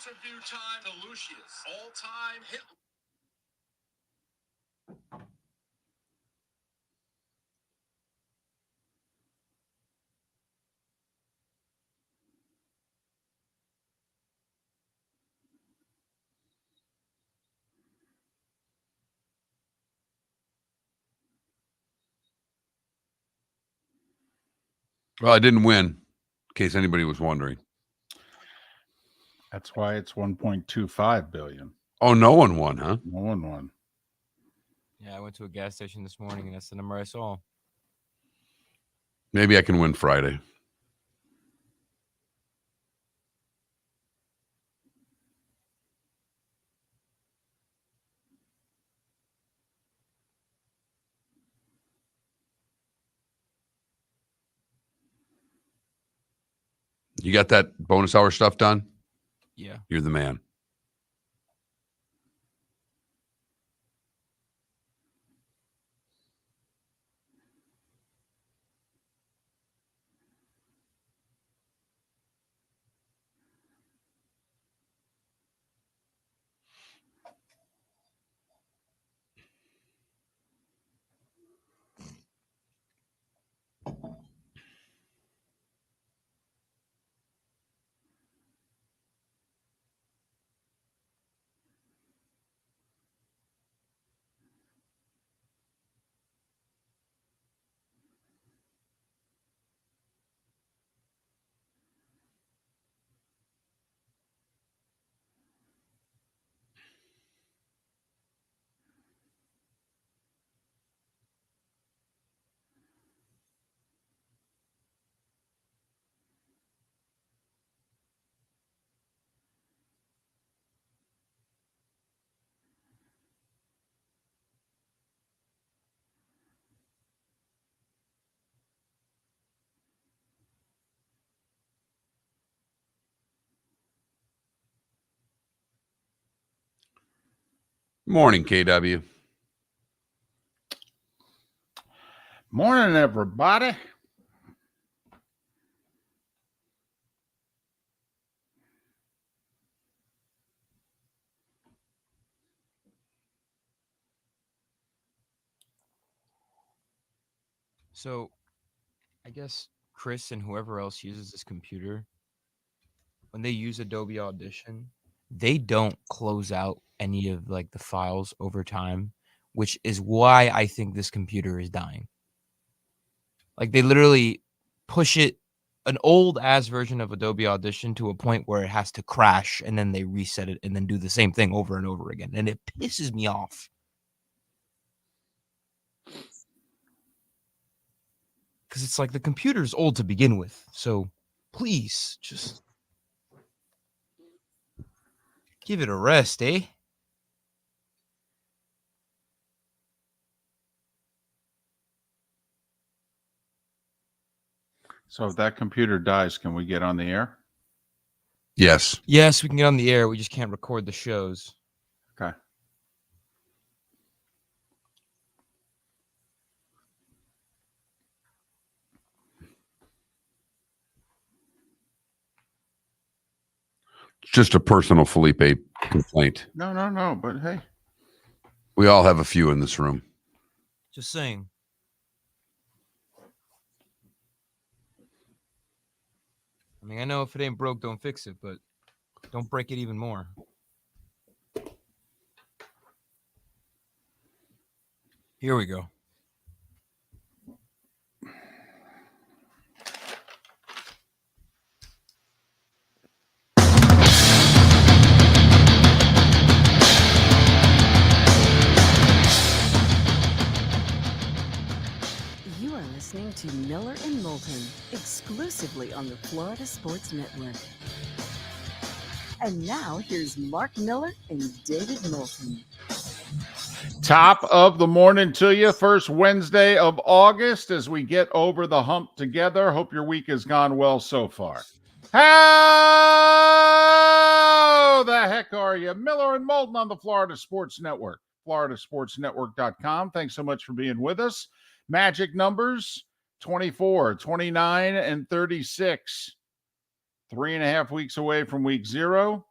It's a due time to Lucius. All-time hit. Well, I didn't win, in case anybody was wondering. That's why it's 1.25 billion. Oh, no one won, huh? No one won. Yeah, I went to a gas station this morning, and that's the number I saw. Maybe I can win Friday. You got that bonus hour stuff done? Yeah. You're the man. Morning, KW. Morning, everybody. So, I guess Chris and whoever else uses this computer, when they use Adobe Audition, they don't close out any of like the files over time, which is why I think this computer is dying. Like they literally push it an old ass version of Adobe Audition to a point where it has to crash and then they reset it and then do the same thing over and over again. And it pisses me off. Because it's like the computer's old to begin with. So please just give it a rest, eh? So if that computer dies, can we get on the air? Yes. Yes, we can get on the air. We just can't record the shows. Okay. It's just a personal Felipe complaint. No. But hey. We all have a few in this room. Just saying. I mean, I know if it ain't broke, don't fix it, but don't break it even more. Here we go. You are listening to Miller and Moulton, exclusively on the Florida Sports Network. And now, here's Mark Miller and David Moulton. Top of the morning to you. First Wednesday of August as we get over the hump together. Hope your week has gone well so far. How the heck are you? Miller and Moulton on the Florida Sports Network. FloridaSportsNetwork.com. Thanks so much for being with us. Magic numbers 24, 29, and 36. 3.5 weeks away from week 0.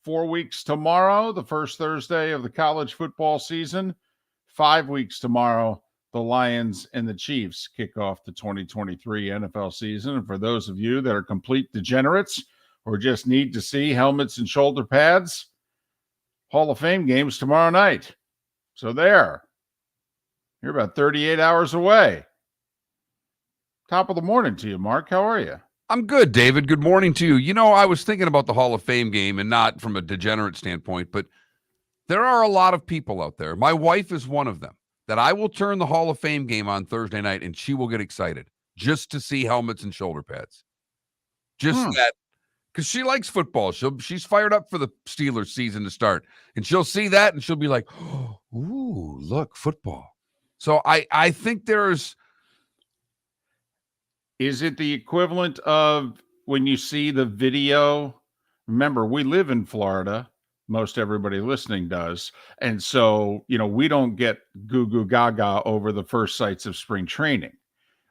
4 weeks tomorrow, the first Thursday of the college football season. 5 weeks tomorrow, the Lions and the Chiefs kick off the 2023 NFL season. And for those of you that are complete degenerates or just need to see helmets and shoulder pads, Hall of Fame games tomorrow night. So there. You're about 38 hours away. Top of the morning to you, Mark. How are you? I'm good, David. Good morning to you. You know, I was thinking about the Hall of Fame game, and not from a degenerate standpoint, but there are a lot of people out there. My wife is one of them, that I will turn the Hall of Fame game on Thursday night, and she will get excited just to see helmets and shoulder pads. Just that, because she likes football. She's fired up for the Steelers season to start, and she'll see that, and she'll be like, oh, ooh, look, football. So I think there's... Is it the equivalent of when you see the video? Remember, we live in Florida. Most everybody listening does. And so, we don't get goo goo gaga over the first sights of spring training.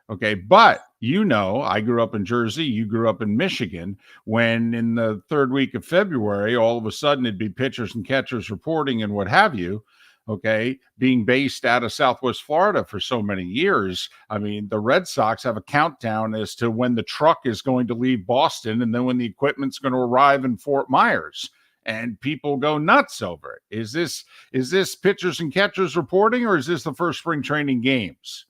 Okay. But, I grew up in Jersey. You grew up in Michigan. When in the third week of February, all of a sudden it'd be pitchers and catchers reporting and what have you. Okay, being based out of Southwest Florida for so many years. I mean, the Red Sox have a countdown as to when the truck is going to leave Boston and then when the equipment's going to arrive in Fort Myers. And people go nuts over it. Is this pitchers and catchers reporting, or is this the first spring training games?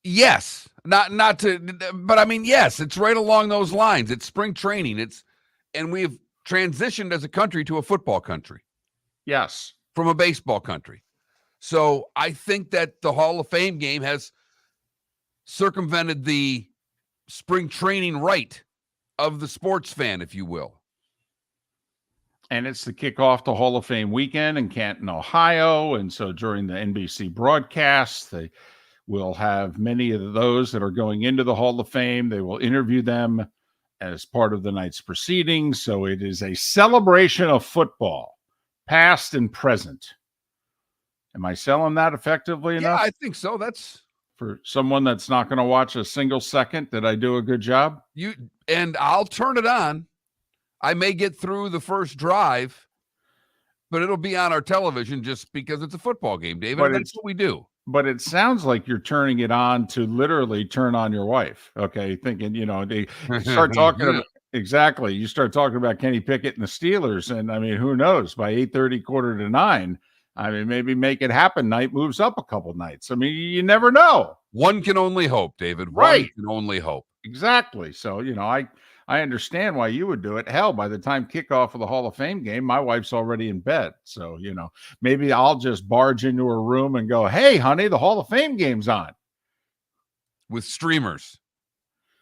Yes, not to, but I mean, yes, it's right along those lines. It's spring training. And we've transitioned as a country to a football country. Yes. From a baseball country. So I think that the Hall of Fame game has circumvented the spring training right of the sports fan, if you will. And it's the kickoff to Hall of Fame weekend in Canton, Ohio. And so during the NBC broadcast, they will have many of those that are going into the Hall of Fame. They will interview them as part of the night's proceedings. So it is a celebration of football. Past and present. Am I selling that effectively enough? Yeah, I think so. That's for someone that's not going to watch a single second. Did I do a good job? And I'll turn it on. I may get through the first drive, but it'll be on our television just because it's a football game, David. But that's what we do. But it sounds like you're turning it on to literally turn on your wife. Okay, thinking, they start talking about. Exactly. You start talking about Kenny Pickett and the Steelers, and I mean, who knows? By 8:30, 8:45, I mean, maybe make it happen. Night moves up a couple nights. I mean, you never know. One can only hope, David. Right. One can only hope. Exactly. So, I understand why you would do it. Hell, by the time kickoff of the Hall of Fame game, my wife's already in bed. So, maybe I'll just barge into her room and go, hey, honey, the Hall of Fame game's on. With streamers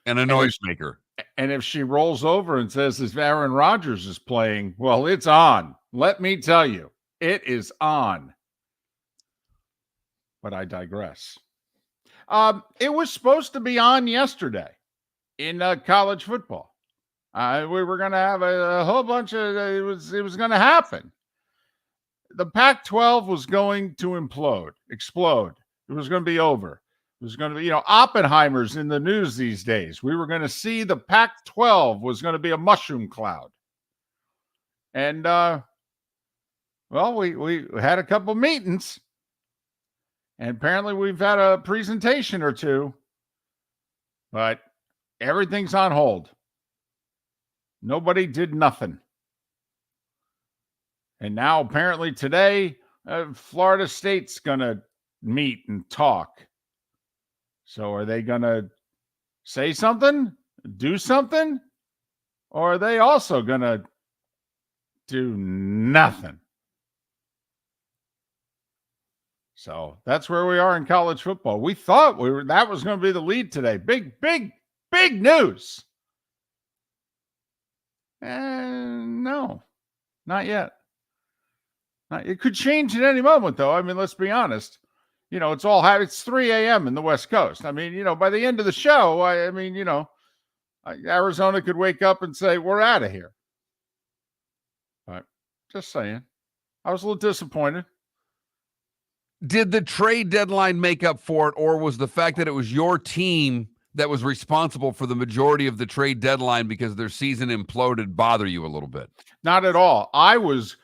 and a noisemaker. And if she rolls over and says, if Aaron Rodgers is playing, well, it's on. Let me tell you, it is on. But I digress. It was supposed to be on yesterday in college football. We were going to have a whole bunch of, it was going to happen. The Pac-12 was going to explode. It was going to be over. It was going to be, Oppenheimer's in the news these days. We were going to see the Pac-12 was going to be a mushroom cloud. And, we had a couple meetings. And apparently we've had a presentation or two. But everything's on hold. Nobody did nothing. And now apparently today, Florida State's going to meet and talk. So are they going to say something, do something, or are they also going to do nothing? So that's where we are in college football. We thought that was going to be the lead today. Big news. And no, not yet. It could change at any moment, though. I mean, let's be honest. It's 3 a.m. in the West Coast. I mean, by the end of the show, Arizona could wake up and say, we're out of here. But just saying. I was a little disappointed. Did the trade deadline make up for it, or was the fact that it was your team that was responsible for the majority of the trade deadline because their season imploded bother you a little bit? Not at all. I was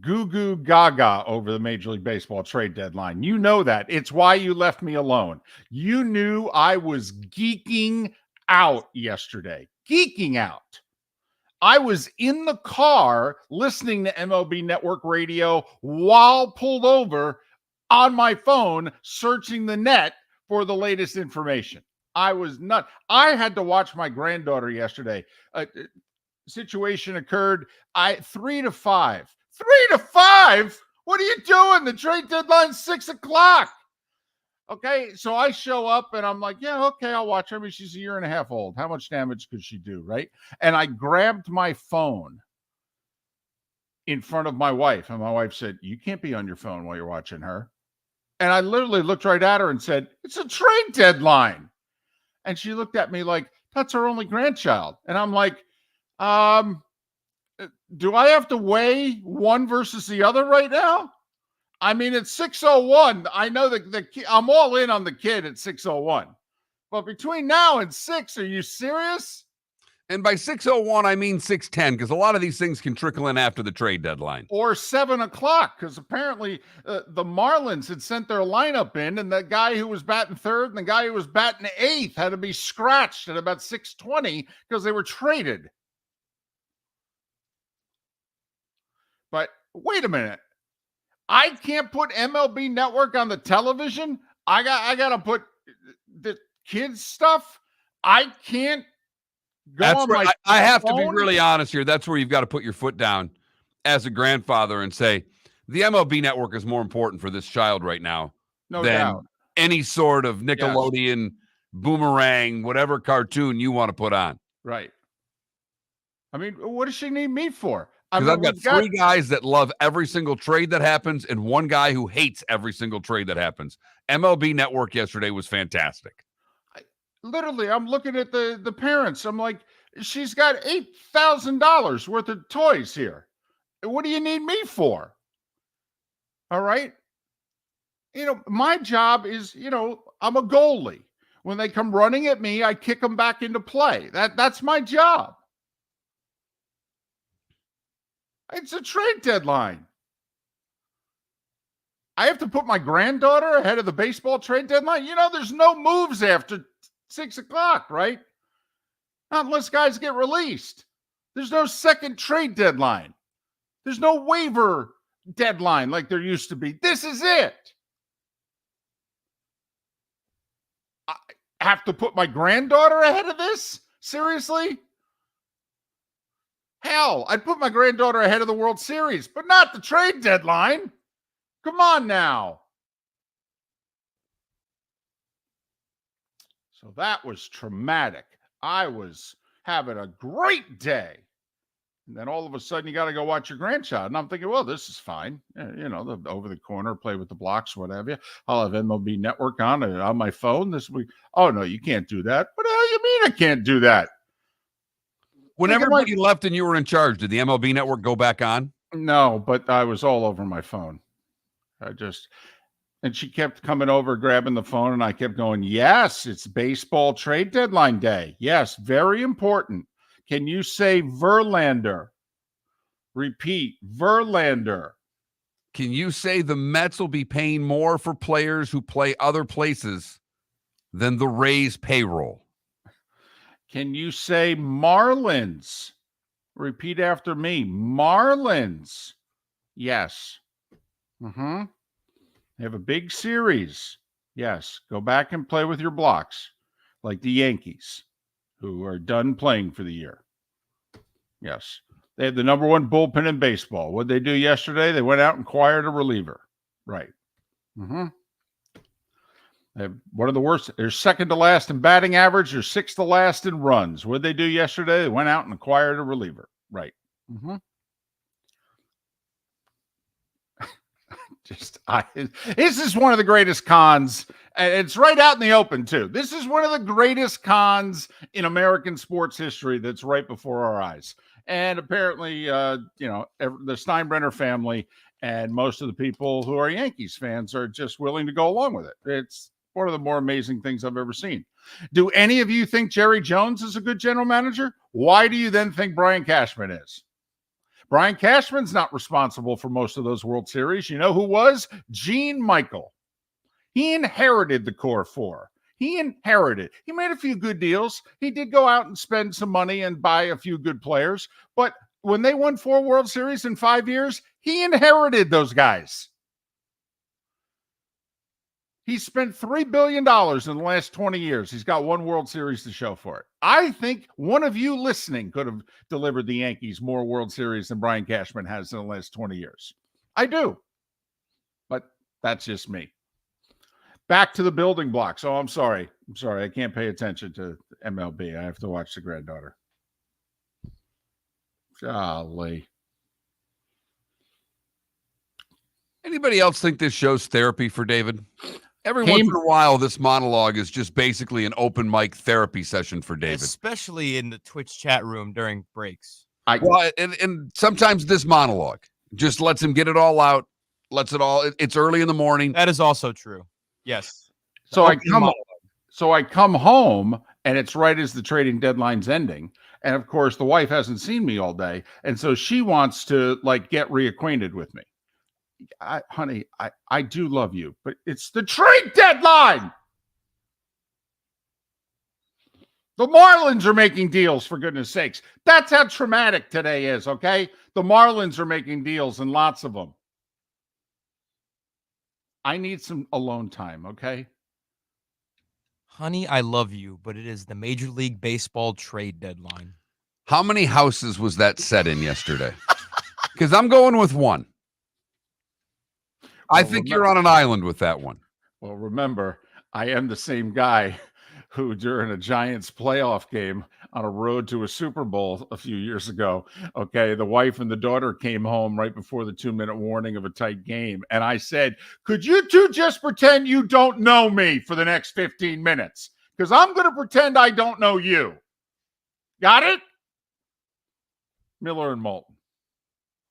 goo goo gaga over the Major League Baseball trade deadline. You know that. It's why you left me alone. You knew I was geeking out yesterday. Geeking out. I was in the car listening to MLB Network Radio while pulled over on my phone, searching the net for the latest information. I was nuts. I had to watch my granddaughter yesterday. A situation occurred. 3 to 5. 3 to 5? What are you doing? The trade deadline's 6 o'clock. Okay, so I show up and I'm like, yeah, okay, I'll watch her. I mean, she's a year and a half old. How much damage could she do, right? And I grabbed my phone in front of my wife, and my wife said, you can't be on your phone while you're watching her. And I literally looked right at her and said, it's a trade deadline. And she looked at me like, that's our only grandchild. And I'm like, do I have to weigh one versus the other right now? I mean, it's 6:01. I know that I'm all in on the kid at 6:01. But between now and 6, are you serious? And by 6:01, I mean 6:10, because a lot of these things can trickle in after the trade deadline. Or 7 o'clock, because apparently the Marlins had sent their lineup in, and the guy who was batting third and the guy who was batting eighth had to be scratched at about 6:20 because they were traded. But wait a minute. I can't put MLB Network on the television. I got to put the kids stuff. I can't go That's on where my I have to be phone. really honest here. That's where you've got to put your foot down as a grandfather and say, the MLB Network is more important for this child right now No than doubt. any sort of Nickelodeon, Boomerang, whatever cartoon you want to put on. Right. I mean, what does she need me for? Because I've got 3 guys that love every single trade that happens and 1 guy who hates every single trade that happens. MLB Network yesterday was fantastic. Literally, I'm looking at the parents. I'm like, she's got $8,000 worth of toys here. What do you need me for? All right. My job is, I'm a goalie. When they come running at me, I kick them back into play. That's my job. It's a trade deadline. I have to put my granddaughter ahead of the baseball trade deadline. There's no moves after 6 o'clock, right? Not unless guys get released. There's no second trade deadline. There's no waiver deadline like there used to be. This is it. I have to put my granddaughter ahead of this? Seriously? Hell, I'd put my granddaughter ahead of the World Series, but not the trade deadline. Come on now. So that was traumatic. I was having a great day. And then all of a sudden, you got to go watch your grandchild. And I'm thinking, well, this is fine. Over the corner, play with the blocks, whatever. I'll have MLB Network on my phone this week. Oh, no, you can't do that. What the hell you mean I can't do that? When everybody left and you were in charge, did the MLB Network go back on? No, but I was all over my phone. And she kept coming over, grabbing the phone, and I kept going, yes, it's baseball trade deadline day. Yes, very important. Can you say Verlander? Repeat, Verlander. Can you say the Mets will be paying more for players who play other places than the Rays payroll? Can you say Marlins? Repeat after me. Marlins. Yes. They have a big series. Yes. Go back and play with your blocks like the Yankees, who are done playing for the year. Yes. They have the number 1 bullpen in baseball. What did they do yesterday? They went out and acquired a reliever. Right. They have one of the worst. They're second to last in batting average. They're 6th to last in runs. What did they do yesterday? They went out and acquired a reliever. Right. This is one of the greatest cons. It's right out in the open, too. This is one of the greatest cons in American sports history that's right before our eyes. And apparently, the Steinbrenner family and most of the people who are Yankees fans are just willing to go along with it. one of the more amazing things I've ever seen. Do any of you think Jerry Jones is a good general manager? Why do you then think Brian Cashman is? Brian Cashman's not responsible for most of those World Series. You know who was? Gene Michael. He inherited the core four. He inherited. He made a few good deals. He did go out and spend some money and buy a few good players. But when they won 4 World Series in 5 years, he inherited those guys. He spent $3 billion in the last 20 years. He's got 1 World Series to show for it. I think one of you listening could have delivered the Yankees more World Series than Brian Cashman has in the last 20 years. I do. But that's just me. Back to the building blocks. Oh, I'm sorry. I can't pay attention to MLB. I have to watch the granddaughter. Golly. Anybody else think this show's therapy for David? Every once in a while, this monologue is just basically an open mic therapy session for David. Especially in the Twitch chat room during breaks. And sometimes this monologue just lets him get it all out. It's early in the morning. That is also true. Yes. So I come home and it's right as the trading deadline's ending. And of course, the wife hasn't seen me all day. And so she wants to get reacquainted with me. Honey, I do love you, but it's the trade deadline. The Marlins are making deals, for goodness sakes. That's how traumatic today is, okay? The Marlins are making deals and lots of them. I need some alone time, okay? Honey, I love you, but it is the Major League Baseball trade deadline. How many houses was that set in yesterday? Because I'm going with 1. I think you're on an island with that one. Well, remember, I am the same guy who, during a Giants playoff game on a road to a Super Bowl a few years ago, okay, the wife and the daughter came home right before the 2-minute warning of a tight game. And I said, could you two just pretend you don't know me for the next 15 minutes? Because I'm going to pretend I don't know you. Got it? Miller and Moulton.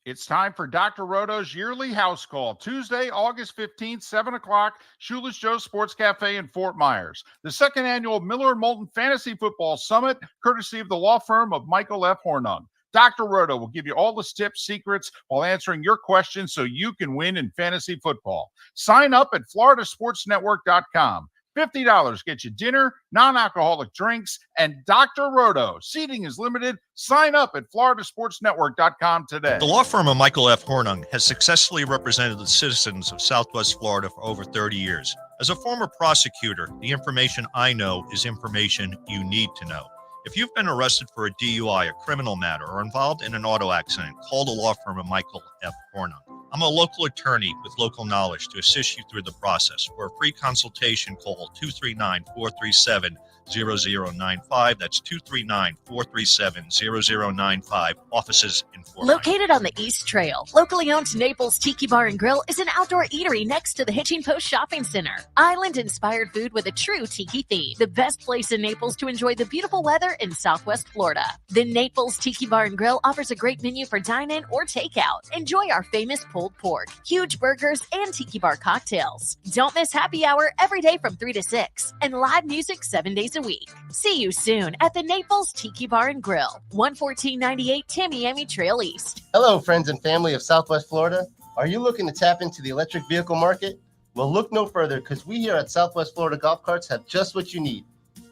It's time for Dr. Roto's yearly house call, Tuesday, August 15th, 7 o'clock, Shoeless Joe's Sports Cafe in Fort Myers. The second annual Miller and Moulton Fantasy Football Summit, courtesy of the law firm of Michael F. Hornung. Dr. Roto will give you all the tips, secrets, while answering your questions so you can win in fantasy football. Sign up at floridasportsnetwork.com. $50 gets you dinner, non-alcoholic drinks, and Dr. Roto. Seating is limited. Sign up at floridasportsnetwork.com today. The law firm of Michael F. Hornung has successfully represented the citizens of Southwest Florida for over 30 years. As a former prosecutor, the information I know is information you need to know. If you've been arrested for a DUI, a criminal matter, or involved in an auto accident, call the law firm of Michael F. Hornung. I'm a local attorney with local knowledge to assist you through the process. For a free consultation, call 239-437-0095. That's 239-437-0095. Offices in Fort Myers. Located on the East Trail, locally owned Naples Tiki Bar and Grill is an outdoor eatery next to the Hitching Post Shopping Center. Island-inspired food with a true tiki theme. The best place in Naples to enjoy the beautiful weather in Southwest Florida. The Naples Tiki Bar and Grill offers a great menu for dine-in or takeout. Enjoy our famous pulled pork, huge burgers, and tiki bar cocktails. Don't miss happy hour every day from 3 to 6 and live music 7 days a week. See you soon at the Naples Tiki Bar and Grill, 11498 Tamiami Trail East. Hello, friends and family of Southwest Florida. Are you looking to tap into the electric vehicle market? Well, look no further, because we here at Southwest Florida Golf Carts have just what you need.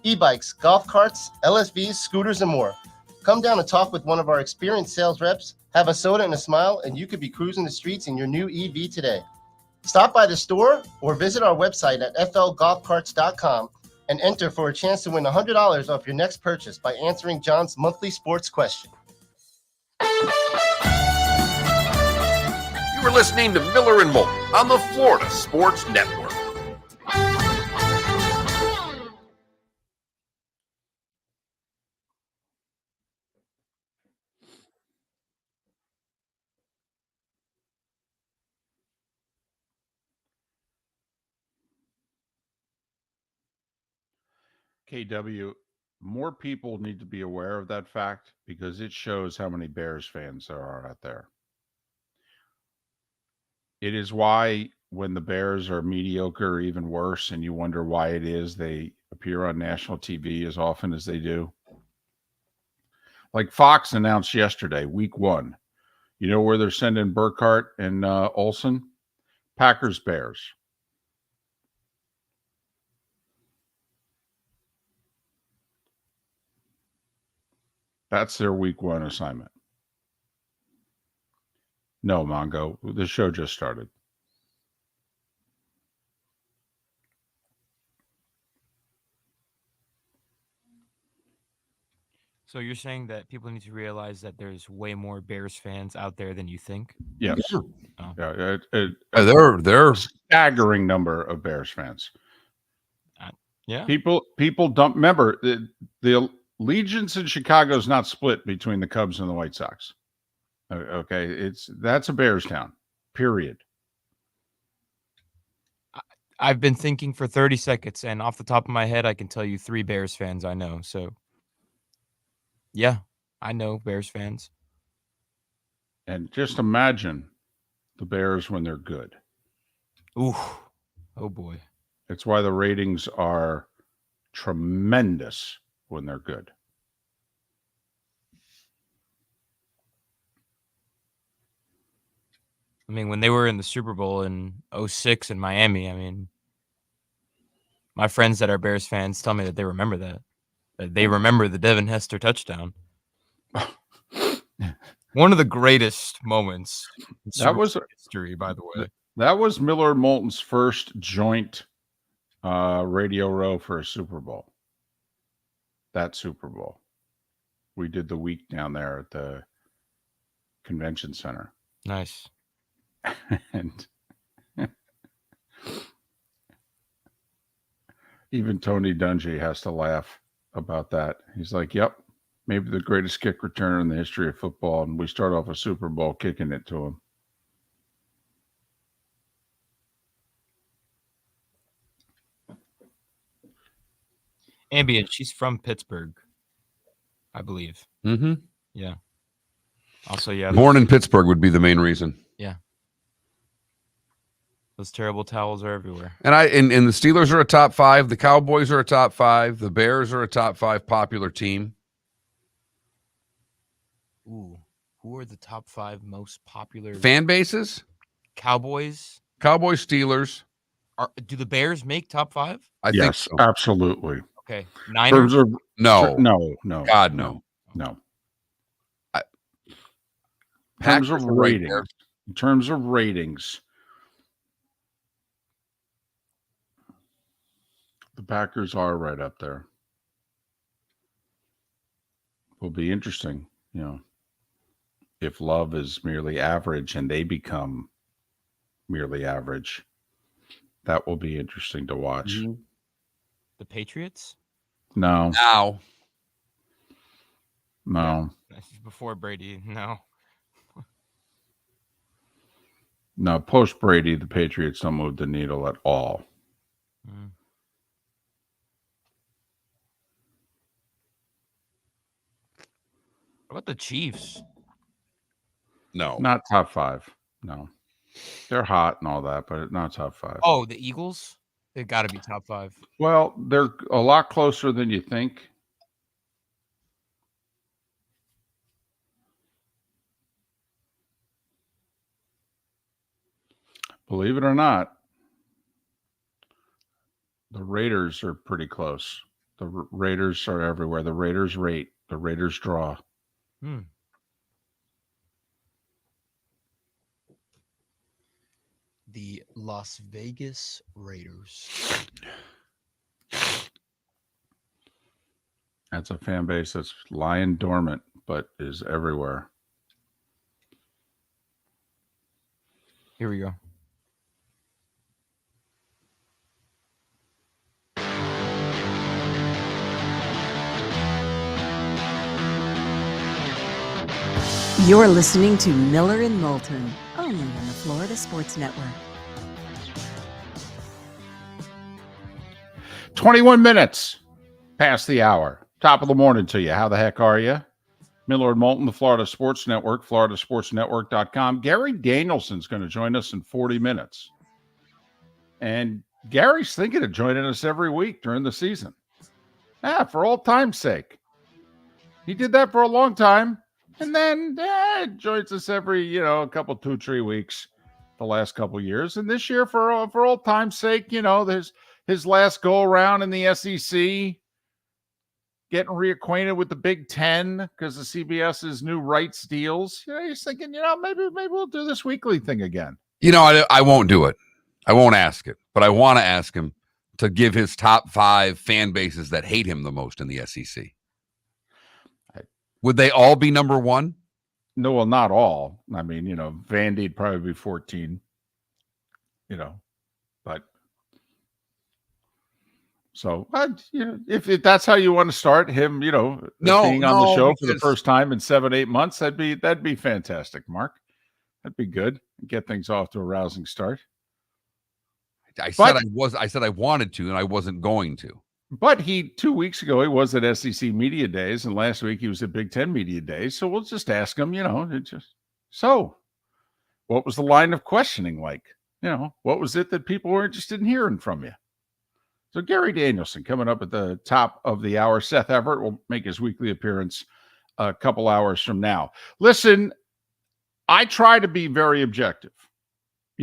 E-bikes, golf carts, LSVs, scooters, and more. Come down and talk with one of our experienced sales reps, have a soda and a smile, and you could be cruising the streets in your new EV today. Stop by the store or visit our website at flgolfcarts.com and enter for a chance to win $100 off your next purchase by answering John's monthly sports question. You were listening to Miller and Moulton on the Florida Sports Network. KW, more people need to be aware of that fact because it shows how many Bears fans there are out there. It is why when the Bears are mediocre or even worse, and you wonder why it is they appear on national TV as often as they do. Like Fox announced yesterday, week 1. You know where they're sending Burkhardt and Olsen? Packers Bears. That's their week 1 assignment. No, Mongo. The show just started. So you're saying that people need to realize that there's way more Bears fans out there than you think? Yes. Yeah. Oh. Yeah, They're a staggering number of Bears fans. Yeah. People don't remember the allegiance in Chicago is not split between the Cubs and the White Sox. Okay, that's a Bears town. Period. I've been thinking for 30 seconds, and off the top of my head, I can tell you 3 Bears fans I know. So, yeah, I know Bears fans. And just imagine the Bears when they're good. Ooh, oh boy. It's why the ratings are tremendous when they're good. I mean, when they were in the Super Bowl in 2006 in Miami, I mean, my friends that are Bears fans tell me that they remember that. That they remember the Devin Hester touchdown. One of the greatest moments in Super Bowl history, by the way. That was Miller and Moulton's first joint radio row for a Super Bowl. That Super Bowl. We did the week down there at the convention center. Nice. And even Tony Dungy has to laugh about that. He's like, yep, maybe the greatest kick returner in the history of football. And we start off a Super Bowl kicking it to him. Ambient, she's from Pittsburgh, I believe. Mm-hmm. Yeah. Also, yeah. Born in Pittsburgh would be the main reason. Yeah. Those terrible towels are everywhere. And the Steelers are a top 5. The Cowboys are a top 5. The Bears are a top 5 popular team. Ooh, who are the top 5 most popular fan bases? Cowboys, Steelers. Do the Bears make top 5? I think so. Absolutely. Okay. Niners? No. God, no. In terms of ratings, the Packers are right up there. Will be interesting, if Love is merely average and they become merely average. That will be interesting to watch. Mm-hmm. The Patriots? No. Before Brady, no. No, post Brady, the Patriots don't move the needle at all. Mm. What about the Chiefs? No. Not top 5. No. They're hot and all that, but not top 5. Oh, the Eagles? They've got to be top 5. Well, they're a lot closer than you think. Believe it or not, the Raiders are pretty close. The Raiders are everywhere. The Raiders rate. The Raiders draw. The Las Vegas Raiders. That's a fan base that's lying dormant, but is everywhere. Here we go. You're listening to Miller and Moulton, only on the Florida Sports Network. 21 minutes past the hour. Top of the morning to you. How the heck are you? Miller and Moulton, the Florida Sports Network, floridasportsnetwork.com. Gary Danielson's going to join us in 40 minutes. And Gary's thinking of joining us every week during the season. For old time's sake. He did that for a long time. And then joins us every, a couple, 2-3 weeks the last couple years. And this year, for old time's sake, there's his last go around in the SEC, getting reacquainted with the Big Ten because of CBS's new rights deals. He's thinking, maybe we'll do this weekly thing again. I won't do it. I won't ask it, but I want to ask him to give his top 5 fan bases that hate him the most in the SEC. Would they all be number 1? No, well, not all. I mean, Vandy'd probably be 14, but so, if that's how you want to start him, being on the show for the first time in 7-8 months, that'd be fantastic, Mark. That'd be good. Get things off to a rousing start. I said I wanted to, and I wasn't going to. But 2 weeks ago, he was at SEC Media Days, and last week he was at Big Ten Media Days. So we'll just ask him, so what was the line of questioning like? What was it that people were interested in hearing from you? So Gary Danielson coming up at the top of the hour. Seth Everett will make his weekly appearance a couple hours from now. Listen, I try to be very objective.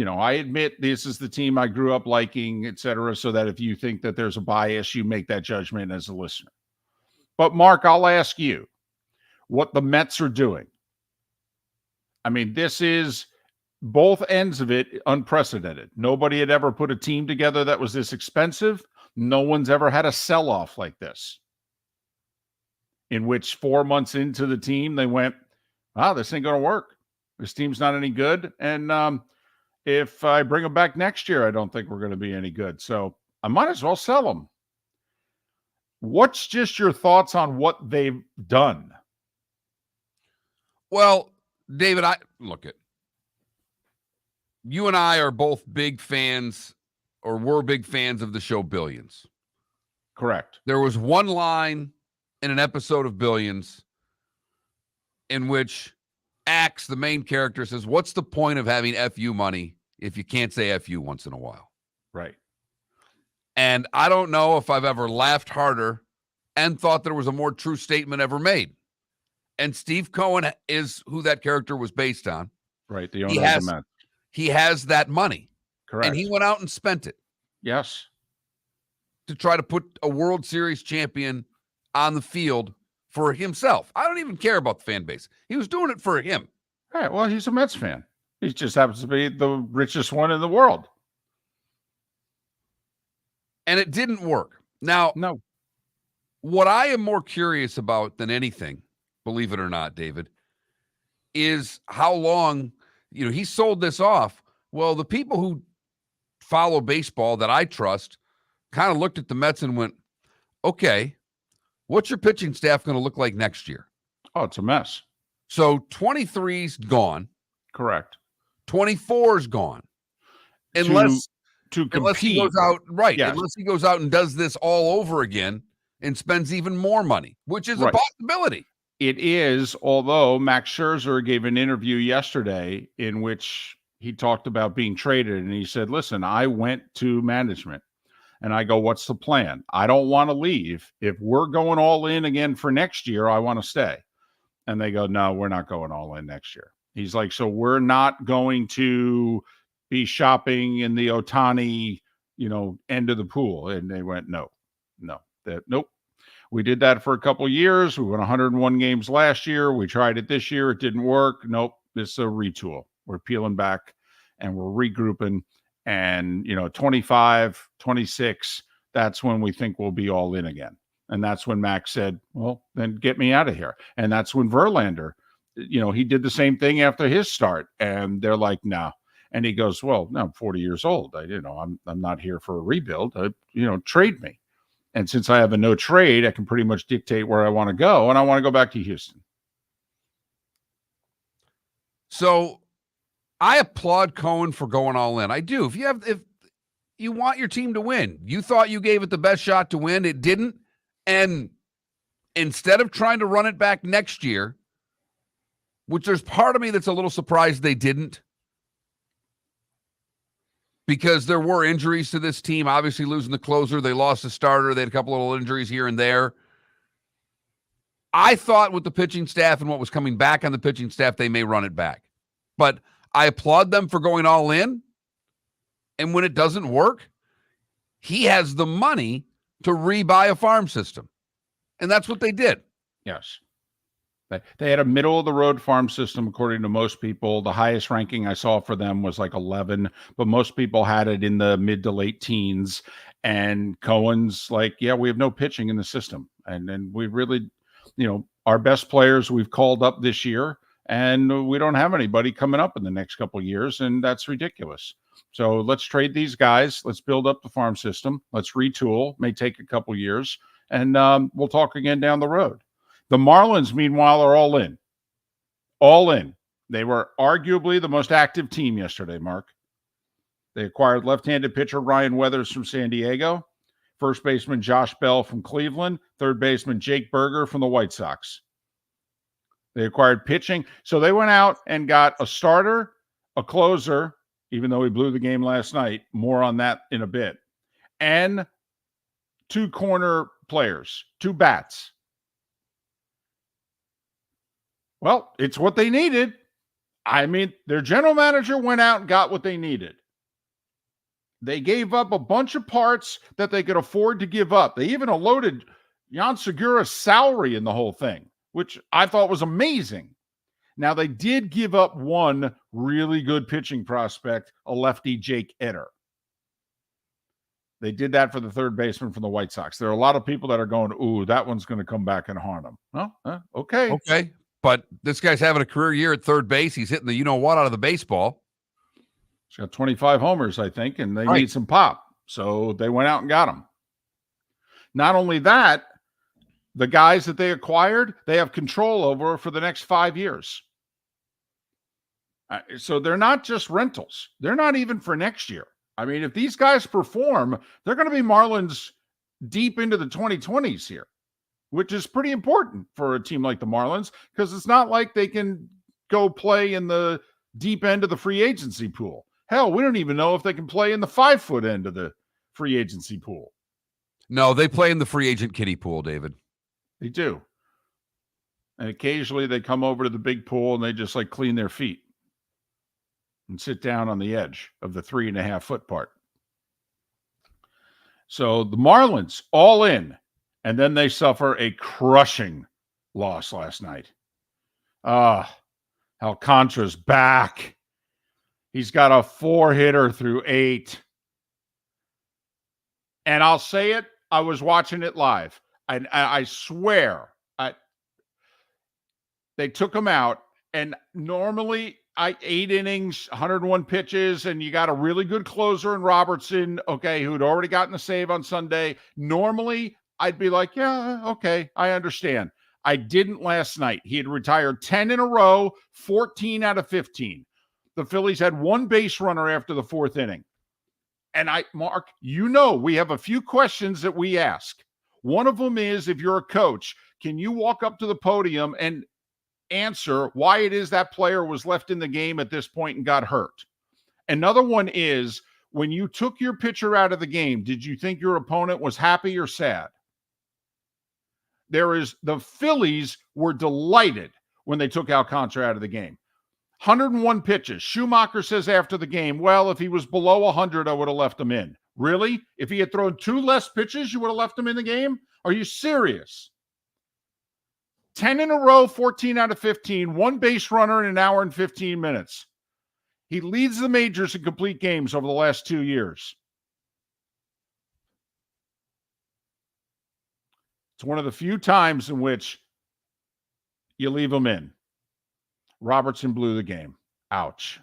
I admit this is the team I grew up liking, et cetera, so that if you think that there's a bias, you make that judgment as a listener. But, Mark, I'll ask you what the Mets are doing. I mean, this is both ends of it unprecedented. Nobody had ever put a team together that was this expensive. No one's ever had a sell-off like this, in which 4 months into the team, they went, wow, this ain't going to work. This team's not any good. And, if I bring them back next year, I don't think we're going to be any good. So I might as well sell them. What's just your thoughts on what they've done? Well, David, you and I are both big fans, or were big fans of the show Billions. Correct. There was one line in an episode of Billions in which Axe, the main character, says, what's the point of having FU money if you can't say FU once in a while? Right. And I don't know if I've ever laughed harder and thought there was a more true statement ever made. And Steve Cohen is who that character was based on. Right. The owner of the Mets. He has that money. Correct. And he went out and spent it. Yes. To try to put a World Series champion on the field for himself. I don't even care about the fan base. He was doing it for him. All right. Well, he's a Mets fan. He just happens to be the richest one in the world. And it didn't work. Now, no. What I am more curious about than anything, believe it or not, David, is how long, he sold this off. Well, the people who follow baseball that I trust kind of looked at the Mets and went, okay, what's your pitching staff going to look like next year? Oh, it's a mess. So 23's gone. Correct. 24's gone. Unless he goes out, right. Yes. Unless he goes out and does this all over again and spends even more money, which is a possibility. It is, although Max Scherzer gave an interview yesterday in which he talked about being traded, and he said, listen, I went to management and I go, what's the plan? I don't want to leave. If we're going all in again for next year, I want to stay. And they go, no, we're not going all in next year. He's like, so we're not going to be shopping in the Ohtani, end of the pool. And they went, nope. We did that for a couple of years. We won 101 games last year. We tried it this year. It didn't work. Nope. This is a retool. We're peeling back and we're regrouping. And, 25, 26, that's when we think we'll be all in again. And that's when Max said, well, then get me out of here. And that's when Verlander, he did the same thing after his start. And they're like, no. And he goes, well, no, I'm 40 years old. I'm not here for a rebuild. Trade me. And since I have a no trade, I can pretty much dictate where I want to go. And I want to go back to Houston. So I applaud Cohen for going all in. I do. If you want your team to win, you thought you gave it the best shot to win. It didn't. And instead of trying to run it back next year, which there's part of me that's a little surprised they didn't, because there were injuries to this team. Obviously, losing the closer, they lost the starter. They had a couple little injuries here and there. I thought with the pitching staff and what was coming back on the pitching staff, they may run it back. But I applaud them for going all in. And when it doesn't work, he has the money to rebuy a farm system. And that's what they did. Yes. They had a middle-of-the-road farm system, according to most people. The highest ranking I saw for them was like 11, but most people had it in the mid to late teens. And Cohen's like, yeah, we have no pitching in the system. And then we really, our best players we've called up this year, and we don't have anybody coming up in the next couple of years, and that's ridiculous. So let's trade these guys. Let's build up the farm system. Let's retool. May take a couple years, and we'll talk again down the road. The Marlins, meanwhile, are all in. All in. They were arguably the most active team yesterday, Mark. They acquired left-handed pitcher Ryan Weathers from San Diego, first baseman Josh Bell from Cleveland, third baseman Jake Berger from the White Sox. They acquired pitching. So they went out and got a starter, a closer, even though he blew the game last night. More on that in a bit. And 2 corner players, 2 bats. Well, it's what they needed. I mean, their general manager went out and got what they needed. They gave up a bunch of parts that they could afford to give up. They even loaded Jan Segura's salary in the whole thing, which I thought was amazing. Now, they did give up one really good pitching prospect, a lefty, Jake Eder. They did that for the third baseman from the White Sox. There are a lot of people that are going, ooh, that one's going to come back and harm them. Well, okay. Okay. But this guy's having a career year at third base. He's hitting the you-know-what out of the baseball. He's got 25 homers, I think, and they need some pop. So they went out and got him. Not only that, the guys that they acquired, they have control over for the next 5 years. So they're not just rentals. They're not even for next year. I mean, if these guys perform, they're going to be Marlins deep into the 2020s here, which is pretty important for a team like the Marlins, because it's not like they can go play in the deep end of the free agency pool. Hell, we don't even know if they can play in the 5-foot end of the free agency pool. No, they play in the free agent kiddie pool, David. They do. And occasionally they come over to the big pool and they just clean their feet and sit down on the edge of the 3.5-foot part. So the Marlins all in. And then they suffer a crushing loss last night. Alcantara's back. He's got a 4-hitter through 8. And I'll say it, I was watching it live. I swear, they took him out. And normally, 8 innings, 101 pitches, and you got a really good closer in Robertson, okay, who'd already gotten a save on Sunday. Normally, I'd be like, yeah, okay, I understand. I didn't last night. He had retired 10 in a row, 14 out of 15. The Phillies had 1 base runner after the 4th inning. And Mark, we have a few questions that we ask. One of them is, if you're a coach, can you walk up to the podium and answer why it is that player was left in the game at this point and got hurt? Another one is, when you took your pitcher out of the game, did you think your opponent was happy or sad? The Phillies were delighted when they took Alcantara out of the game. 101 pitches. Schumacher says after the game, well, if he was below 100, I would have left him in. Really? If he had thrown 2 less pitches, you would have left him in the game? Are you serious? 10 in a row, 14 out of 15, 1 base runner in an hour and 15 minutes. He leads the majors in complete games over the last 2 years. It's one of the few times in which you leave him in. Robertson blew the game. Ouch.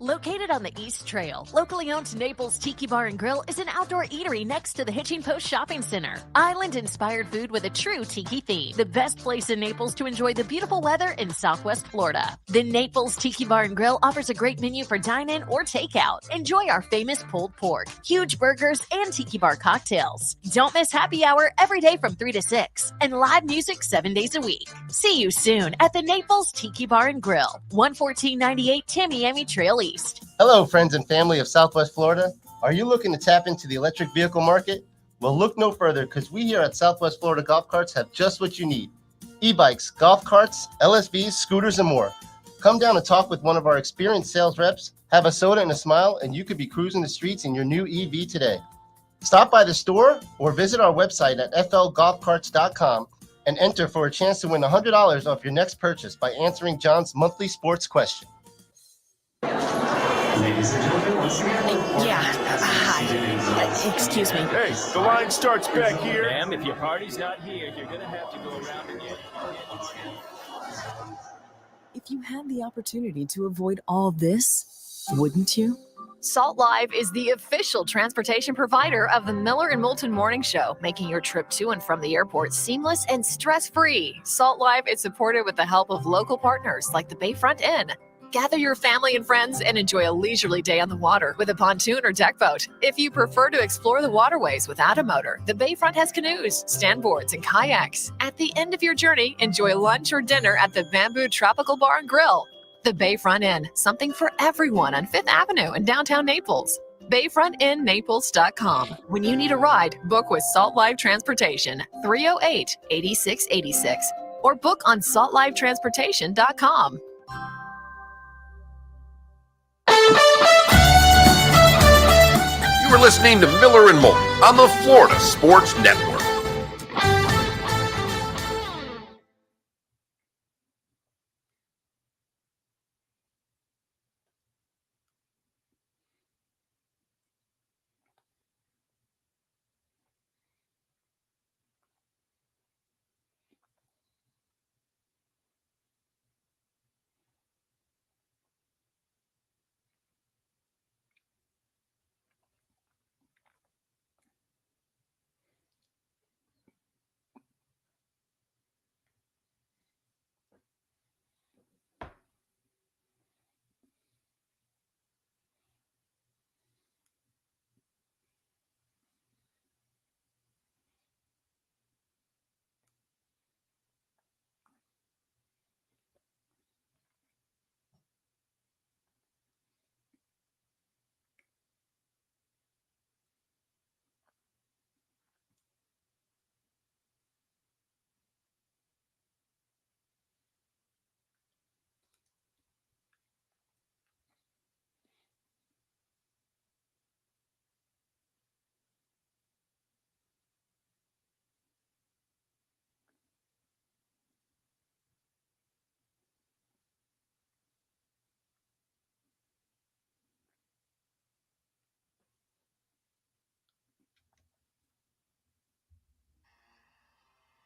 Located on the East Trail, locally owned Naples Tiki Bar and Grill is an outdoor eatery next to the Hitching Post Shopping Center. Island-inspired food with a true tiki theme. The best place in Naples to enjoy the beautiful weather in Southwest Florida. The Naples Tiki Bar and Grill offers a great menu for dine-in or takeout. Enjoy our famous pulled pork, huge burgers, and tiki bar cocktails. Don't miss happy hour every day from 3 to 6 and live music 7 days a week. See you soon at the Naples Tiki Bar and Grill, 11498 Tamiami Trail East. Hello, friends and family of Southwest Florida. Are you looking to tap into the electric vehicle market? Well, look no further because we here at Southwest Florida Golf Carts have just what you need. E-bikes, golf carts, LSVs, scooters, and more. Come down and talk with one of our experienced sales reps, have a soda and a smile, and you could be cruising the streets in your new EV today. Stop by the store or visit our website at flgolfcarts.com and enter for a chance to win $100 off your next purchase by answering John's monthly sports question. Ladies and gentlemen, once again. Yeah, hi. Excuse me. Hey, the line starts back here. Ma'am, if your party's not here, you're going to have to go around again. If you had the opportunity to avoid all this, wouldn't you? Salt Live is the official transportation provider of the Miller and Moulton Morning Show, making your trip to and from the airport seamless and stress-free. Salt Live is supported with the help of local partners like the Bayfront Inn. Gather your family and friends and enjoy a leisurely day on the water with a pontoon or deck boat. If you prefer to explore the waterways without a motor, the Bayfront has canoes, standboards, and kayaks. At the end of your journey, enjoy lunch or dinner at the Bamboo Tropical Bar and Grill. The Bayfront Inn, something for everyone on 5th Avenue in downtown Naples. BayfrontInNaples.com. When you need a ride, book with Salt Live Transportation, 308-8686, or book on saltlivetransportation.com. You are listening to Miller and Moulton on the Florida Sports Network.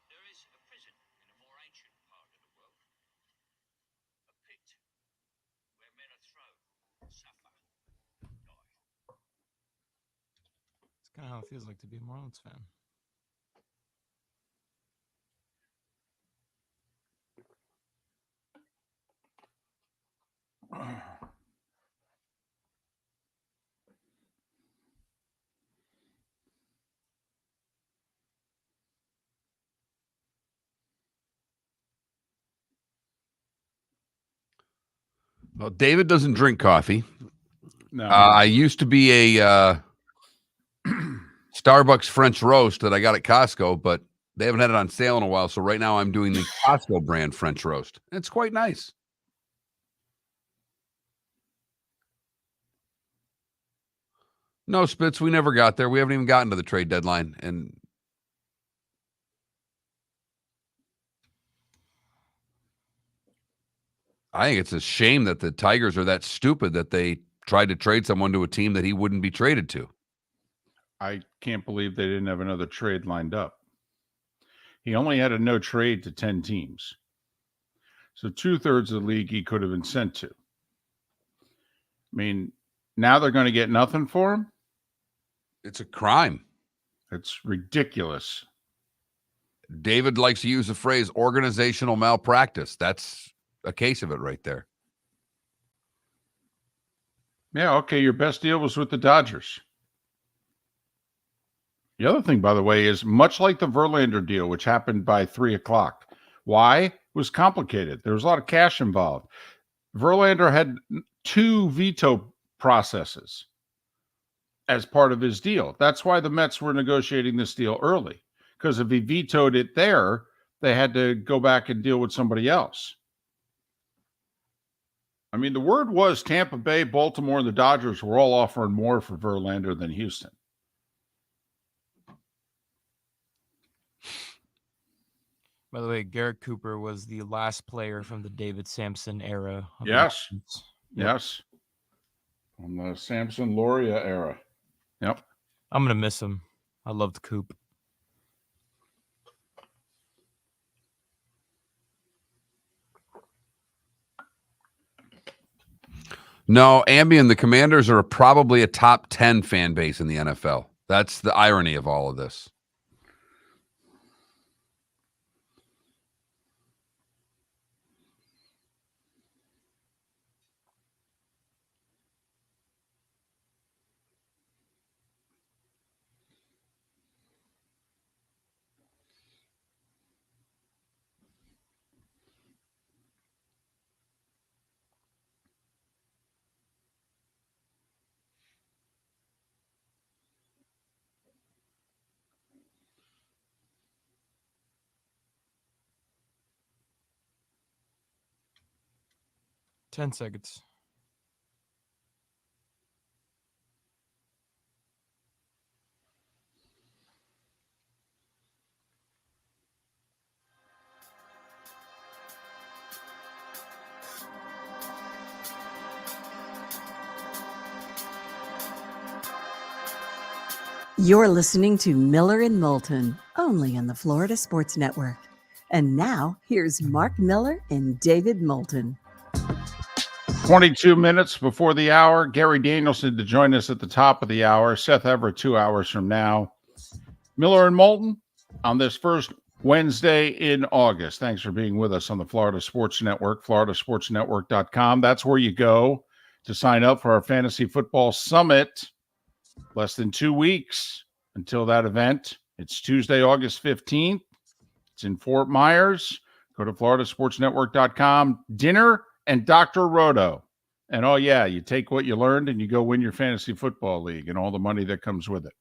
There is a prison in a more ancient part of the world. A pit where men are thrown, suffer, die. It's kind of how it feels like to be a Marlins fan. Well, David doesn't drink coffee. No. I used to be a Starbucks French roast that I got at Costco, but they haven't had it on sale in a while. So right now I'm doing the Costco brand French roast. It's quite nice. No, Spitz, we never got there. We haven't even gotten to the trade deadline. And I think it's a shame that the Tigers are that stupid that they tried to trade someone to a team that he wouldn't be traded to. I can't believe they didn't have another trade lined up. He only had a no trade to 10 teams. So 2/3 of the league he could have been sent to. I mean, now they're going to get nothing for him? It's a crime. It's ridiculous. David likes to use the phrase organizational malpractice. That's a case of it right there. Yeah, okay, your best deal was with the Dodgers. The other thing, by the way, is much like the Verlander deal, which happened by 3:00. Why? It was complicated. There was a lot of cash involved. Verlander had 2 veto processes as part of his deal. That's why the Mets were negotiating this deal early, because if he vetoed it there, they had to go back and deal with somebody else. I mean, the word was Tampa Bay, Baltimore, and the Dodgers were all offering more for Verlander than Houston. By the way, Garrett Cooper was the last player from the David Sampson era. Yes. Yep. Yes. On the Samson Loria era. Yep. I'm going to miss him. I loved Coop. No, Ambien, the Commanders are probably a top 10 fan base in the NFL. That's the irony of all of this. Ten seconds. You're listening to Miller and Moulton, only on the Florida Sports Network. And now, here's Mark Miller and David Moulton. 22 minutes before the hour. Gary Danielson to join us at the top of the hour. Seth Everett 2 hours from now. Miller and Moulton on this first Wednesday in August. Thanks for being with us on the Florida Sports Network, floridasportsnetwork.com. That's where you go to sign up for our Fantasy Football Summit. Less than 2 weeks until that event. It's Tuesday, August 15th. It's in Fort Myers. Go to floridasportsnetwork.com. Dinner and Dr. Roto. And oh, yeah, you take what you learned and you go win your fantasy football league and all the money that comes with it.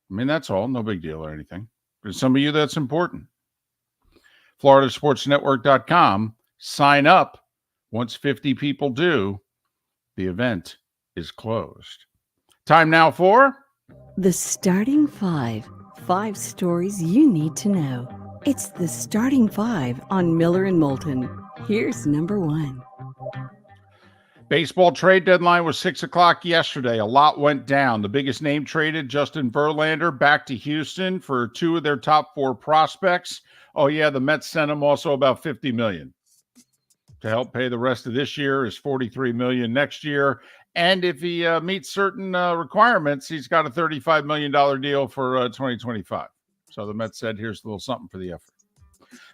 I mean, that's all. No big deal or anything. For some of you, that's important. floridasportsnetwork.com. Sign up. Once 50 people do, the event is closed. Time now for The Starting Five. 5 stories you need to know. It's the Starting Five on Miller and Moulton. Here's number 1. baseball trade deadline was 6 o'clock yesterday. A lot went down. The biggest name traded, Justin Verlander, back to Houston for 2 of their top 4 prospects. Oh, yeah, the Mets sent him also about $50 million to help pay the rest of this year, is $43 million next year. And if he meets certain requirements, he's got a $35 million deal for 2025. So the Mets said, here's a little something for the effort.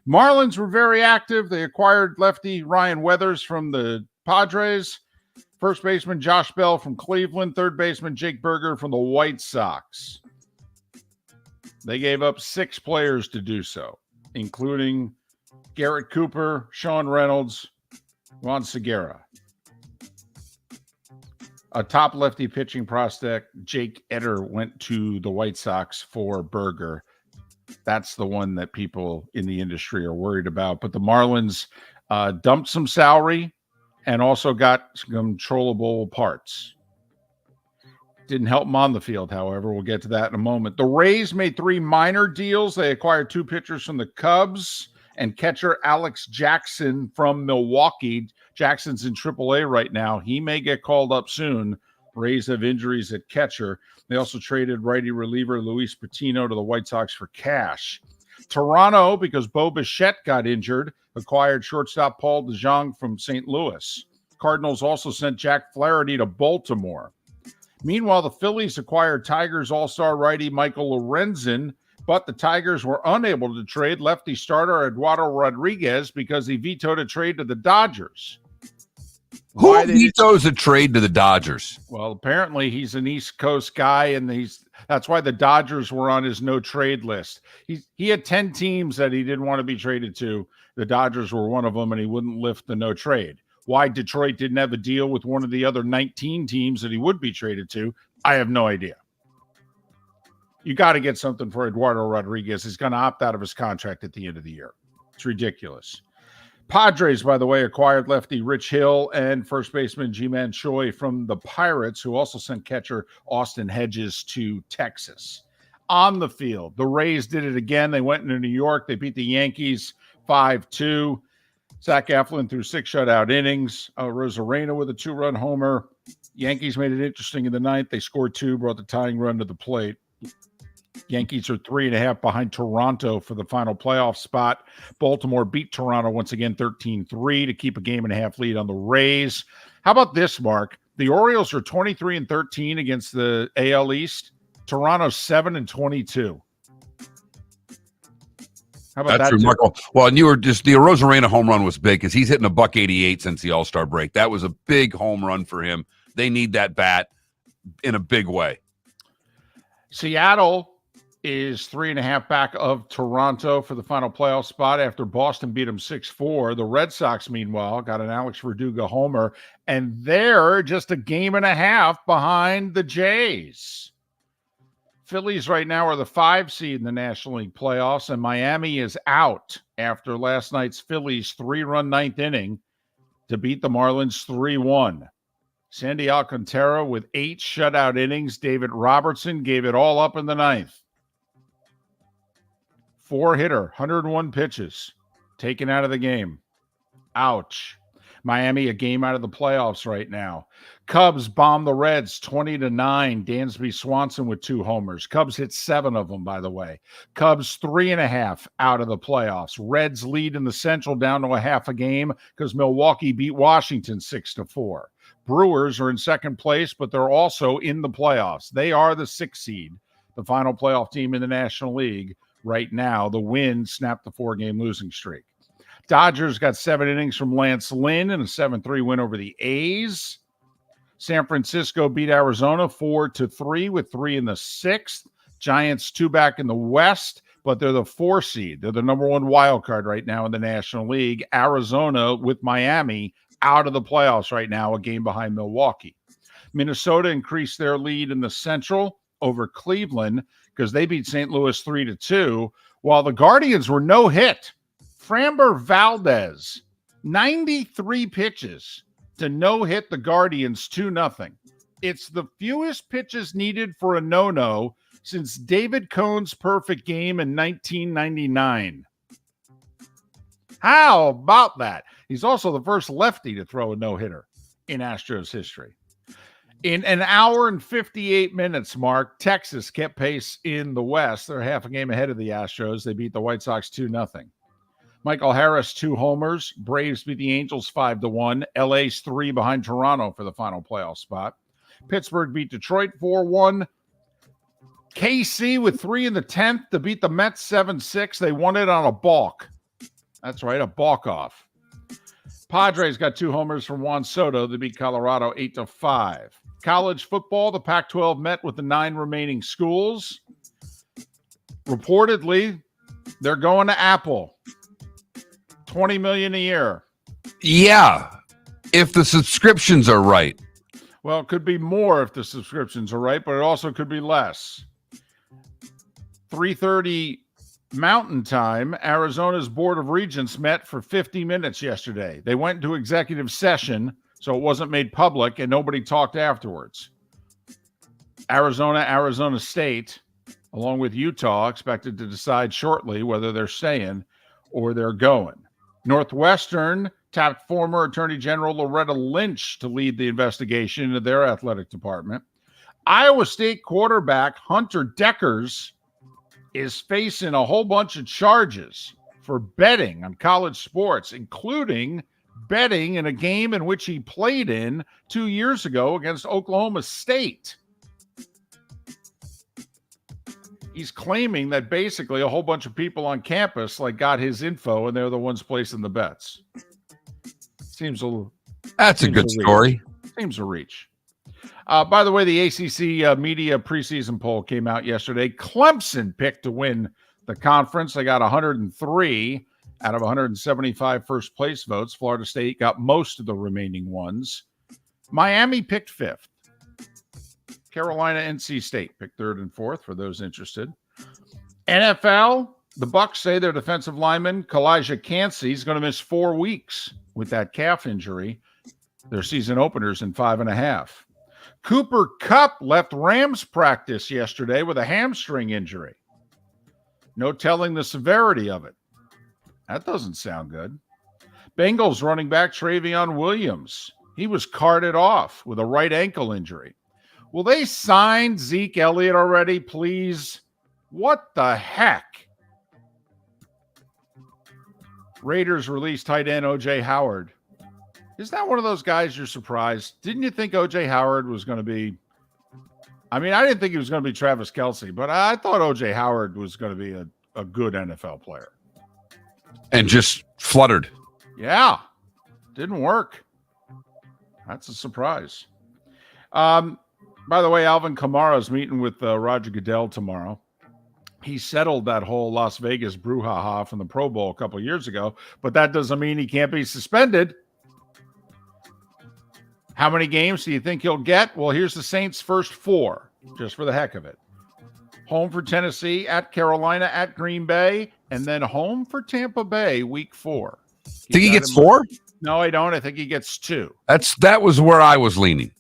Marlins were very active. They acquired lefty Ryan Weathers from the Padres, first baseman Josh Bell from Cleveland, third baseman Jake Berger from the White Sox. They gave up 6 players to do so, including Garrett Cooper, Sean Reynolds, Juan Segura. A top lefty pitching prospect, Jake Eder, went to the White Sox for Berger. That's the one that people in the industry are worried about. But the Marlins dumped some salary and also got some controllable parts. Didn't help them on the field, however. We'll get to that in a moment. The Rays made 3 minor deals. They acquired 2 pitchers from the Cubs and catcher Alex Jackson from Milwaukee. Jackson's in AAA right now. He may get called up soon. Rays have injuries at catcher. They also traded righty reliever Luis Patino to the White Sox for cash. Toronto, because Bo Bichette got injured, acquired shortstop Paul DeJong from St. Louis. Cardinals also sent Jack Flaherty to Baltimore. Meanwhile, the Phillies acquired Tigers all-star righty Michael Lorenzen, but the Tigers were unable to trade lefty starter Eduardo Rodriguez because he vetoed a trade to the Dodgers. Who vetoes a trade to the Dodgers? Well, apparently he's an East Coast guy, and that's why the Dodgers were on his no-trade list. He had 10 teams that he didn't want to be traded to. The Dodgers were one of them, and he wouldn't lift the no-trade. Why Detroit didn't have a deal with one of the other 19 teams that he would be traded to, I have no idea. You got to get something for Eduardo Rodriguez. He's going to opt out of his contract at the end of the year. It's ridiculous. Padres, by the way, acquired lefty Rich Hill and first baseman Ji-Man Choi from the Pirates, who also sent catcher Austin Hedges to Texas. On the field, the Rays did it again. They went into New York. They beat the Yankees 5-2. Zach Eflin threw 6 shutout innings. Rosarena with a 2-run homer. Yankees made it interesting in the ninth. They scored 2, brought the tying run to the plate. Yankees are 3.5 behind Toronto for the final playoff spot. Baltimore beat Toronto once again 13-3 to keep a 1.5 lead on the Rays. How about this, Mark? The Orioles are 23-13 against the AL East. Toronto 7-22. How about That's that? remarkable. Well, and you were just the Rosarena home run was big because he's hitting $188 since the All-Star break. That was a big home run for him. They need that bat in a big way. Seattle is 3.5 back of Toronto for the final playoff spot after Boston beat them 6-4. The Red Sox, meanwhile, got an Alex Verdugo homer, and they're just a 1.5 behind the Jays. Phillies right now are the 5 seed in the National League playoffs, and Miami is out after last night's Phillies 3-run ninth inning to beat the Marlins 3-1. Sandy Alcantara with 8 shutout innings. David Robertson gave it all up in the ninth. 4-hitter, 101 pitches, taken out of the game. Ouch. Miami a game out of the playoffs right now. Cubs bomb the Reds 20-9. Dansby Swanson with 2 homers. Cubs hit 7 of them, by the way. Cubs 3.5 out of the playoffs. Reds lead in the Central down to a half a game because Milwaukee beat Washington 6-4. Brewers are in second place, but they're also in the playoffs. They are the 6th seed, the final playoff team in the National League right now. The win snapped the 4-game losing streak. Dodgers got 7 innings from Lance Lynn and a 7-3 win over the A's. San Francisco beat Arizona 4-3 with 3 in the 6th. Giants 2 back in the West, but they're the 4 seed. They're the number 1 wild card right now in the National League. Arizona with Miami out of the playoffs right now, a game behind Milwaukee. Minnesota increased their lead in the Central over Cleveland because they beat St. Louis 3-2, while the Guardians were no hit. Framber Valdez, 93 pitches to no-hit the Guardians 2-0. It's the fewest pitches needed for a no-no since David Cohn's perfect game in 1999. How about that? He's also the first lefty to throw a no-hitter in Astros history. In an hour and 58 minutes, Mark, Texas kept pace in the West. They're half a game ahead of the Astros. They beat the White Sox 2-0. Michael Harris, 2 homers. Braves beat the Angels 5-1. LA's 3 behind Toronto for the final playoff spot. Pittsburgh beat Detroit 4-1. KC with 3 in the 10th to beat the Mets 7-6. They won it on a balk. That's right, a balk-off. Padres got 2 homers from Juan Soto to beat Colorado 8-5. College football, the Pac-12 met with the 9 remaining schools. Reportedly, they're going to Apple. $20 million a year. Yeah, if the subscriptions are right. Well, it could be more if the subscriptions are right, but it also could be less. 3:30 Mountain Time, Arizona's Board of Regents met for 50 minutes yesterday. They went into executive session, so it wasn't made public, and nobody talked afterwards. Arizona State, along with Utah, expected to decide shortly whether they're staying or they're going. Northwestern tapped former Attorney General Loretta Lynch to lead the investigation into their athletic department. Iowa State quarterback Hunter Deckers is facing a whole bunch of charges for betting on college sports, including betting in a game in which he played in 2 years ago against Oklahoma State. He's claiming that basically a whole bunch of people on campus got his info and they're the ones placing the bets. That's a good story. Seems a reach. By the way, the ACC media preseason poll came out yesterday. Clemson picked to win the conference. They got 103. Out of 175 first place votes, Florida State got most of the remaining ones. Miami picked fifth. Carolina, NC State picked third and fourth for those interested. NFL, the Bucs say their defensive lineman, Kalijah Cansey, is going to miss 4 weeks with that calf injury. Their season openers in 5.5. Cooper Kupp left Rams practice yesterday with a hamstring injury. No telling the severity of it. That doesn't sound good. Bengals running back Travion Williams. He was carted off with a right ankle injury. Will they sign Zeke Elliott already, please? What the heck? Raiders released tight end O.J. Howard. Is that one of those guys you're surprised? Didn't you think O.J. Howard was going to be... I mean, I didn't think he was going to be Travis Kelce, but I thought O.J. Howard was going to be a good NFL player. And just fluttered. Yeah. Didn't work. That's a surprise. By the way, Alvin Kamara is meeting with Roger Goodell tomorrow. He settled that whole Las Vegas brouhaha from the Pro Bowl a couple of years ago, but that doesn't mean he can't be suspended. How many games do you think he'll get? Well, here's the Saints' first 4, just for the heck of it. Home for Tennessee, at Carolina, at Green Bay, and then home for Tampa Bay, week 4. Think he gets 4? No, I don't. I think he gets 2. That was where I was leaning.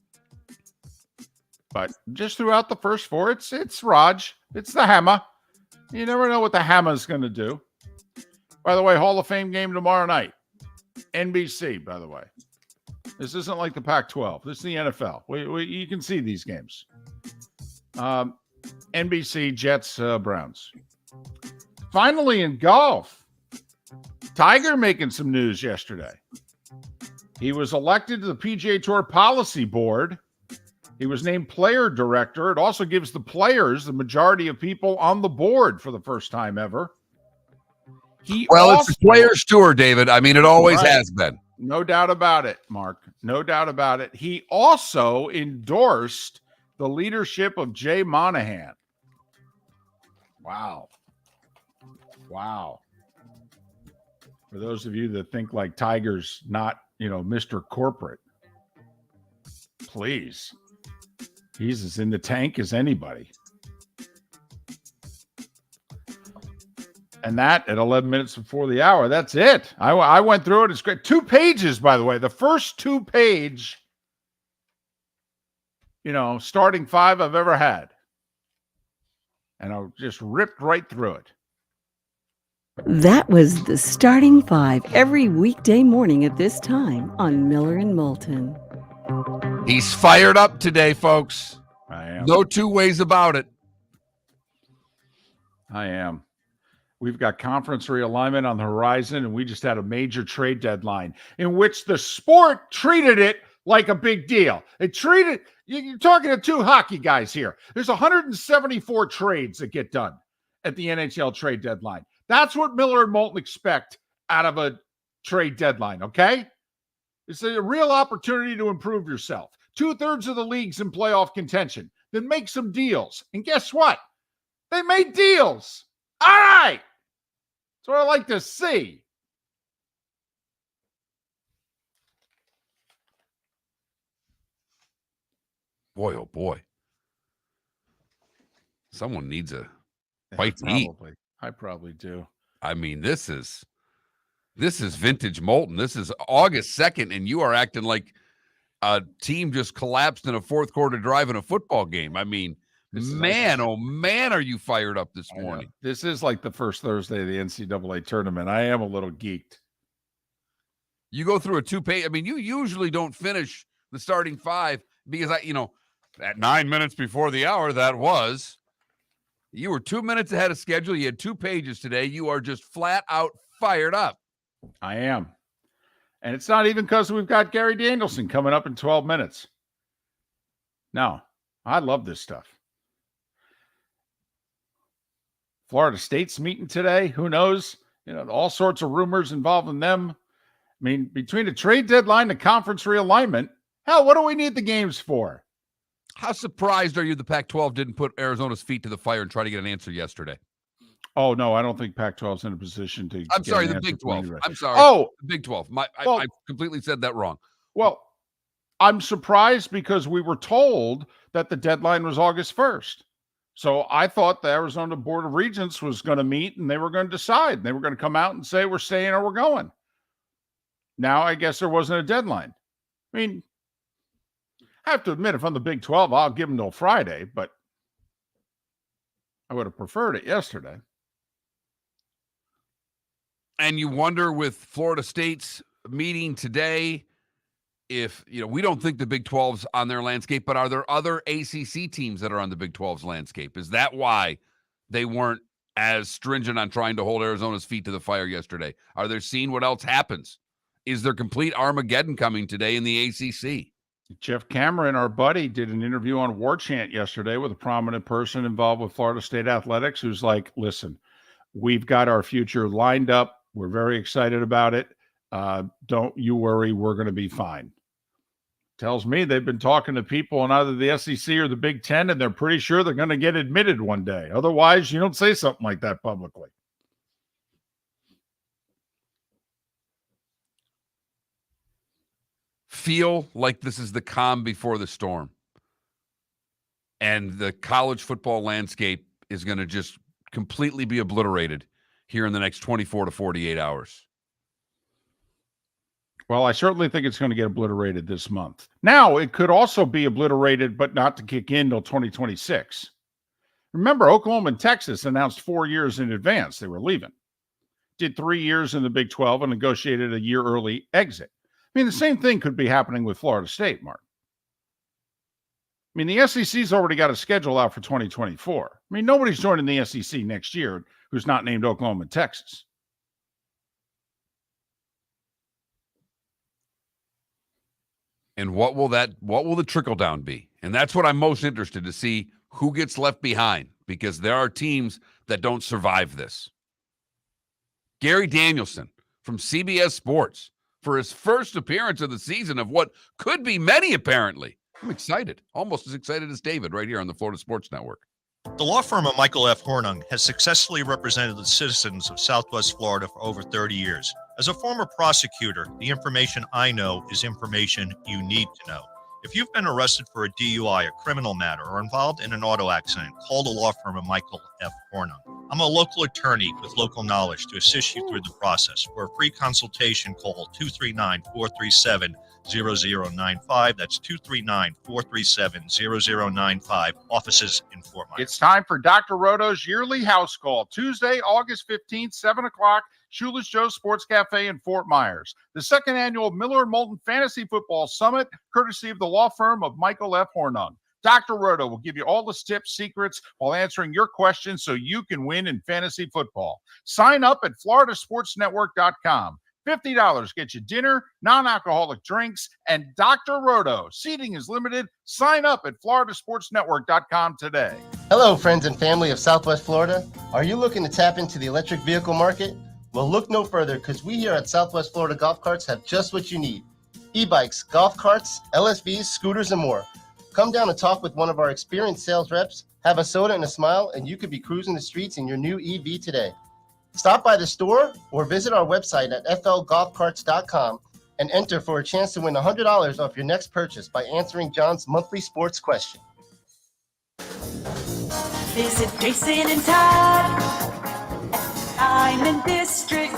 But just throughout the first 4, it's Raj. It's the hammer. You never know what the hammer is going to do. By the way, Hall of Fame game tomorrow night. NBC, by the way. This isn't like the Pac-12. This is the NFL. You can see these games. NBC, Jets, Browns. Finally, in golf, Tiger making some news yesterday. He was elected to the PGA Tour Policy Board. He was named player director. It also gives the players the majority of people on the board for the first time ever. It's the Players Tour, David. I mean, it always has been. No doubt about it, Mark. No doubt about it. He also endorsed the leadership of Jay Monahan. Wow. For those of you that think like Tiger's not, Mr. Corporate, please. He's as in the tank as anybody. And that at 11 minutes before the hour. That's it. I went through it. It's great. 2 pages, by the way. The first 2-page, starting 5 I've ever had. And I just ripped right through it. That was the Starting 5 every weekday morning at this time on Miller and Moulton. He's fired up today, folks. I am. No 2 ways about it. I am. We've got conference realignment on the horizon, and we just had a major trade deadline in which the sport treated it like a big deal. You're talking to 2 hockey guys here. There's 174 trades that get done at the NHL trade deadline. That's what Miller and Moulton expect out of a trade deadline, okay? It's a real opportunity to improve yourself. 2/3 of the league's in playoff contention. Then make some deals. And guess what? They made deals. All right. That's what I like to see. Boy, oh boy. Someone needs a bite to eat. I probably do. I mean, this is vintage Moulton. This is August 2nd, and you are acting like a team just collapsed in a fourth quarter drive in a football game. I mean, oh man, are you fired up this morning? This is like the first Thursday of the NCAA tournament. I am a little geeked. You go through a 2-page. I mean, you usually don't finish the starting 5 because at 9 minutes before the hour, you were 2 minutes ahead of schedule. You had 2 pages today. You are just flat out fired up. I am. And it's not even because we've got Gary Danielson coming up in 12 minutes. No, I love this stuff. Florida State's meeting today. Who knows? All sorts of rumors involving them. I mean, between a trade deadline and conference realignment, hell, what do we need the games for? How surprised are you the Pac-12 didn't put Arizona's feet to the fire and try to get an answer yesterday? Oh, no, I don't think Pac-12 is in a position to. I'm get sorry, an the answer Big from 12. anybody. I'm sorry. Oh, The Big 12. Well- I completely said that wrong. well, I'm surprised because we were told that the deadline was August 1st. So I thought the Arizona Board of Regents was going to meet and they were going to decide. They were going to come out and say we're staying or we're going. Now I guess there wasn't a deadline. I mean, I have to admit, if I'm the Big 12, I'll give them till Friday, but I would have preferred it yesterday. And you wonder with Florida State's meeting today, if, we don't think the Big 12's on their landscape, but are there other ACC teams that are on the Big 12's landscape? Is that why they weren't as stringent on trying to hold Arizona's feet to the fire yesterday? Are they seeing what else happens? Is there complete Armageddon coming today in the ACC? Jeff Cameron, our buddy, did an interview on War Chant yesterday with a prominent person involved with Florida State athletics who's like, listen, we've got our future lined up. We're very excited about it. Don't you worry. We're going to be fine. Tells me they've been talking to people in either the SEC or the Big Ten, and they're pretty sure they're going to get admitted one day. Otherwise, you don't say something like that publicly. Feel like this is the calm before the storm. And the college football landscape is going to just completely be obliterated here in the next 24 to 48 hours. Well, I certainly think it's going to get obliterated this month. Now, it could also be obliterated, but not to kick in until 2026. Remember, Oklahoma and Texas announced 4 years in advance they were leaving. Did 3 years in the Big 12 and negotiated a year early exit. I mean, the same thing could be happening with Florida State, Mark. I mean, the SEC's already got a schedule out for 2024. I mean, nobody's joining the SEC next year who's not named Oklahoma and Texas. And what will the trickle down be? And that's what I'm most interested to see, who gets left behind, because there are teams that don't survive this. Gary Danielson from CBS Sports for his first appearance of the season of what could be many, apparently. I'm excited, almost as excited as David right here on the Florida Sports Network. The law firm of Michael F. Hornung has successfully represented the citizens of Southwest Florida for over 30 years. As a former prosecutor, the information I know is information you need to know. If you've been arrested for a DUI, a criminal matter, or involved in an auto accident, call the law firm of Michael F. Hornung. I'm a local attorney with local knowledge to assist you through the process. For a free consultation, call 239-437-0095. That's 239-437-0095. Offices in Fort Myers. It's time for Dr. Roto's yearly house call, Tuesday, August 15th, 7 o'clock, Shoeless Joe's Sports Cafe in Fort Myers. The second annual Miller and Moulton Fantasy Football Summit, courtesy of the law firm of Michael F. Hornung. Dr. Roto will give you all the tips, secrets, while answering your questions so you can win in fantasy football. Sign up at floridasportsnetwork.com. $50 gets you dinner, non-alcoholic drinks, and Dr. Roto. Seating is limited. Sign up at floridasportsnetwork.com today. Hello, friends and family of Southwest Florida. Are you looking to tap into the electric vehicle market? Well, look no further, because we here at Southwest Florida Golf Carts have just what you need. E-bikes, golf carts, LSVs, scooters, and more. Come down and talk with one of our experienced sales reps, have a soda and a smile, and you could be cruising the streets in your new EV today. Stop by the store or visit our website at flgolfcarts.com and enter for a chance to win $100 off your next purchase by answering John's monthly sports question. Visit Jason and Todd, Diamond District.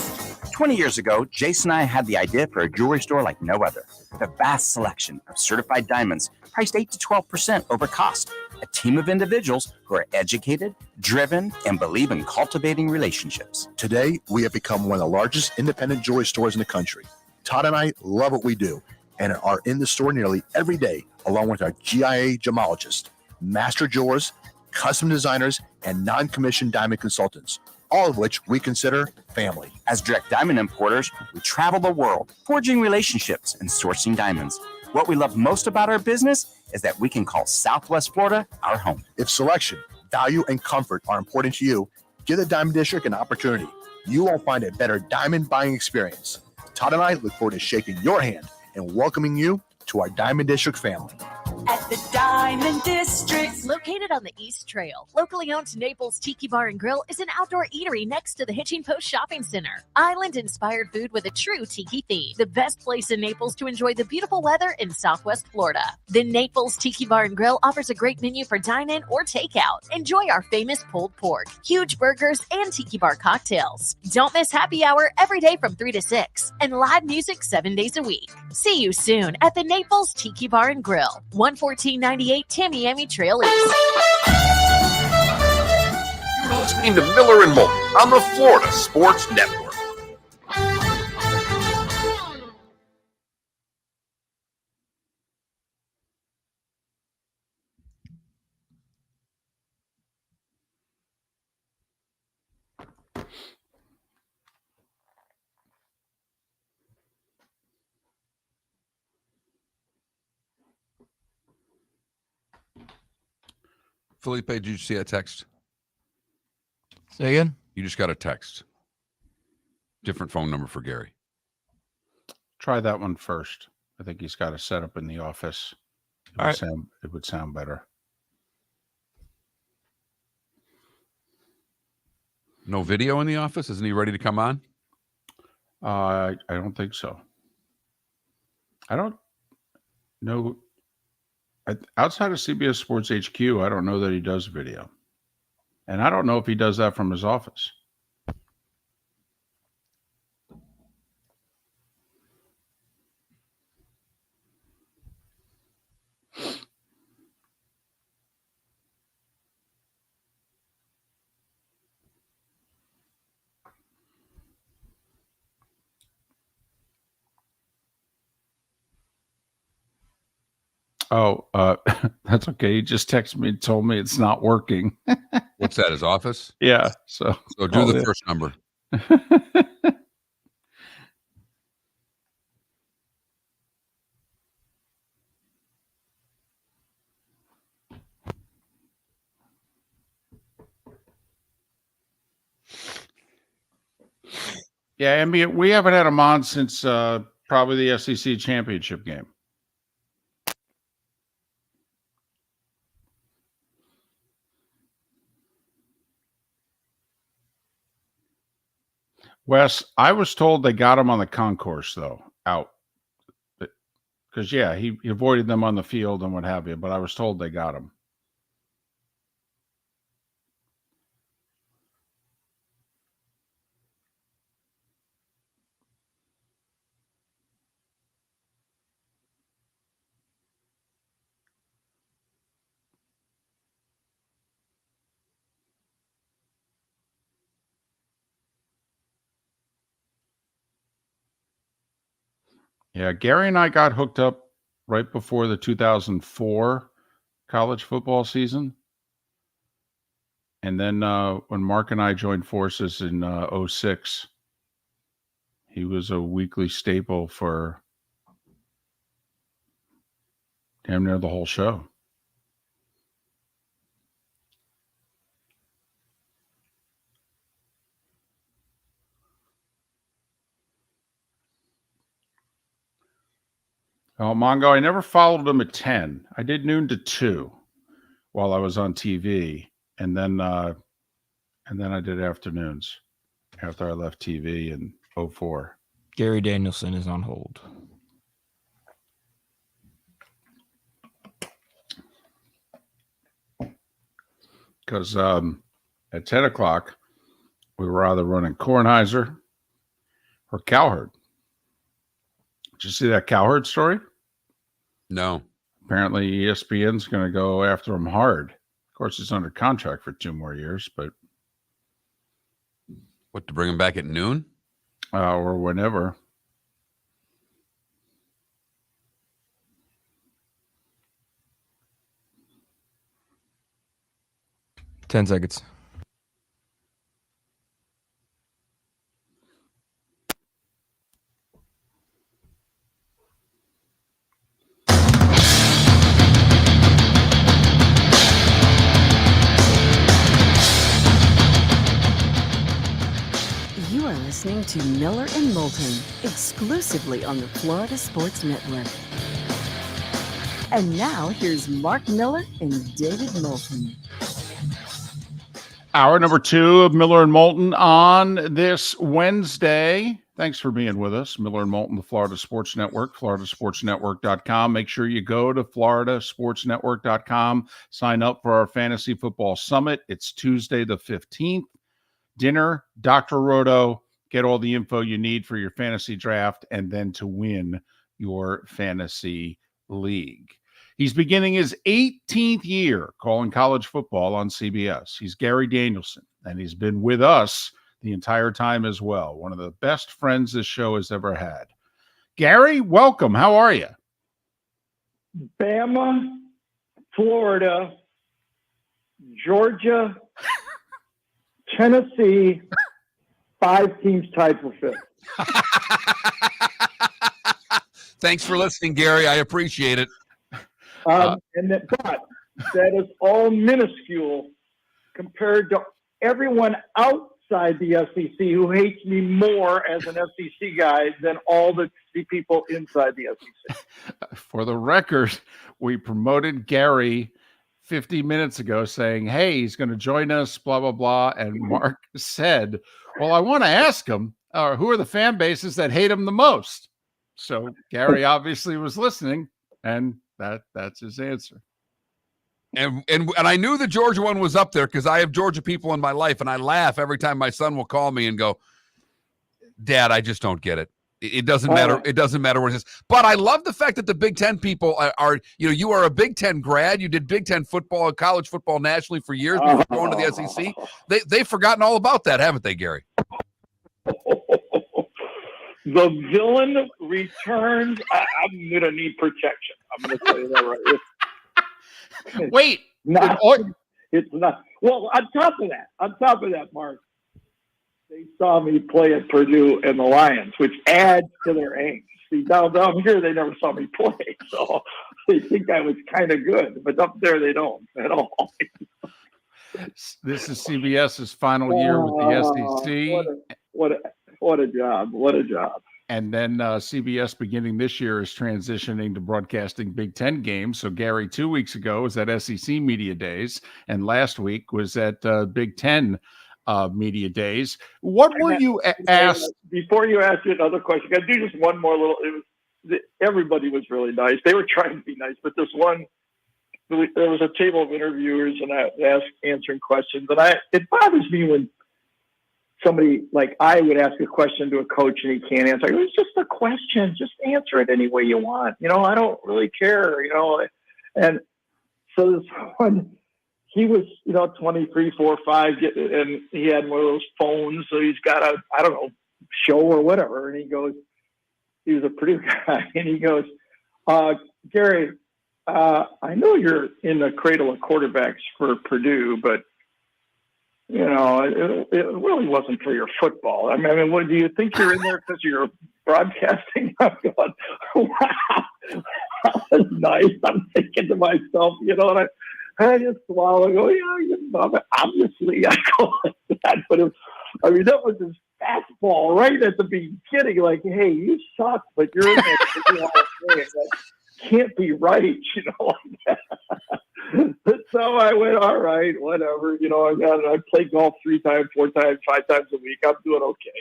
20 years ago, Jason and I had the idea for a jewelry store like no other. With a vast selection of certified diamonds priced 8 to 12% over cost. A team of individuals who are educated, driven, and believe in cultivating relationships. Today, we have become one of the largest independent jewelry stores in the country. Todd and I love what we do and are in the store nearly every day, along with our GIA gemologists, master jewelers, custom designers, and non-commissioned diamond consultants, all of which we consider family. As direct diamond importers, we travel the world, forging relationships and sourcing diamonds. What we love most about our business is that we can call Southwest Florida our home. If selection, value, and comfort are important to you, give the Diamond District an opportunity. You won't find a better diamond buying experience. Todd and I look forward to shaking your hand and welcoming you to our Diamond District family. at the Diamond District. Located on the East Trail, locally owned Naples Tiki Bar and Grill is an outdoor eatery next to the Hitching Post Shopping Center. Island-inspired food with a true tiki theme. The best place in Naples to enjoy the beautiful weather in Southwest Florida. The Naples Tiki Bar and Grill offers a great menu for dine-in or takeout. Enjoy our famous pulled pork, huge burgers, and tiki bar cocktails. Don't miss happy hour every day from 3 to 6 and live music 7 days a week. See you soon at the Naples Tiki Bar and Grill, 11498 Tamiami Trail East. You're listening to Miller and Moulton on the Florida Sports Network. Felipe, did you see that text? Say again? You just got a text. Different phone number for Gary. Try that one first. I think he's got it set up in the office. It would sound better. No video in the office? Isn't he ready to come on? I don't think so. I don't know. Outside of CBS Sports HQ, I don't know that he does video. And I don't know if he does that from his office. Oh, that's okay. He just texted me and told me it's not working. What's that, his office? Yeah. So do the first number. Yeah, I mean, we haven't had him on since probably the SEC championship game. Wes, I was told they got him on the concourse, though, out. Because, yeah, he avoided them on the field and what have you, but I was told they got him. Yeah, Gary and I got hooked up right before the 2004 college football season. And then when Mark and I joined forces in 2006, he was a weekly staple for damn near the whole show. Oh, Mongo, I never followed him at 10. I did noon to 2 while I was on TV. And then I did afternoons after I left TV in 2004. Gary Danielson is on hold. Because at 10 o'clock, we were either running Kornheiser or Cowherd. Did you see that Cowherd story? No. Apparently ESPN's going to go after him hard. Of course, he's under contract for 2 more years, but... What, to bring him back at noon? Or whenever. Ten seconds. You are listening to Miller and Moulton, exclusively on the Florida Sports Network. And now here's Mark Miller and David Moulton. Hour number 2 of Miller and Moulton on this Wednesday. Thanks for being with us. Miller and Moulton, the Florida Sports Network, floridasportsnetwork.com. Make sure you go to floridasportsnetwork.com. Sign up for our Fantasy Football Summit. It's Tuesday the 15th. Dinner, Dr. Roto. Get all the info you need for your fantasy draft and then to win your fantasy league. He's beginning his 18th year calling college football on CBS. He's Gary Danielson, and he's been with us the entire time as well. One of the best friends this show has ever had. Gary, welcome. How are you? Bama, Florida, Georgia, Tennessee, 5 teams tied for 5th. Thanks for listening, Gary. I appreciate it. But that is all minuscule compared to everyone outside the SEC who hates me more as an SEC guy than all the people inside the SEC. For the record, we promoted Gary 50 minutes ago saying, hey, he's going to join us, blah, blah, blah. And Mark said, well, I want to ask him, who are the fan bases that hate him the most? So Gary obviously was listening, and that's his answer. And I knew the Georgia one was up there because I have Georgia people in my life, and I laugh every time my son will call me and go, Dad, I just don't get it. It doesn't matter. It doesn't matter what it is. But I love the fact that the Big Ten people are you are a Big Ten grad. You did Big Ten football, college football nationally for years before going to the SEC. They've forgotten all about that, haven't they, Gary? The villain returns. I'm going to need protection. I'm going to tell you that right. Wait. It's not. Well, on top of that, Mark, they saw me play at Purdue and the Lions, which adds to their angst. See, down here, they never saw me play, so they think I was kind of good. But up there, they don't at all. This is CBS's final year with the SEC. What a job. What a job. And then CBS beginning this year is transitioning to broadcasting Big Ten games. So Gary 2 weeks ago was at SEC Media Days, and last week was at Big Ten Media Days. What were you asked? Before you ask you another question, I do just one more little. Everybody was really nice. They were trying to be nice, but this one, there was a table of interviewers, and I asked answering questions, and it bothers me when somebody, like, I would ask a question to a coach and he can't answer. It was just a question. Just answer it any way you want. I don't really care, And so this one, he was, 23, 4, 5, and he had one of those phones. So he's got a, I don't know, show or whatever. And he goes, he was a Purdue guy. And he goes, Gary, I know you're in the cradle of quarterbacks for Purdue, but it really wasn't for your football. I mean, what do you think you're in there because you're broadcasting? I'm going, wow, that was nice. I'm thinking to myself, and I just swallow and go, yeah, obviously I go like that. But that was his fastball right at the beginning. Like, hey, you suck, but you're in there. That can't be right, like that. So I went, all right, whatever. I play golf 3 times, 4 times, 5 times a week. I'm doing okay,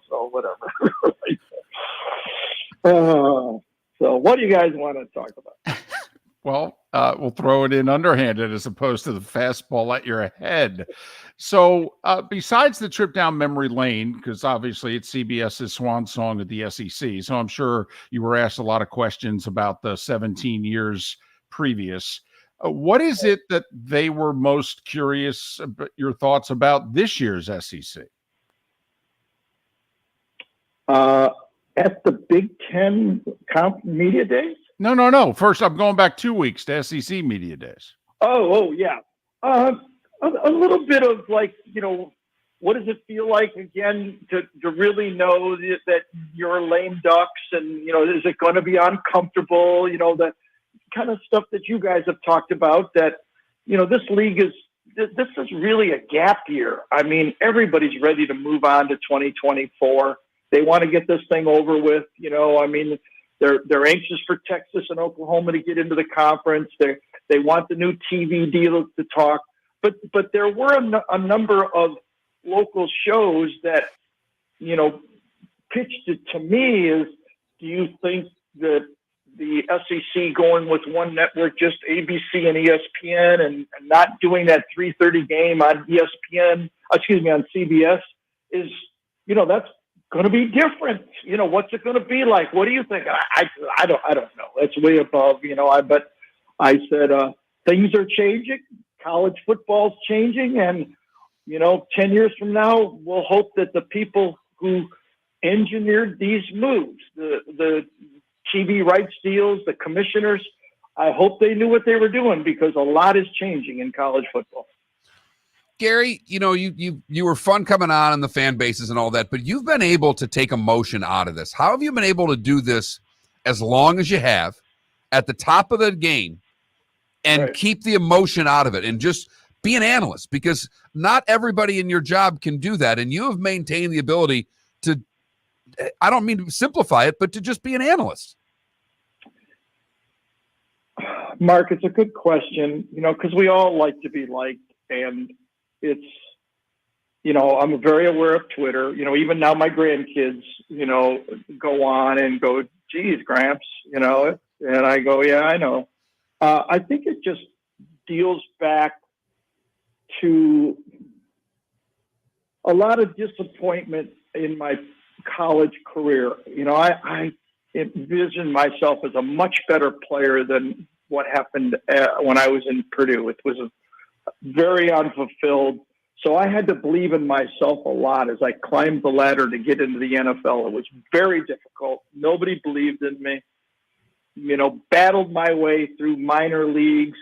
so whatever. So what do you guys want to talk about? Well, we'll throw it in underhanded as opposed to the fastball at your head. So besides the trip down memory lane, because obviously it's CBS's swan song at the SEC, so I'm sure you were asked a lot of questions about the 17 years previous. What is it that they were most curious about your thoughts about this year's SEC? At the Big Ten Media Days? No. First, I'm going back 2 weeks to SEC Media Days. Oh, yeah. A little bit of like, what does it feel like again to really know that you're lame ducks, and is it going to be uncomfortable? That kind of stuff that you guys have talked about. That this league this is really a gap year. I mean, everybody's ready to move on to 2024. They want to get this thing over with. I mean, They're anxious for Texas and Oklahoma to get into the conference. They want the new TV deal to talk. But there were a number of local shows that, pitched it to me as, do you think that the SEC going with one network, just ABC and ESPN, and not doing that 3:30 game on ESPN, on CBS is, that's going to be different. What's it going to be like? What do you think? I don't know. It's way above, but I said, things are changing. College football's changing. And, 10 years from now, we'll hope that the people who engineered these moves, the TV rights deals, the commissioners, I hope they knew what they were doing, because a lot is changing in college football. Gary, you were fun coming on and the fan bases and all that, but you've been able to take emotion out of this. How have you been able to do this as long as you have at the top of the game and keep the emotion out of it and just be an analyst? Because not everybody in your job can do that. And you have maintained the ability to, I don't mean to simplify it, but to just be an analyst. Mark, it's a good question, because we all like to be liked, and it's, I'm very aware of Twitter. Even now my grandkids, go on and go, geez, Gramps, and I go, yeah, I know. I think it just deals back to a lot of disappointment in my college career. I envisioned myself as a much better player than what happened when I was in Purdue. It was very unfulfilled. So I had to believe in myself a lot as I climbed the ladder to get into the NFL. It was very difficult. Nobody believed in me. Battled my way through minor leagues,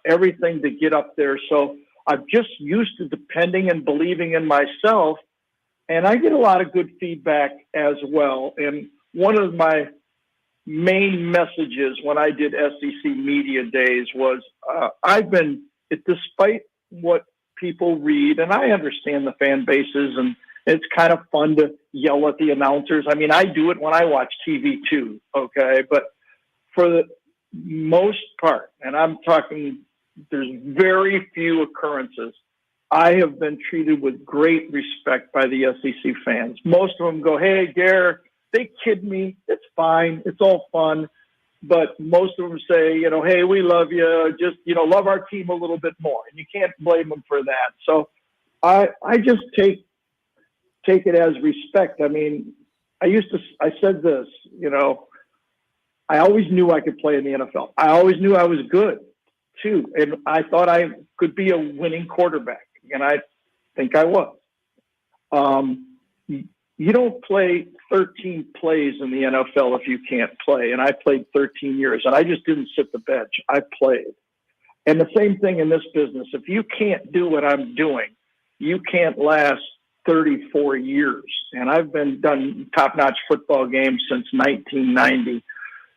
everything to get up there. So I'm just used to depending and believing in myself. And I get a lot of good feedback as well. And one of my main messages when I did SEC Media Days was, despite what people read, and I understand the fan bases, and it's kind of fun to yell at the announcers. I mean, I do it when I watch TV too, okay? But for the most part, and I'm talking, there's very few occurrences, I have been treated with great respect by the SEC fans. Most of them go, hey, Gare, they kid me. It's fine. It's all fun. But most of them say, hey, we love you. Just, love our team a little bit more. And you can't blame them for that. So I just take it as respect. I mean, I said this, I always knew I could play in the NFL. I always knew I was good too. And I thought I could be a winning quarterback. And I think I was. You don't play 13 plays in the NFL if you can't play. And I played 13 years, and I just didn't sit the bench. I played. And the same thing in this business. If you can't do what I'm doing, you can't last 34 years. And I've been done top-notch football games since 1990.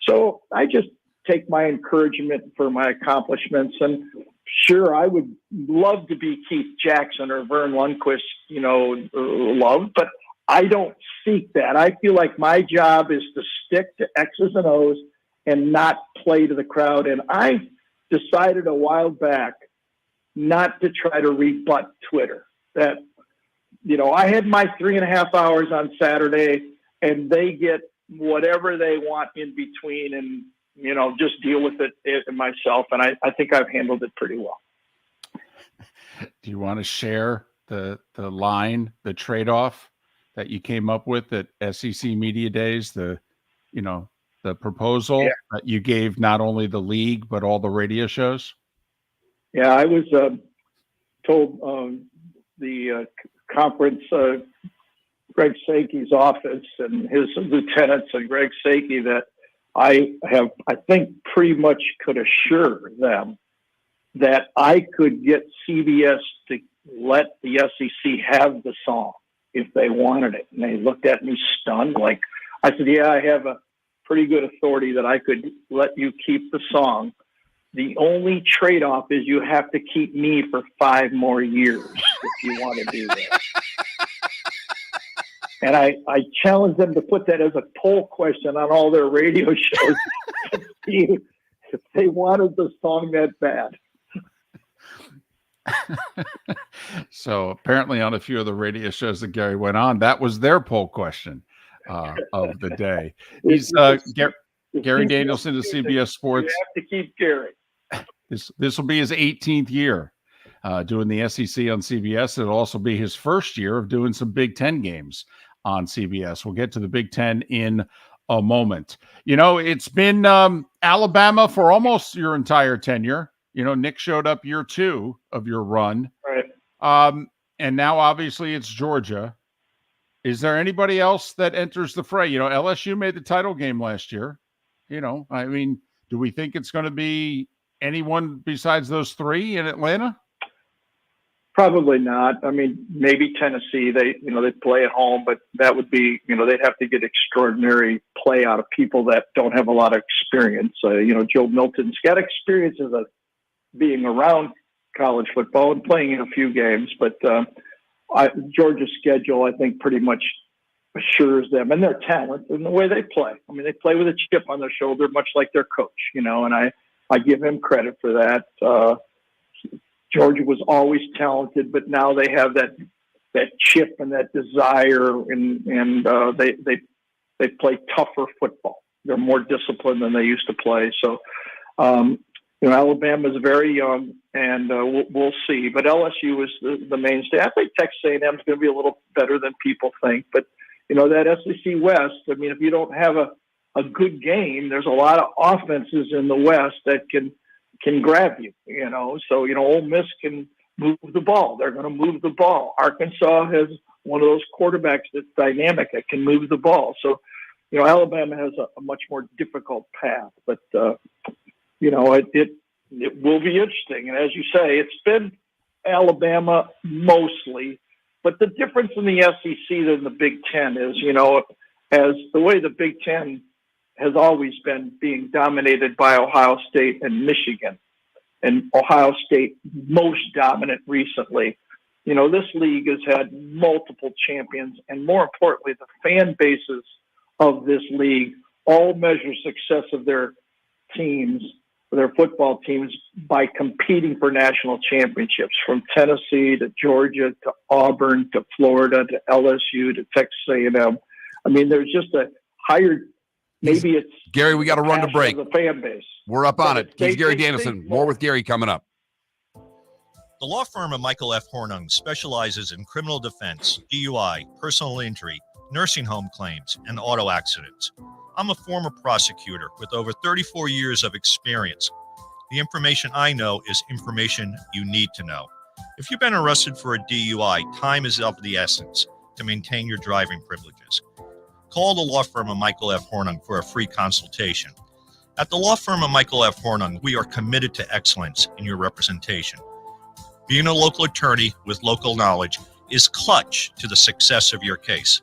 So I just take my encouragement for my accomplishments. And sure, I would love to be Keith Jackson or Vern Lundquist, loved, but I don't seek that. I feel like my job is to stick to X's and O's and not play to the crowd. And I decided a while back not to try to rebut Twitter. That, I had my 3.5 hours on Saturday, and they get whatever they want in between, and, just deal with it myself. And I think I've handled it pretty well. Do you want to share the line, the trade-off that you came up with at SEC Media Days, the proposal that you gave not only the league, but all the radio shows? Yeah, I was told the conference, Greg Sakie's office and his lieutenants and Greg Sakie, that I think pretty much could assure them that I could get CBS to let the SEC have the song if they wanted it. And they looked at me stunned. Like, I said, yeah, I have a pretty good authority that I could let you keep the song. The only trade-off is you have to keep me for 5 more years if you want to do that. And I challenged them to put that as a poll question on all their radio shows to see if they wanted the song that bad. So apparently on a few of the radio shows that Gary went on, that was their poll question of the day. He's Gary Danielson of CBS Sports. You have to keep Gary. This will be his 18th year doing the SEC on CBS. It'll also be his first year of doing some Big Ten games on CBS. We'll get to the Big Ten in a moment. It's been Alabama for almost your entire tenure. Nick showed up year 2 of your run. Right. And now obviously it's Georgia. Is there anybody else that enters the fray? LSU made the title game last year. Do we think it's going to be anyone besides those 3 in Atlanta? Probably not. Maybe Tennessee. They play at home, but that would be, they'd have to get extraordinary play out of people that don't have a lot of experience. Joe Milton's got experience as being around college football and playing in a few games, but Georgia's schedule, I think, pretty much assures them and their talent and the way they play. They play with a chip on their shoulder, much like their coach, and I give him credit for that. Georgia was always talented, but now they have that chip and that desire, and they play tougher football. They're more disciplined than they used to play. So, Alabama is very young, and we'll see. But LSU is the mainstay. I think Texas A&M is going to be a little better than people think. But that SEC West. If you don't have a good game, there's a lot of offenses in the West that can grab you. So Ole Miss can move the ball. They're going to move the ball. Arkansas has one of those quarterbacks that's dynamic that can move the ball. So Alabama has a much more difficult path, but it will be interesting. And as you say, it's been Alabama mostly, but the difference in the SEC than the Big Ten is, as the way the Big Ten has always been being dominated by Ohio State and Michigan, and Ohio State most dominant recently. This league has had multiple champions, and more importantly, the fan bases of this league all measure success of their teams, their football teams, by competing for national championships, from Tennessee to Georgia to Auburn to Florida to LSU to Texas A&M. There's just a higher. Maybe it's Gary. We got to run to break. The fan base. We're up on it. He's Gary Danielson. More with Gary coming up. The law firm of Michael F. Hornung specializes in criminal defense, DUI, personal injury, nursing home claims, and auto accidents. I'm a former prosecutor with over 34 years of experience. The information I know is information you need to know. If you've been arrested for a DUI, time is of the essence to maintain your driving privileges. Call the law firm of Michael F. Hornung for a free consultation. At the law firm of Michael F. Hornung, we are committed to excellence in your representation. Being a local attorney with local knowledge is clutch to the success of your case.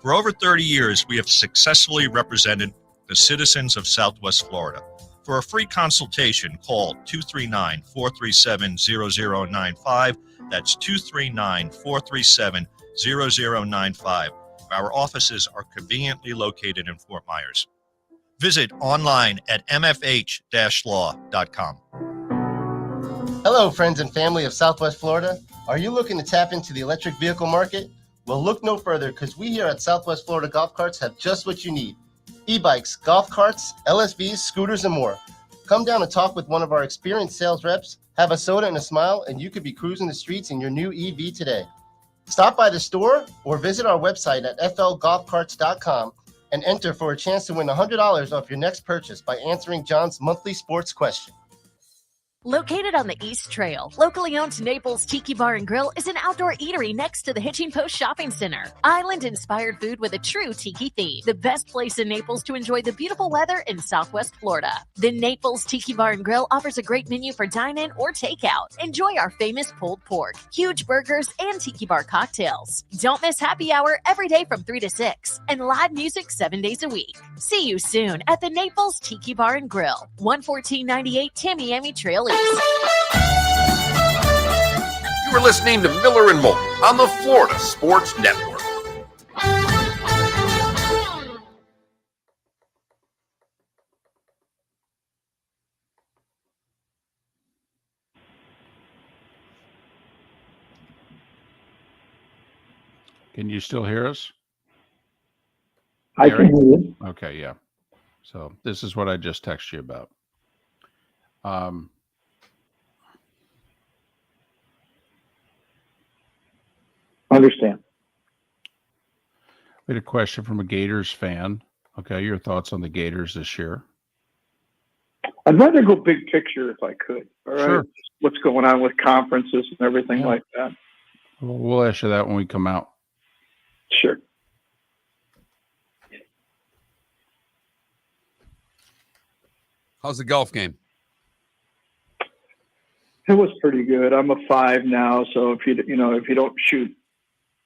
For over 30 years, we have successfully represented the citizens of Southwest Florida. For a free consultation, call 239-437-0095. That's 239-437-0095. Our offices are conveniently located in Fort Myers. Visit online at mfh-law.com. Hello, friends and family of Southwest Florida. Are you looking to tap into the electric vehicle market? Well, look no further, because we here at Southwest Florida Golf Carts have just what you need. E-bikes, golf carts, LSVs, scooters, and more. Come down and talk with one of our experienced sales reps, have a soda and a smile, and you could be cruising the streets in your new EV today. Stop by the store or visit our website at flgolfcarts.com and enter for a chance to win $100 off your next purchase by answering John's monthly sports question. Located on the East Trail, locally owned Naples Tiki Bar and Grill is an outdoor eatery next to the Hitching Post Shopping Center. Island-inspired food with a true tiki theme. The best place in Naples to enjoy the beautiful weather in Southwest Florida. The Naples Tiki Bar and Grill offers a great menu for dine-in or takeout. Enjoy our famous pulled pork, huge burgers, and tiki bar cocktails. Don't miss happy hour every day from 3 to 6 and live music 7 days a week. See you soon at the Naples Tiki Bar and Grill, 11498 Tamiami Trail East. You are listening to Miller and Moulton on the Florida Sports Network. Can you still hear us? I can hear you. Okay, yeah. So this is what I just texted you about. Understand. We had a question from a Gators fan. Okay, your thoughts on the Gators this year? I'd rather go big picture if I could. All right. Sure. What's going on with conferences and everything like that. We'll ask you that when we come out. Sure. How's the golf game? It was pretty good. I'm a 5 now, so if you don't shoot,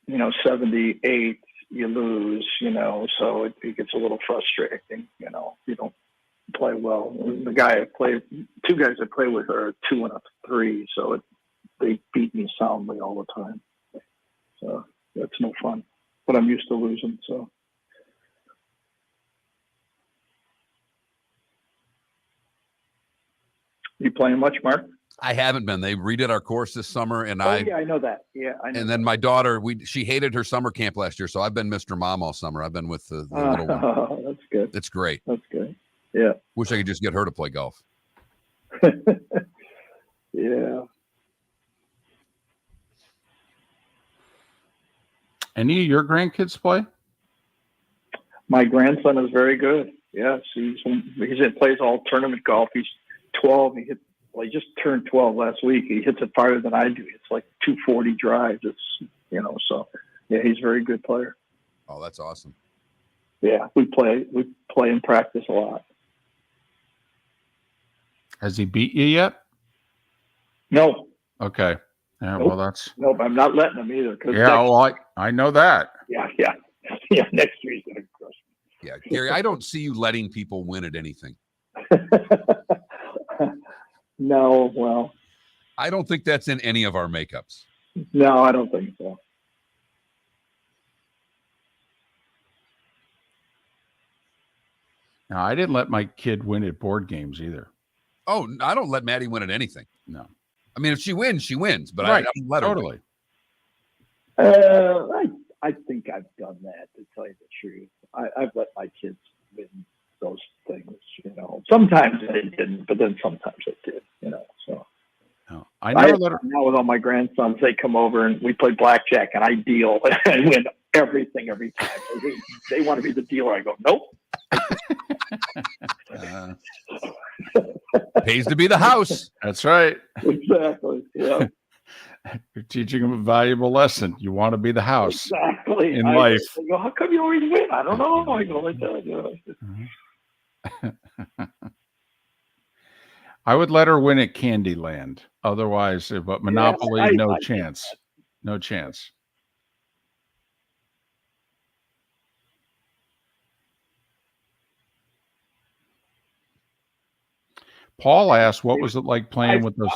78, you lose. So it gets a little frustrating. You don't play well. The two guys I play with are 2 and a 3, so they beat me soundly all the time. So that's no fun. But I'm used to losing. So. You playing much, Mark? I haven't been. They redid our course this summer, and I know that. Yeah, I know. And then my daughter, she hated her summer camp last year, so I've been Mr. Mom all summer. I've been with the little one. Oh, that's good. It's great. That's good. Yeah. Wish I could just get her to play golf. Yeah. Any of your grandkids play? My grandson is very good. Yes, he plays all tournament golf. He's 12. He just turned 12 last week. He hits it farther than I do. It's like 240 drives. It's so yeah, he's a very good player. Oh, that's awesome. Yeah, we play and practice a lot. Has he beat you yet? No. Okay. Yeah. Nope. Well, that's. Nope. I'm not letting him either. Yeah. Well, I know that. Yeah. Next year he's gonna crush me. Yeah, Gary, I don't see you letting people win at anything. No, well, I don't think that's in any of our makeups. No, I don't think so. No, I didn't let my kid win at board games either. Oh, I don't let Maddie win at anything. No. I mean, if she wins, but right. I don't let her win. I think I've done that, to tell you the truth. I've let my kids win those things, Sometimes I didn't, but then sometimes I did, so. No, I never let her. Now with all my grandsons, they come over and we play blackjack and I deal and win everything every time. They want to be the dealer. I go, nope. Pays to be the house. That's right. Exactly. Yeah. You're teaching them a valuable lesson. You want to be the house. Exactly. In life. I go, how come you always win? I don't know. I go like that. I would let her win at Candyland. Otherwise, but Monopoly, no chance. No chance. Paul asked, what was it like playing with those?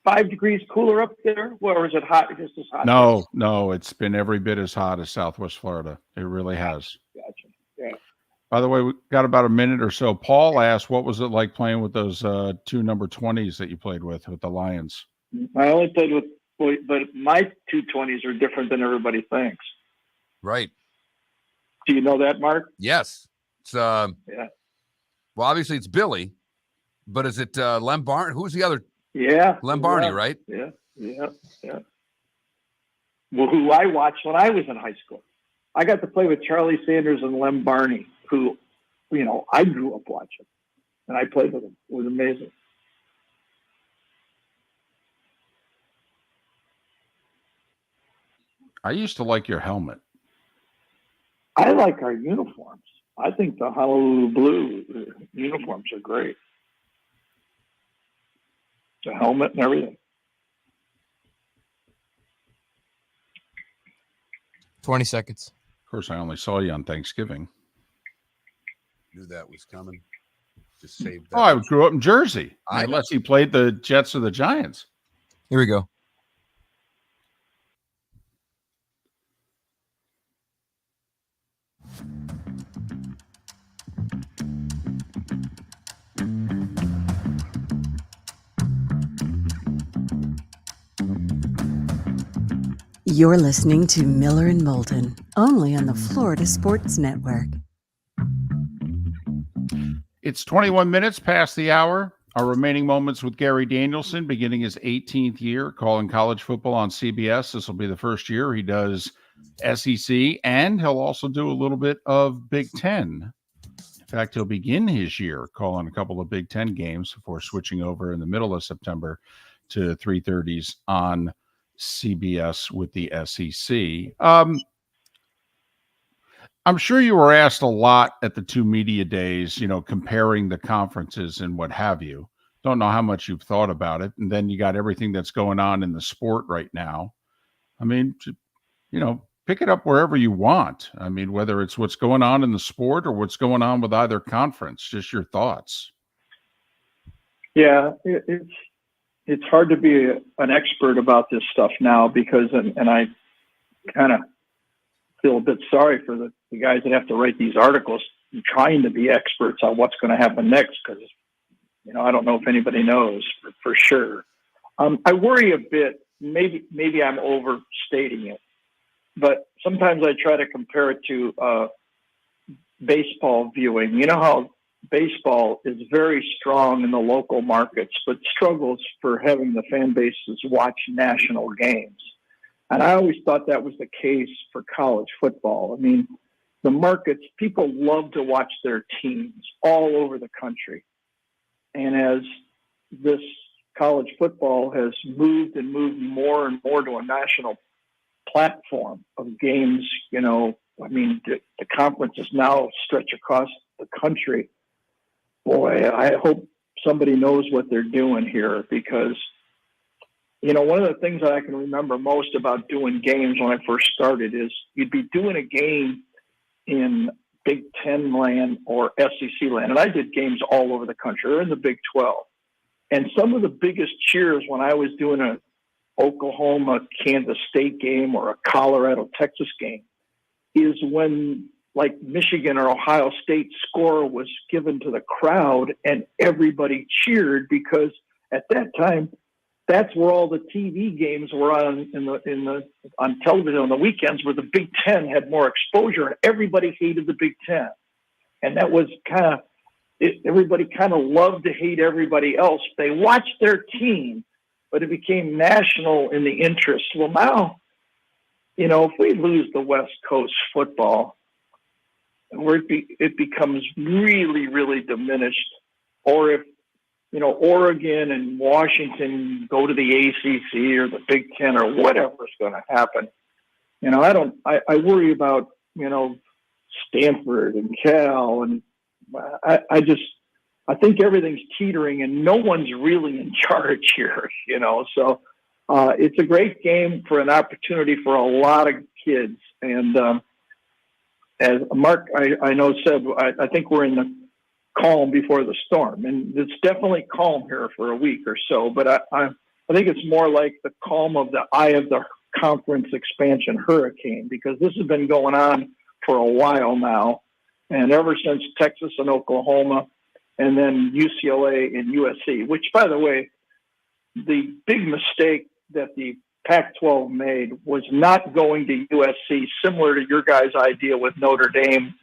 5 degrees cooler up there? Or is it hot? Just as hot? No, it's been every bit as hot as Southwest Florida. It really has. Gotcha. Yeah. By the way, we got about a minute or so. Paul asked, what was it like playing with those 2 number 20s that you played with the Lions? I only played with, but my 220s are different than everybody thinks. Right. Do you know that, Mark? Yes. It's yeah. Well, obviously it's Billy, but is it Lem Barney? Who's the other? Yeah. Lem Barney, right? Yeah. Well, who I watched when I was in high school. I got to play with Charlie Sanders and Lem Barney, who, I grew up watching, and I played with them. It was amazing. I used to like your helmet. I like our uniforms. I think the Honolulu Blue uniforms are great. The helmet and everything. 20 seconds. Of course, I only saw you on Thanksgiving. Knew that was coming. Just saved that. Oh, I grew up in Jersey. I Unless he played the Jets or the Giants. Here we go. You're listening to Miller and Moulton, only on the Florida Sports Network. It's 21 minutes past the hour. Our remaining moments with Gary Danielson, beginning his 18th year calling college football on CBS. This will be the first year he does SEC, and he'll also do a little bit of Big Ten. In fact, he'll begin his year calling a couple of Big Ten games before switching over in the middle of September to 3:30s on CBS with the SEC. I'm sure you were asked a lot at the two media days, comparing the conferences and what have you. Don't know how much you've thought about it. And then you got everything that's going on in the sport right now. I mean, pick it up wherever you want. I mean, whether it's what's going on in the sport or what's going on with either conference, just your thoughts. Yeah, it's hard to be an expert about this stuff now because, and I kind of feel a bit sorry for the guys that have to write these articles trying to be experts on what's going to happen next because, I don't know if anybody knows for sure. I worry a bit, maybe I'm overstating it, but sometimes I try to compare it to baseball viewing. You know how baseball is very strong in the local markets, but struggles for having the fan bases watch national games. And I always thought that was the case for college football. I mean, the markets, people love to watch their teams all over the country. And as this college football has moved more and more to a national platform of games, the conferences now stretch across the country. Boy, I hope somebody knows what they're doing here because one of the things that I can remember most about doing games when I first started is you'd be doing a game in Big Ten land or SEC land. And I did games all over the country or in the Big 12. And some of the biggest cheers when I was doing a Oklahoma, Kansas State game or a Colorado, Texas game is when like Michigan or Ohio State score was given to the crowd and everybody cheered because at that time, that's where all the TV games were on on television on the weekends, where the Big Ten had more exposure, and everybody hated the Big Ten, and that was everybody kind of loved to hate everybody else. They watched their team, but it became national in the interest. Well, now, if we lose the West Coast football, where it becomes really, really diminished, or if Oregon and Washington go to the ACC or the Big Ten or whatever's going to happen. I worry about, Stanford and Cal. And I think everything's teetering and no one's really in charge here, so it's a great game for an opportunity for a lot of kids. And as Mark, I know said, I think we're in the calm before the storm, and it's definitely calm here for a week or so, but I think it's more like the calm of the eye of the conference expansion hurricane, because this has been going on for a while now, and ever since Texas and Oklahoma and then UCLA and USC, which, by the way, the big mistake that the Pac-12 made was not going to USC, similar to your guys' idea with Notre Dame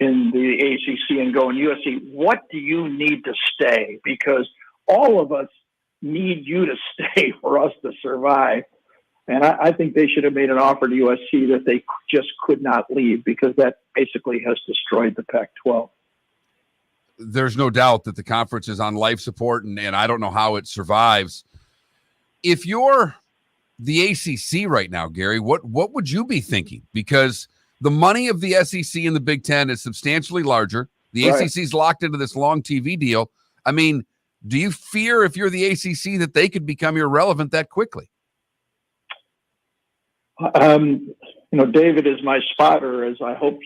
in the ACC and going USC. What do you need to stay? Because all of us need you to stay for us to survive. And I think they should have made an offer to USC that they just could not leave, because that basically has destroyed the Pac-12. There's no doubt that the conference is on life support, and I don't know how it survives. If you're the ACC right now, Gary, what would you be thinking? Because the money of the SEC and the Big Ten is substantially larger. The ACC is locked into this long TV deal. I mean, do you fear, if you're the ACC, that they could become irrelevant that quickly? David is my spotter, as I hope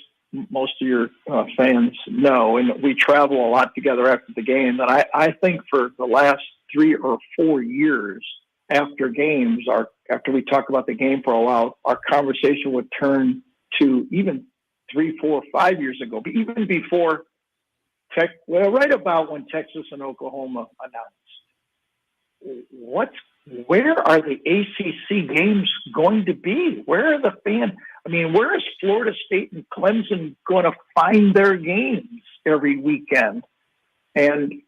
most of your fans know, and we travel a lot together after the game. And I think for the last 3 or 4 years after games, after we talk about the game for a while, our conversation would turn to even 3, 4, 5 years ago, but even before right about when Texas and Oklahoma announced, where are the ACC games going to be? Where are the fans? I mean, where is Florida State and Clemson going to find their games every weekend? And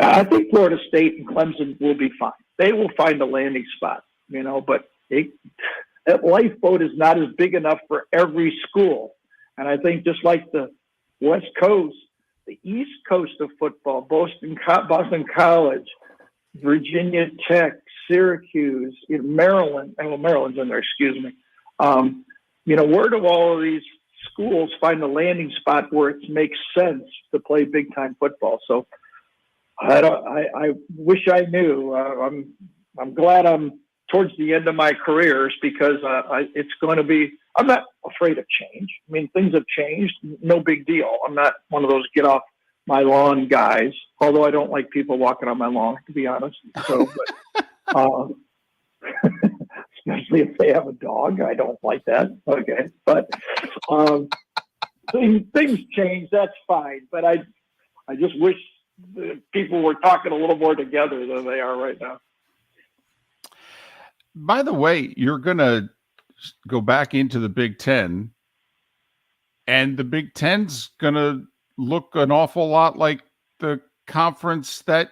I think Florida State and Clemson will be fine. They will find a landing spot, but that lifeboat is not as big enough for every school. And I think just like the West Coast, the East Coast of football, Boston College, Virginia Tech, Syracuse, Maryland, Maryland's in there, excuse me. Where do all of these schools find a landing spot where it makes sense to play big time football? So I wish I knew. I'm glad I'm towards the end of my careers because it's going to be. I'm not afraid of change. I mean, things have changed. No big deal. I'm not one of those get off my lawn guys. Although I don't like people walking on my lawn, to be honest. So, but, especially if they have a dog, I don't like that. Okay, but things change. That's fine. But I just wish people were talking a little more together than they are right now. By the way, you're going to go back into the Big Ten, and the Big Ten's going to look an awful lot like the conference that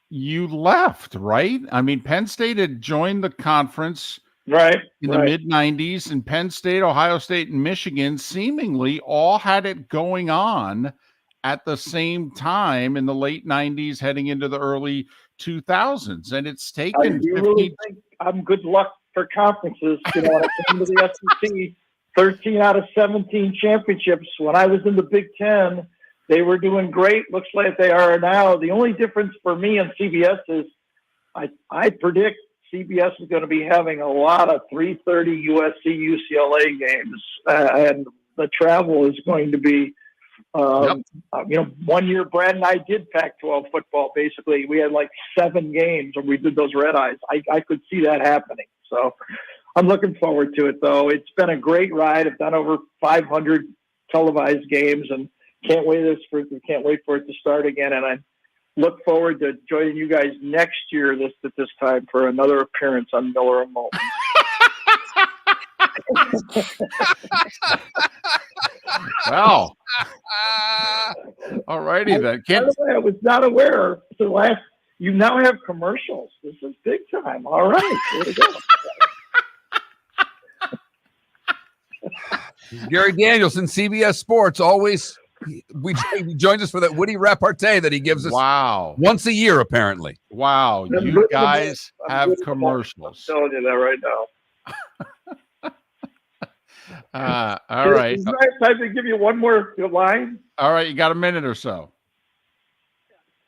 you left, right? I mean, Penn State had joined the conference in the mid-'90s, and Penn State, Ohio State, and Michigan seemingly all had it going on at the same time in the late 90s, heading into the early 2000s. And it's taken you really think I'm good luck for conferences? When I came to the SEC, 13 out of 17 championships. When I was in the Big Ten, they were doing great. Looks like they are now. The only difference for me and CBS is I predict CBS is going to be having a lot of 3:30 USC UCLA games, and the travel is going to be. 1 year Brad and I did Pac-12 football. Basically, we had like 7 games when we did those red eyes. I could see that happening. So I'm looking forward to it, though. It's been a great ride. I've done over 500 televised games, and can't wait for it to start again. And I look forward to joining you guys next year at this time for another appearance on Miller and Moulton. Well, all righty then. By the way, I was not aware. You now have commercials. This is big time. All right, there we go. Gary Danielson, CBS Sports, always he joins us for that witty repartee that he gives us. Wow, once a year apparently. Wow, you guys have commercials. I'm telling you that right now. All right. Is there time to give you one more line? All right, you got a minute or so.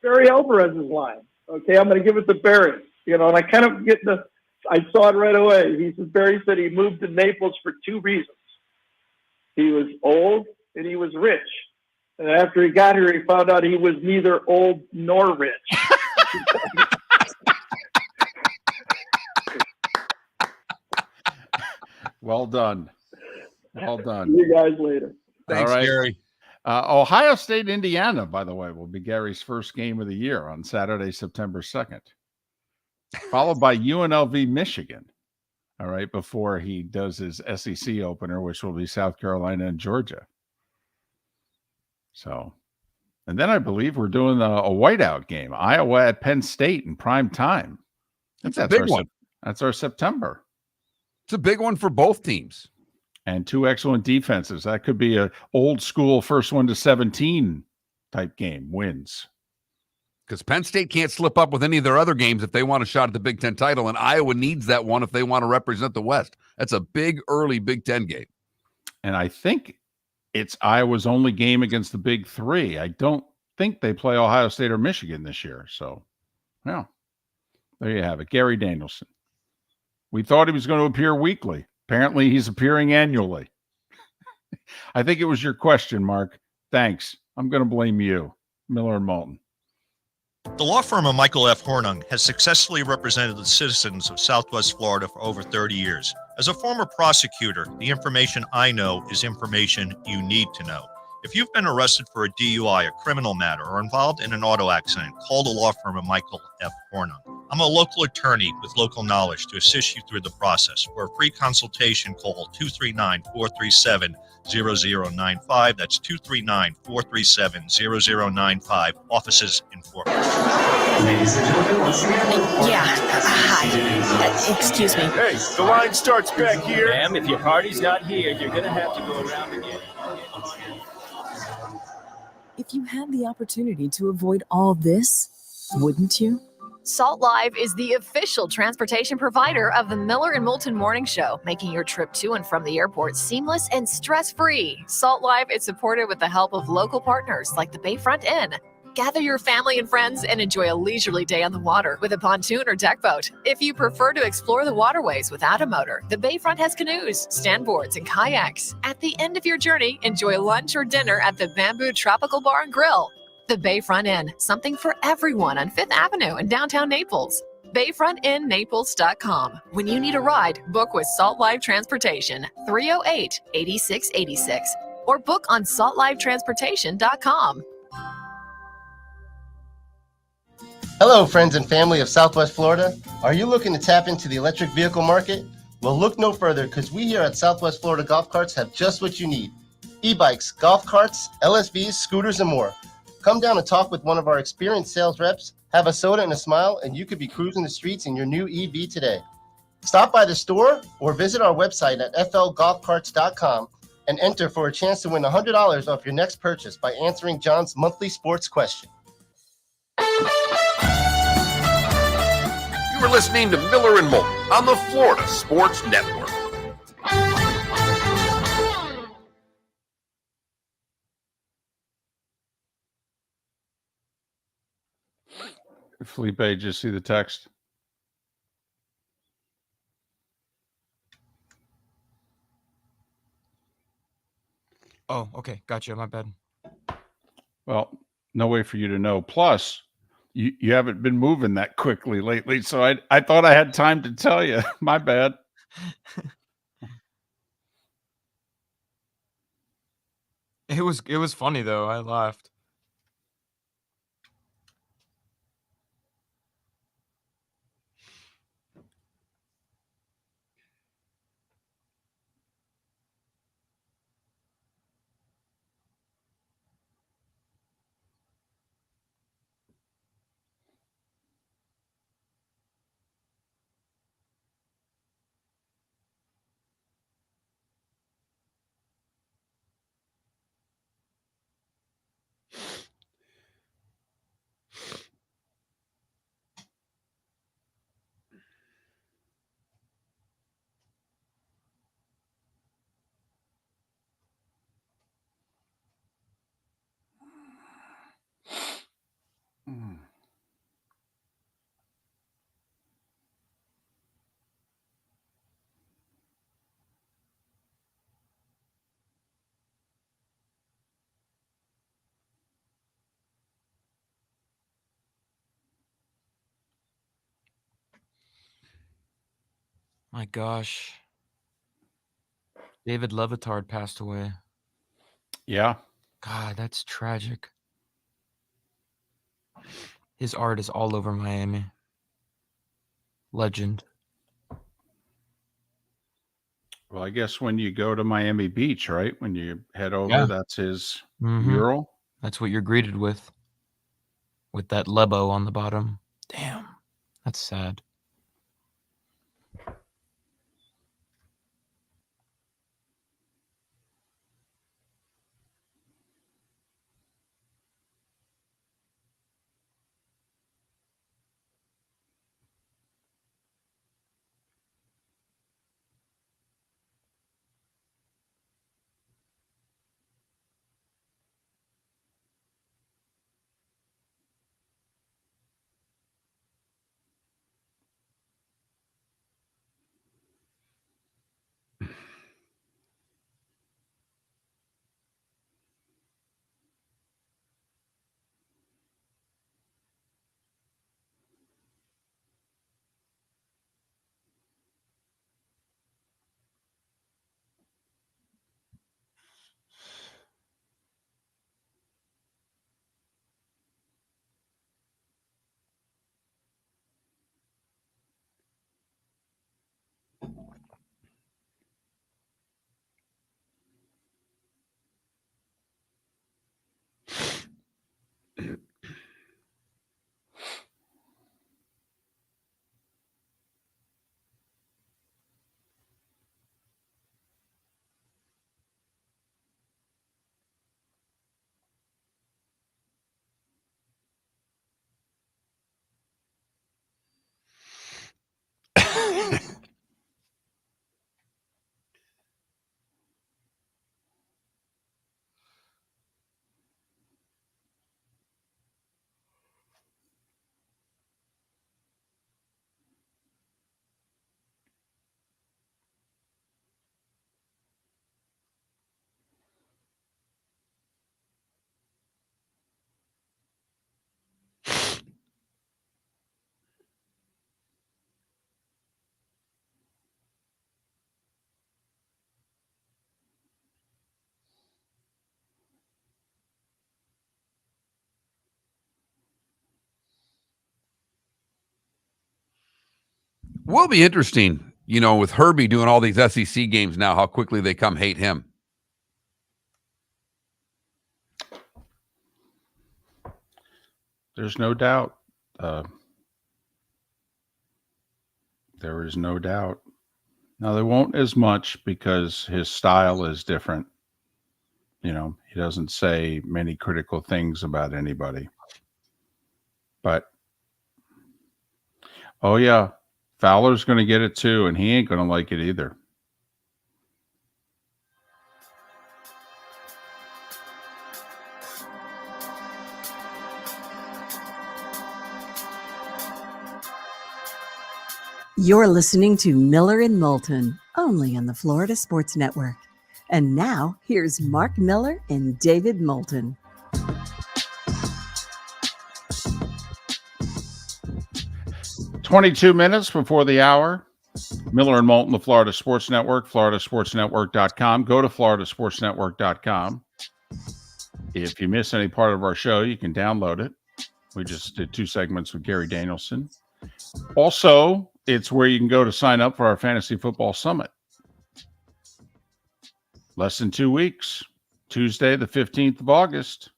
Barry Alvarez's line. Okay, I'm going to give it to Barry. And I kind of I saw it right away. Barry said he moved to Naples for 2 reasons. He was old and he was rich. And after he got here, he found out he was neither old nor rich. Well done. Well done. See you guys later. Thanks, all right. Gary. Ohio State, Indiana, by the way, will be Gary's first game of the year on Saturday, September 2nd, followed by UNLV, Michigan. All right, before he does his SEC opener, which will be South Carolina and Georgia. So, and then I believe we're doing a whiteout game, Iowa at Penn State in prime time. That's a big one. That's our September. It's a big one for both teams. And 2 excellent defenses. That could be a old school first 1 to 17 type game, wins. Because Penn State can't slip up with any of their other games if they want a shot at the Big Ten title, and Iowa needs that one if they want to represent the West. That's a big early Big Ten game. And I think it's Iowa's only game against the Big Three. I don't think they play Ohio State or Michigan this year. So, well, there you have it. Gary Danielson. We thought he was going to appear weekly. Apparently, he's appearing annually. I think it was your question, Mark. Thanks. I'm going to blame you, Miller and Moulton. The law firm of Michael F. Hornung has successfully represented the citizens of Southwest Florida for over 30 years. As a former prosecutor, the information I know is information you need to know. If you've been arrested for a DUI, a criminal matter, or involved in an auto accident, call the law firm of Michael F. Hornung. I'm a local attorney with local knowledge to assist you through the process. For a free consultation, call 239-437-0095. That's 239-437-0095. Offices in Fort Worth. Ladies and gentlemen, once again. Yeah. Hi. Excuse me. Hey, the line starts back here. Ma'am, if your party's not here, you're going to have to go around again. If you had the opportunity to avoid all this, wouldn't you? Salt Live is the official transportation provider of the Miller and Moulton Morning Show, making your trip to and from the airport seamless and stress-free. Salt Live is supported with the help of local partners like the Bayfront Inn. Gather your family and friends and enjoy a leisurely day on the water with a pontoon or deck boat. If you prefer to explore the waterways without a motor, the Bayfront has canoes, standboards, and kayaks. At the end of your journey, enjoy lunch or dinner at the Bamboo Tropical Bar and Grill. The Bayfront Inn, something for everyone on 5th Avenue in downtown Naples. BayfrontInNaples.com. When you need a ride, book with Salt Live Transportation, 308-8686, or book on saltlivetransportation.com. Hello, friends and family of Southwest Florida. Are you looking to tap into the electric vehicle market? Well, look no further, because we here at Southwest Florida Golf Carts have just what you need. E-bikes, golf carts, LSVs, scooters, and more. Come down and talk with one of our experienced sales reps, have a soda and a smile, and you could be cruising the streets in your new EV today. Stop by the store or visit our website at flgolfcarts.com and enter for a chance to win $100 off your next purchase by answering John's monthly sports question. You are listening to Miller and Moulton on the Florida Sports Network. Felipe, did you see the text? Oh, okay. Gotcha. My bad. Well, no way for you to know. Plus, you haven't been moving that quickly lately, so I thought I had time to tell you. My bad. It was funny though. I laughed. My gosh. David Levitard passed away. Yeah. God, that's tragic. His art is all over Miami. Legend. Well, I guess when you go to Miami Beach, right? When you head over, Yeah. that's his Mhm. mural. That's what you're greeted with that Lebo on the bottom. Damn. That's sad. Will be interesting, with Herbie doing all these SEC games now, how quickly they come hate him. There's no doubt. There is no doubt. Now, there won't as much because his style is different. He doesn't say many critical things about anybody. But, oh, yeah, Fowler's going to get it too, and he ain't going to like it either. You're listening to Miller and Moulton, only on the Florida Sports Network. And now, here's Mark Miller and David Moulton. "22 minutes before the hour. Miller and Moulton, the Florida Sports Network, floridasportsnetwork.com. Go to floridasportsnetwork.com. If you miss any part of our show, you can download it. We just did 2 segments with Gary Danielson. Also, it's where you can go to sign up for our Fantasy Football Summit. Less than 2 weeks. Tuesday, the 15th of August.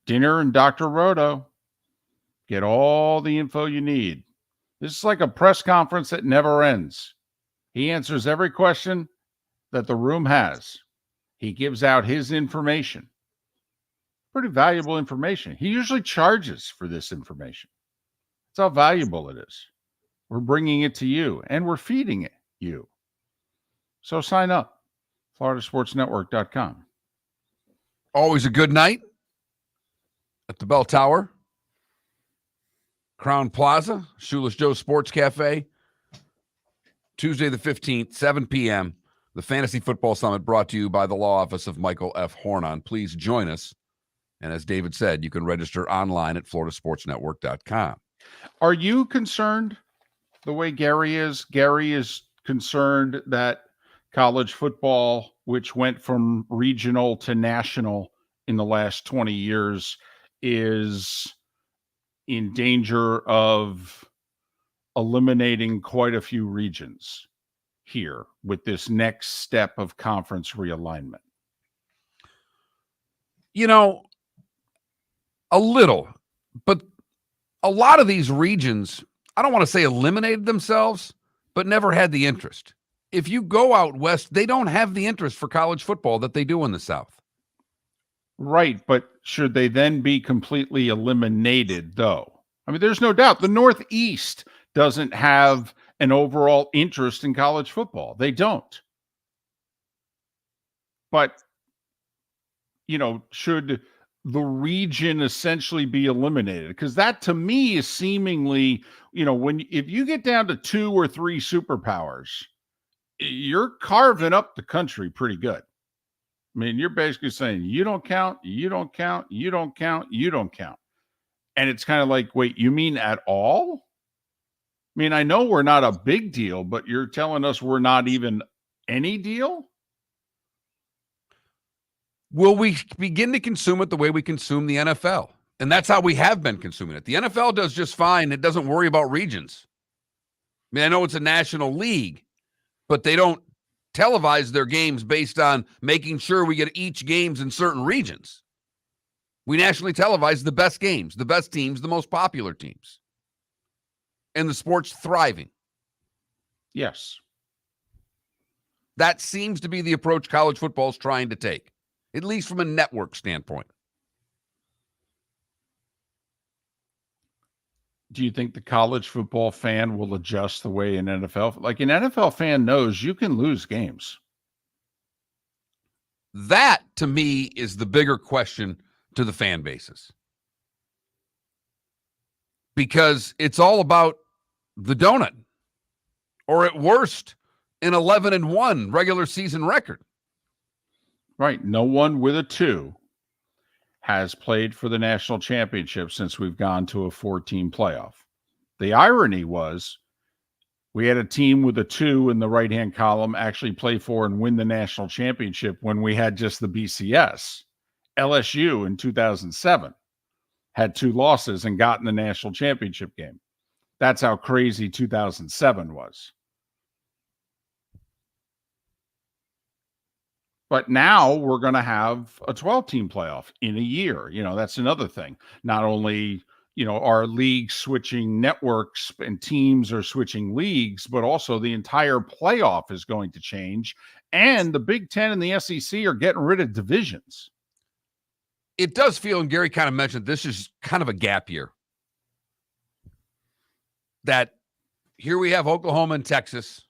Dinner and Dr. Roto. Get all the info you need. This is like a press conference that never ends. He answers every question that the room has. He gives out his information. Pretty valuable information. He usually charges for this information. That's how valuable it is. We're bringing it to you, and we're feeding it you. So sign up, floridasportsnetwork.com. Always a good night at the Bell Tower, Crown Plaza, Shoeless Joe Sports Cafe. Tuesday the 15th, 7 p.m., the Fantasy Football Summit brought to you by the Law Office of Michael F. Hornon. Please join us. And as David said, you can register online at floridasportsnetwork.com. Are you concerned the way Gary is? Gary is concerned that college football, which went from regional to national in the last 20 years, is in danger of eliminating quite a few regions here with this next step of conference realignment. A little, but a lot of these regions, I don't want to say eliminated themselves, but never had the interest. If you go out west, they don't have the interest for college football that they do in the South. Right, but should they then be completely eliminated, though? I mean, there's no doubt the Northeast doesn't have an overall interest in college football. They don't. But, should the region essentially be eliminated? Because that, to me, is seemingly, if you get down to 2 or 3 superpowers, you're carving up the country pretty good. I mean, you're basically saying you don't count, you don't count, you don't count, you don't count. And it's kind of like, wait, you mean at all? I mean, I know we're not a big deal, but you're telling us we're not even any deal? Will we begin to consume it the way we consume the NFL? And that's how we have been consuming it. The NFL does just fine. It doesn't worry about regions. I mean, I know it's a national league, but they don't televise their games based on making sure we get each games in certain regions. We nationally televise the best games, the best teams, the most popular teams. And the sport's thriving. Yes. That seems to be the approach college football is trying to take, at least from a network standpoint. Do you think the college football fan will adjust the way an NFL, like an NFL fan knows you can lose games? That, to me, is the bigger question to the fan bases. Because it's all about the donut, or at worst, an 11-1 regular season record. Right. No one with a 2 has played for the national championship since we've gone to a 4-team playoff. The irony was we had a team with a 2 in the right-hand column actually play for and win the national championship when we had just the BCS. LSU in 2007 had 2 losses and got in the national championship game. That's how crazy 2007 was. But now we're going to have a 12-team playoff in a year. That's another thing. Not only, are leagues switching networks and teams are switching leagues, but also the entire playoff is going to change. And the Big Ten and the SEC are getting rid of divisions. It does feel, and Gary kind of mentioned, this is kind of a gap year. That here we have Oklahoma and Texas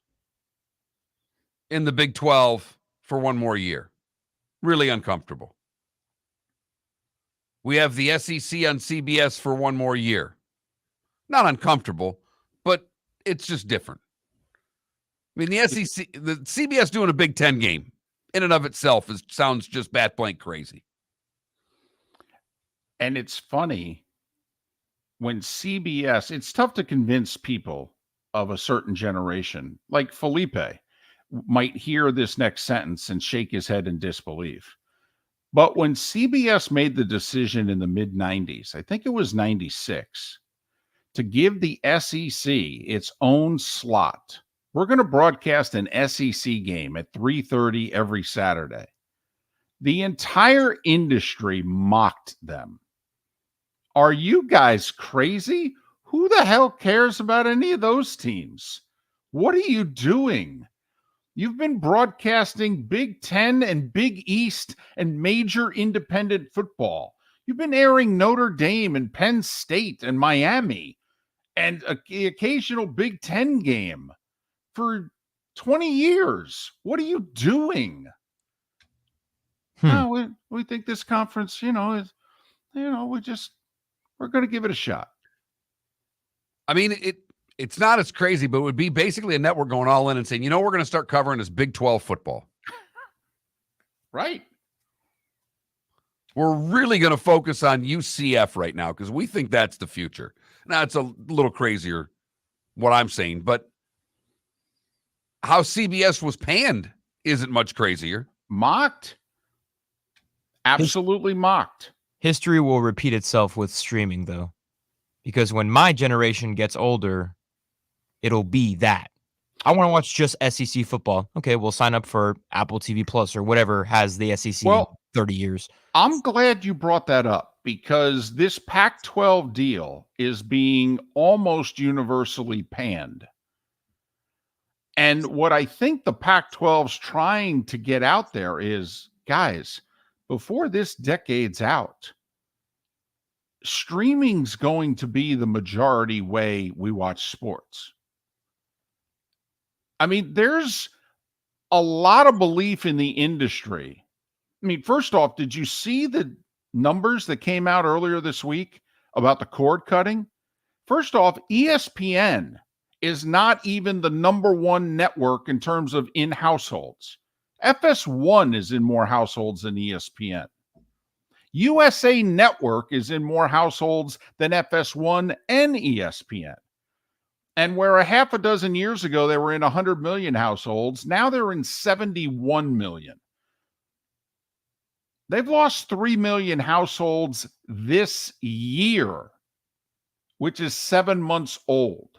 in the Big 12 for one more year. Really uncomfortable. We have the SEC on CBS for one more year. Not uncomfortable, but it's just different. I mean, the SEC, the CBS doing a Big Ten game in and of itself sounds just bat blank crazy. And it's funny when CBS, it's tough to convince people of a certain generation, like Felipe, might hear this next sentence and shake his head in disbelief. But when CBS made the decision in the mid-90s, I think it was 96, to give the SEC its own slot, we're going to broadcast an SEC game at 3:30 every Saturday. The entire industry mocked them. Are you guys crazy? Who the hell cares about any of those teams? What are you doing? You've been broadcasting Big Ten and Big East and major independent football. You've been airing Notre Dame and Penn State and Miami and the occasional Big Ten game for 20 years. What are you doing? No, we think this conference, is, we're going to give it a shot. I mean, it's not as crazy, but it would be basically a network going all in and saying, we're going to start covering this Big 12 football. Right. We're really going to focus on UCF right now because we think that's the future. Now, it's a little crazier what I'm saying, but how CBS was panned isn't much crazier. Mocked. Absolutely mocked. History will repeat itself with streaming, though, because when my generation gets older, it'll be that. I want to watch just SEC football. Okay, we'll sign up for Apple TV Plus or whatever has the SEC 30 years. I'm glad you brought that up because this Pac-12 deal is being almost universally panned. And what I think the Pac-12's trying to get out there is, guys, before this decade's out, streaming's going to be the majority way we watch sports. I mean, there's a lot of belief in the industry. I mean, first off, did you see the numbers that came out earlier this week about the cord cutting? First off, ESPN is not even the number one network in terms of in households. FS1 is in more households than ESPN. USA Network is in more households than FS1 and ESPN. And where a half a dozen years ago they were in 100 million households, now they're in 71 million. They've lost 3 million households this year, which is 7 months old.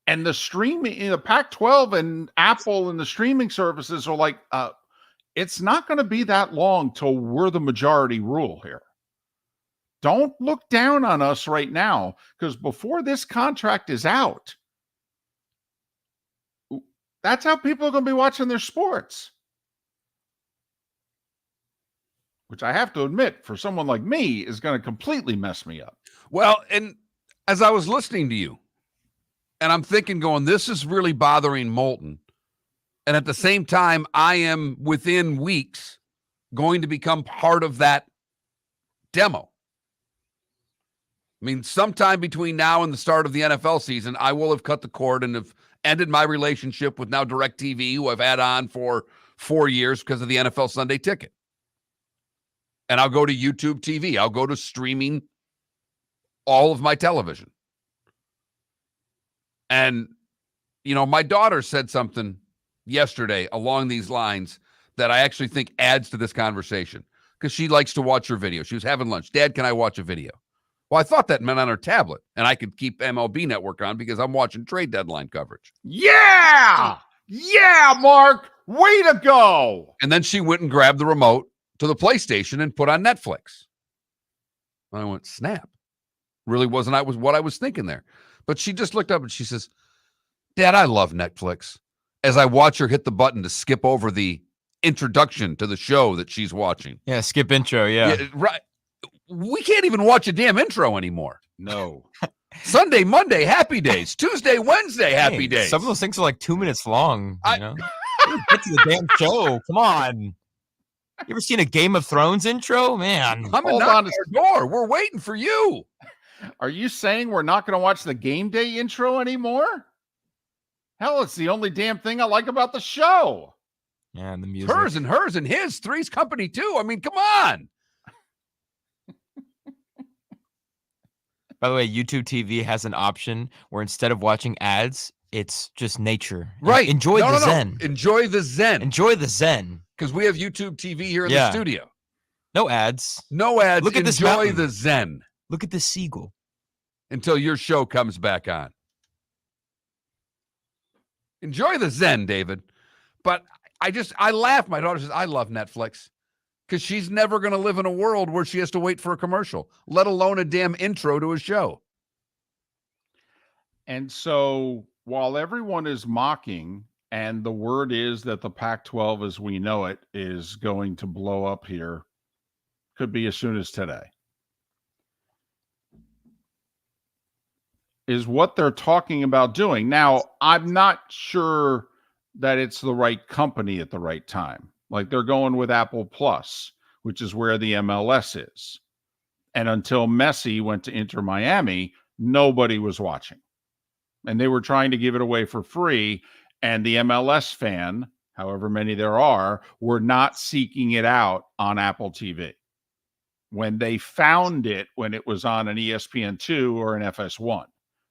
And the streaming, the Pac-12 and Apple and the streaming services are like, it's not going to be that long till we're the majority rule here. Don't look down on us right now, because before this contract is out, that's how people are going to be watching their sports. Which I have to admit, for someone like me, is going to completely mess me up. Well, and as I was listening to you, and I'm thinking going, this is really bothering Moulton. And at the same time, I am within weeks going to become part of that demo. I mean, sometime between now and the start of the NFL season, I will have cut the cord and have ended my relationship with now DirecTV, who I've had on for 4 years because of the NFL Sunday Ticket. And I'll go to YouTube TV. I'll go to streaming all of my television. And, my daughter said something yesterday along these lines that I actually think adds to this conversation because she likes to watch her video. She was having lunch. Dad, can I watch a video? Well, I thought that meant on her tablet, and I could keep MLB Network on because I'm watching trade deadline coverage. Yeah! Yeah, Mark! Way to go! And then she went and grabbed the remote to the PlayStation and put on Netflix. And I went, snap. Really wasn't what I was thinking there. But she just looked up and she says, Dad, I love Netflix. As I watch her hit the button to skip over the introduction to the show that she's watching. Yeah, skip intro, yeah. Right. We can't even watch a damn intro anymore. No. Sunday, Monday, happy days. Tuesday, Wednesday, happy days. Some of those things are like 2 minutes long, you know? Get to the damn show. Come on. You ever seen a Game of Thrones intro? Man. Come and knock on our door. We're waiting for you. Are you saying we're not going to watch the game day intro anymore? Hell, it's the only damn thing I like about the show. Yeah, and the music. Hers and his. Three's Company too. I mean, come on. By the way, YouTube TV has an option where instead of watching ads, it's just nature. Right. Enjoy the zen. Enjoy the zen. Enjoy the zen. Because we have YouTube TV here in the studio. No ads. No ads. Look at this Enjoy mountain. the zen. Look at this seagull. Until your show comes back on. Enjoy the zen, David. But I laugh. My daughter says, I love Netflix. Because she's never going to live in a world where she has to wait for a commercial, let alone a damn intro to a show. And so while everyone is mocking, and the word is that the Pac-12 as we know it is going to blow up here, could be as soon as today, is what they're talking about doing. Now, I'm not sure that it's the right company at the right time. Like they're going with Apple Plus, which is where the MLS is. And until Messi went to Inter Miami, nobody was watching. And they were trying to give it away for free. And the MLS fan, however many there are, were not seeking it out on Apple TV. When they found it, when it was on an ESPN2 or an FS1,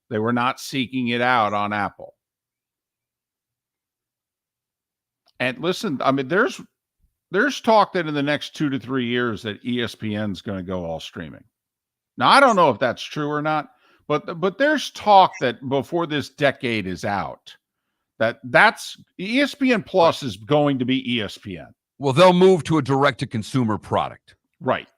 they were not seeking it out on Apple. And listen, I mean, there's talk that in the next 2 to 3 years that ESPN is going to go all streaming. Now, I don't know if that's true or not, but there's talk that before this decade is out, that's ESPN Plus is going to be ESPN. Well, they'll move to a direct-to-consumer product. Right.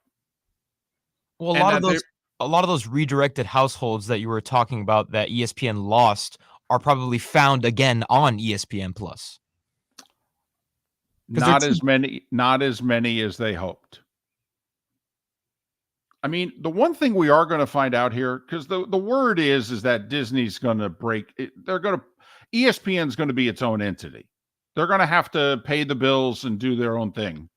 Well, a lot of those redirected households that you were talking about that ESPN lost are probably found again on ESPN Plus. Not as many as they hoped. I mean, the one thing we are going to find out here, because the word is that Disney's going to break it. ESPN's going to be its own entity. They're going to have to pay the bills and do their own thing.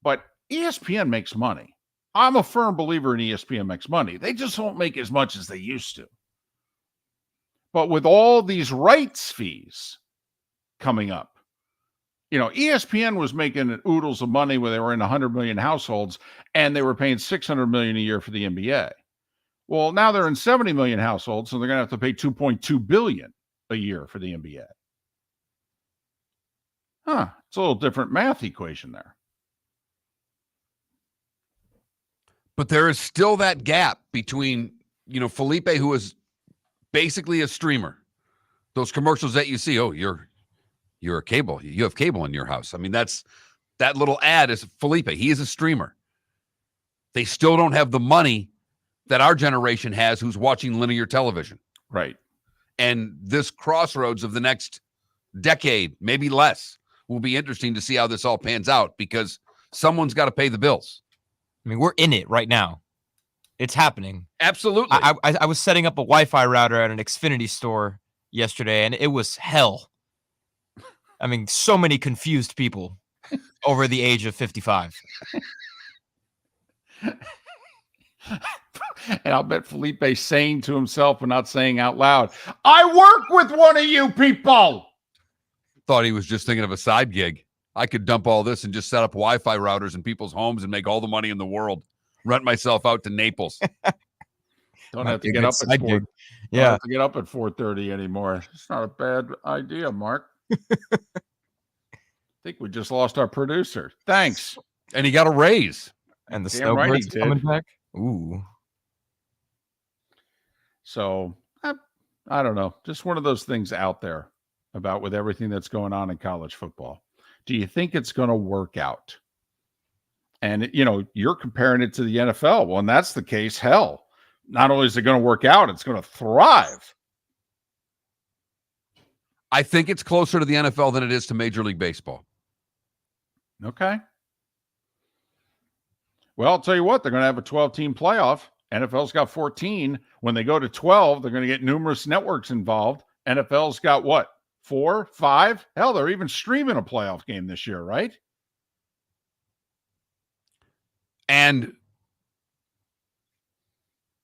But ESPN makes money. I'm a firm believer in ESPN makes money. They just won't make as much as they used to. But with all these rights fees coming up, you know, ESPN was making oodles of money when they were in 100 million households, and they were paying $600 million a year for the NBA. Well, now they're in 70 million households, so they're going to have to pay $2.2 billion a year for the NBA. It's a little different math equation there. But there is still that gap between, you know, Felipe, who is basically a streamer. Those commercials that you see, you're a cable. You have cable in your house. I mean, that little ad is Felipe. He is a streamer. They still don't have the money that our generation has who's watching linear television. Right. And this crossroads of the next decade, maybe less, will be interesting to see how this all pans out because someone's got to pay the bills. I mean, we're in it right now. It's happening. Absolutely. I was setting up a Wi-Fi router at an Xfinity store yesterday, and it was hell. I mean, so many confused people over the age of 55. And I'll bet Felipe's saying to himself but not saying out loud, I work with one of you people. Thought he was just thinking of a side gig. I could dump all this and just set up Wi-Fi routers in people's homes and make all the money in the world. Rent myself out to Naples. Don't have to get up at 4. Yeah. Don't have to get up at 4:30 anymore. It's not a bad idea, Mark. I think we just lost our producer. Thanks. And he got a raise. And the Damn right he snowbirds coming did. back. Ooh. So I don't know. Just one of those things out there about with everything that's going on in college football. Do you think it's going to work out? And, you're comparing it to the NFL. Well, and that's the case. Hell, not only is it going to work out, it's going to thrive. I think it's closer to the NFL than it is to Major League Baseball. Okay. Well, I'll tell you what, they're going to have a 12-team playoff. NFL's got 14. When they go to 12, they're going to get numerous networks involved. NFL's got what? 4, 5? Hell, they're even streaming a playoff game this year, right? And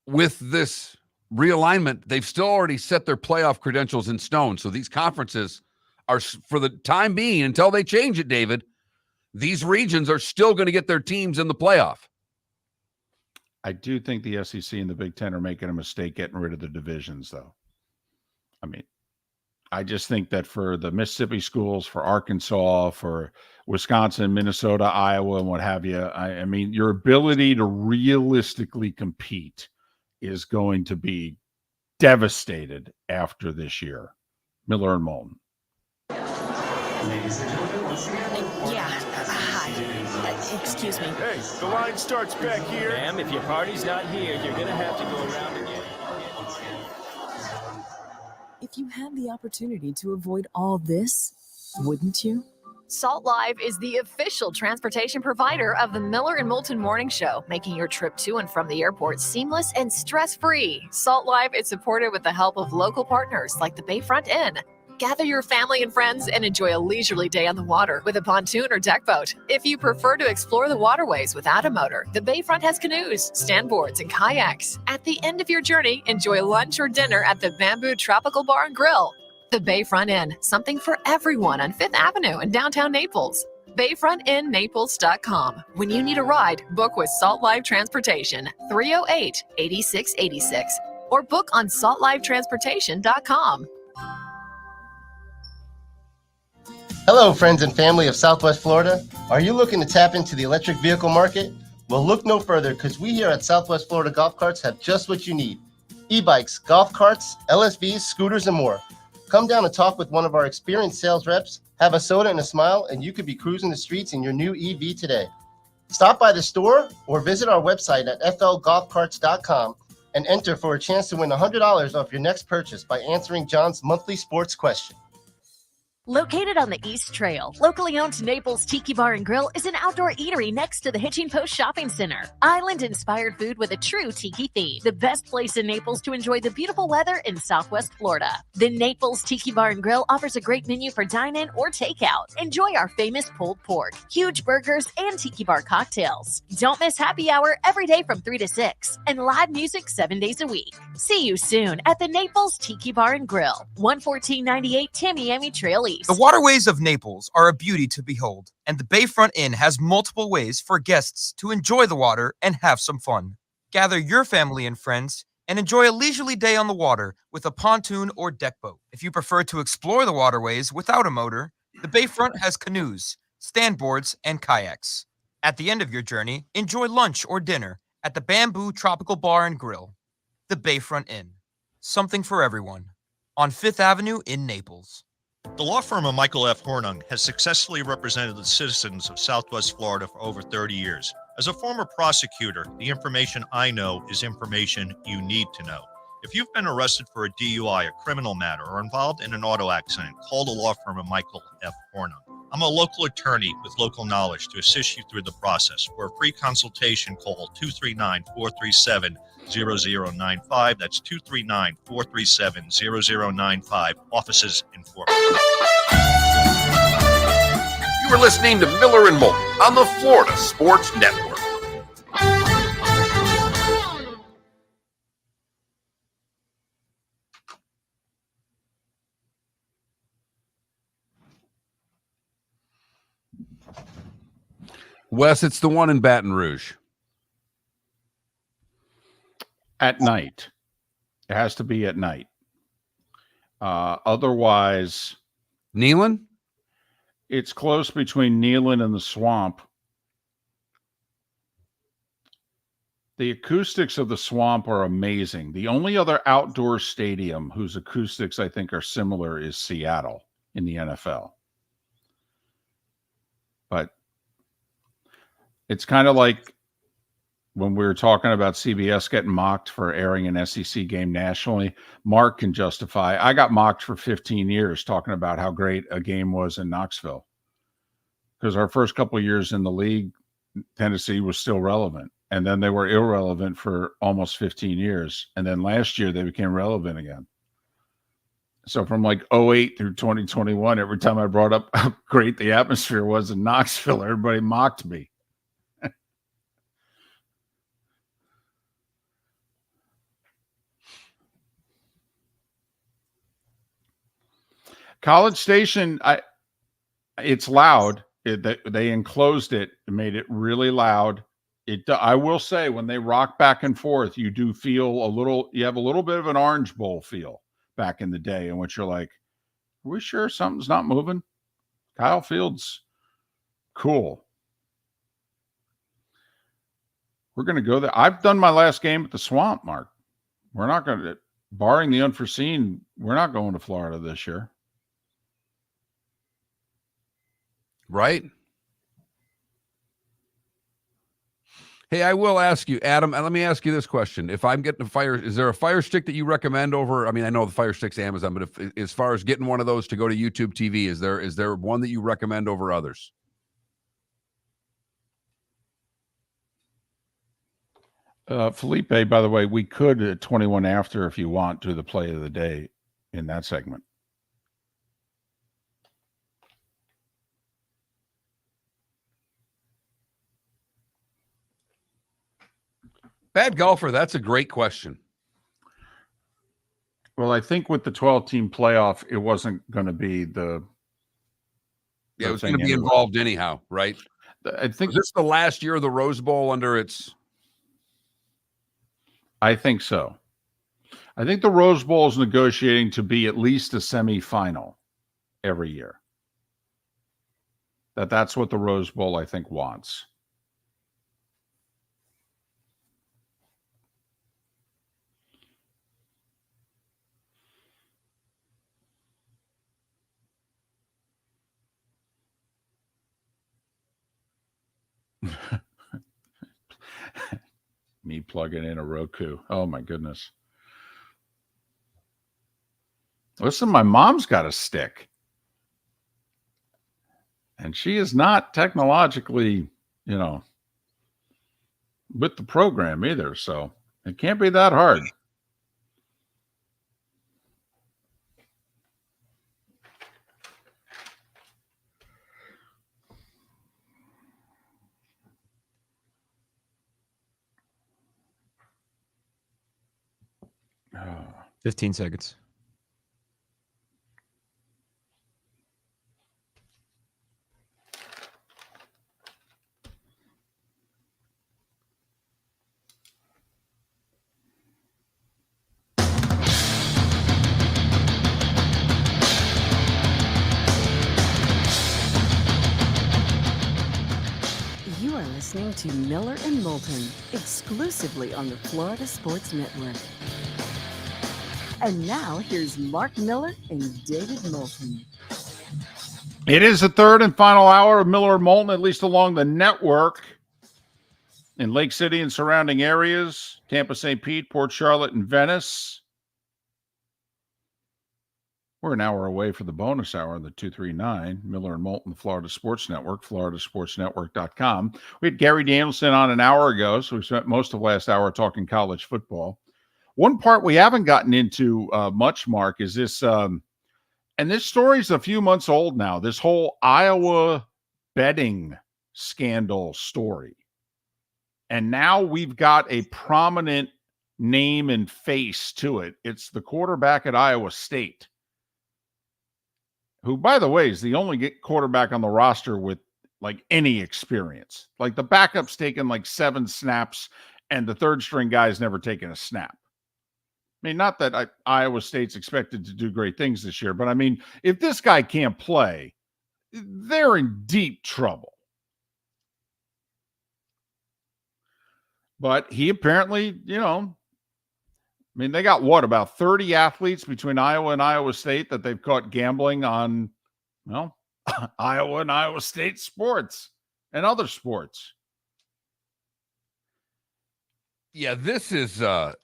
with this realignment, they've still already set their playoff credentials in stone. So these conferences are, for the time being, until they change it, David, these regions are still going to get their teams in the playoff. I do think the SEC and the Big Ten are making a mistake getting rid of the divisions, though. I mean, I just think that for the Mississippi schools, for Arkansas, for Wisconsin, Minnesota, Iowa, and what have you, I mean, your ability to realistically compete is going to be devastated after this year. Miller and Moulton. Ladies and gentlemen, once again. Yeah. Hi. Excuse me. Hey, the line starts back here. Ma'am, if your party's not here, you're going to have to go around again. If you had the opportunity to avoid all this, wouldn't you? Salt Live is the official transportation provider of the Miller and Moulton Morning Show, making your trip to and from the airport seamless and stress-free. Salt Live is supported with the help of local partners like the Bayfront Inn. Gather your family and friends and enjoy a leisurely day on the water with a pontoon or deck boat. If you prefer to explore the waterways without a motor, the Bayfront has canoes, standboards, and kayaks. At the end of your journey, enjoy lunch or dinner at the Bamboo Tropical Bar and Grill. The Bayfront Inn, something for everyone on 5th Avenue in downtown Naples. BayfrontInNaples.com. When you need a ride, book with Salt Live Transportation, 308-8686, or book on saltlivetransportation.com. Hello, friends and family of Southwest Florida. Are you looking to tap into the electric vehicle market? Well, look no further, because we here at Southwest Florida Golf Carts have just what you need. E-bikes, golf carts, LSVs, scooters, and more. Come down and talk with one of our experienced sales reps, have a soda and a smile, and you could be cruising the streets in your new EV today. Stop by the store or visit our website at flgolfcarts.com and enter for a chance to win $100 off your next purchase by answering John's monthly sports question. Located on the East Trail, locally owned Naples Tiki Bar and Grill is an outdoor eatery next to the Hitching Post Shopping Center. Island-inspired food with a true tiki theme. The best place in Naples to enjoy the beautiful weather in Southwest Florida. The Naples Tiki Bar and Grill offers a great menu for dine-in or takeout. Enjoy our famous pulled pork, huge burgers, and tiki bar cocktails. Don't miss happy hour every day from 3 to 6 and live music 7 days a week. See you soon at the Naples Tiki Bar and Grill, 11498 Tamiami Trail East. The waterways of Naples are a beauty to behold, and the Bayfront Inn has multiple ways for guests to enjoy the water and have some fun. Gather your family and friends and enjoy a leisurely day on the water with a pontoon or deck boat. If you prefer to explore the waterways without a motor, the Bayfront has canoes, standboards, and kayaks. At the end of your journey, enjoy lunch or dinner at the Bamboo Tropical Bar and Grill. The Bayfront Inn, something for everyone, on 5th Avenue in Naples. The law firm of Michael F. Hornung has successfully represented the citizens of Southwest Florida for over 30 years. As a former prosecutor, the information I know is information you need to know. If you've been arrested for a DUI, a criminal matter, or involved in an auto accident, call the law firm of Michael F. Hornung. I'm a local attorney with local knowledge to assist you through the process. For a free consultation, call 239-437-0095. That's 239-437-0095. Offices in Fort Worth. You are listening to Miller and Moulton on the Florida Sports Network. Wes, it's the one in Baton Rouge. At night. It has to be at night. Otherwise... Neyland? It's close between Neyland and the Swamp. The acoustics of the Swamp are amazing. The only other outdoor stadium whose acoustics I think are similar is Seattle in the NFL. But it's kind of like when we were talking about CBS getting mocked for airing an SEC game nationally. Mark can justify. I got mocked for 15 years talking about how great a game was in Knoxville. Because our first couple of years in the league, Tennessee was still relevant. And then they were irrelevant for almost 15 years. And then last year they became relevant again. So from like 08 through 2021, every time I brought up how great the atmosphere was in Knoxville, everybody mocked me. College Station, it's loud. They enclosed it and made it really loud. I will say, when they rock back and forth, you do feel you have a little bit of an Orange Bowl feel back in the day, in which you're like, are we sure something's not moving? Kyle Fields, cool. We're going to go there. I've done my last game at the Swamp, Mark. We're not going to, barring the unforeseen, we're not going to Florida this year. Right? Hey, I will ask you, Adam, and let me ask you this question. If I'm getting is there a Fire Stick that you recommend over, I mean, I know the Fire Stick's Amazon, but if as far as getting one of those to go to YouTube TV, is there one that you recommend over others? Felipe, by the way, we could at 21 after, if you want, do the play of the day in that segment. Bad golfer, that's a great question. Well, I think with the 12-team playoff, it wasn't going to be the it was going to be involved anyhow, right? I think was this the last year of the Rose Bowl under its. I think so. I think the Rose Bowl is negotiating to be at least a semifinal every year. That's what the Rose Bowl, I think, wants. Me plugging in a Roku. Oh, my goodness. Listen, my mom's got a stick. And she is not technologically, with the program either. So it can't be that hard. Oh. 15 seconds. You are listening to Miller and Moulton, exclusively on the Florida Sports Network. And now, here's Mark Miller and David Moulton. It is the third and final hour of Miller and Moulton, at least along the network. In Lake City and surrounding areas, Tampa, St. Pete, Port Charlotte, and Venice. We're an hour away for the bonus hour of the 239, Miller and Moulton, Florida Sports Network, floridasportsnetwork.com. We had Gary Danielson on an hour ago, so we spent most of last hour talking college football. One part we haven't gotten into much, Mark, is this, and this story's a few months old now, this whole Iowa betting scandal story. And now we've got a prominent name and face to it. It's the quarterback at Iowa State, who, by the way, is the only quarterback on the roster with like any experience. Like the backup's taken like 7 snaps and the third string guy's never taken a snap. I mean, not that Iowa State's expected to do great things this year, but I mean, if this guy can't play, they're in deep trouble. But he apparently, I mean, they got what, about 30 athletes between Iowa and Iowa State that they've caught gambling on, well, Iowa and Iowa State sports and other sports. Yeah, this is and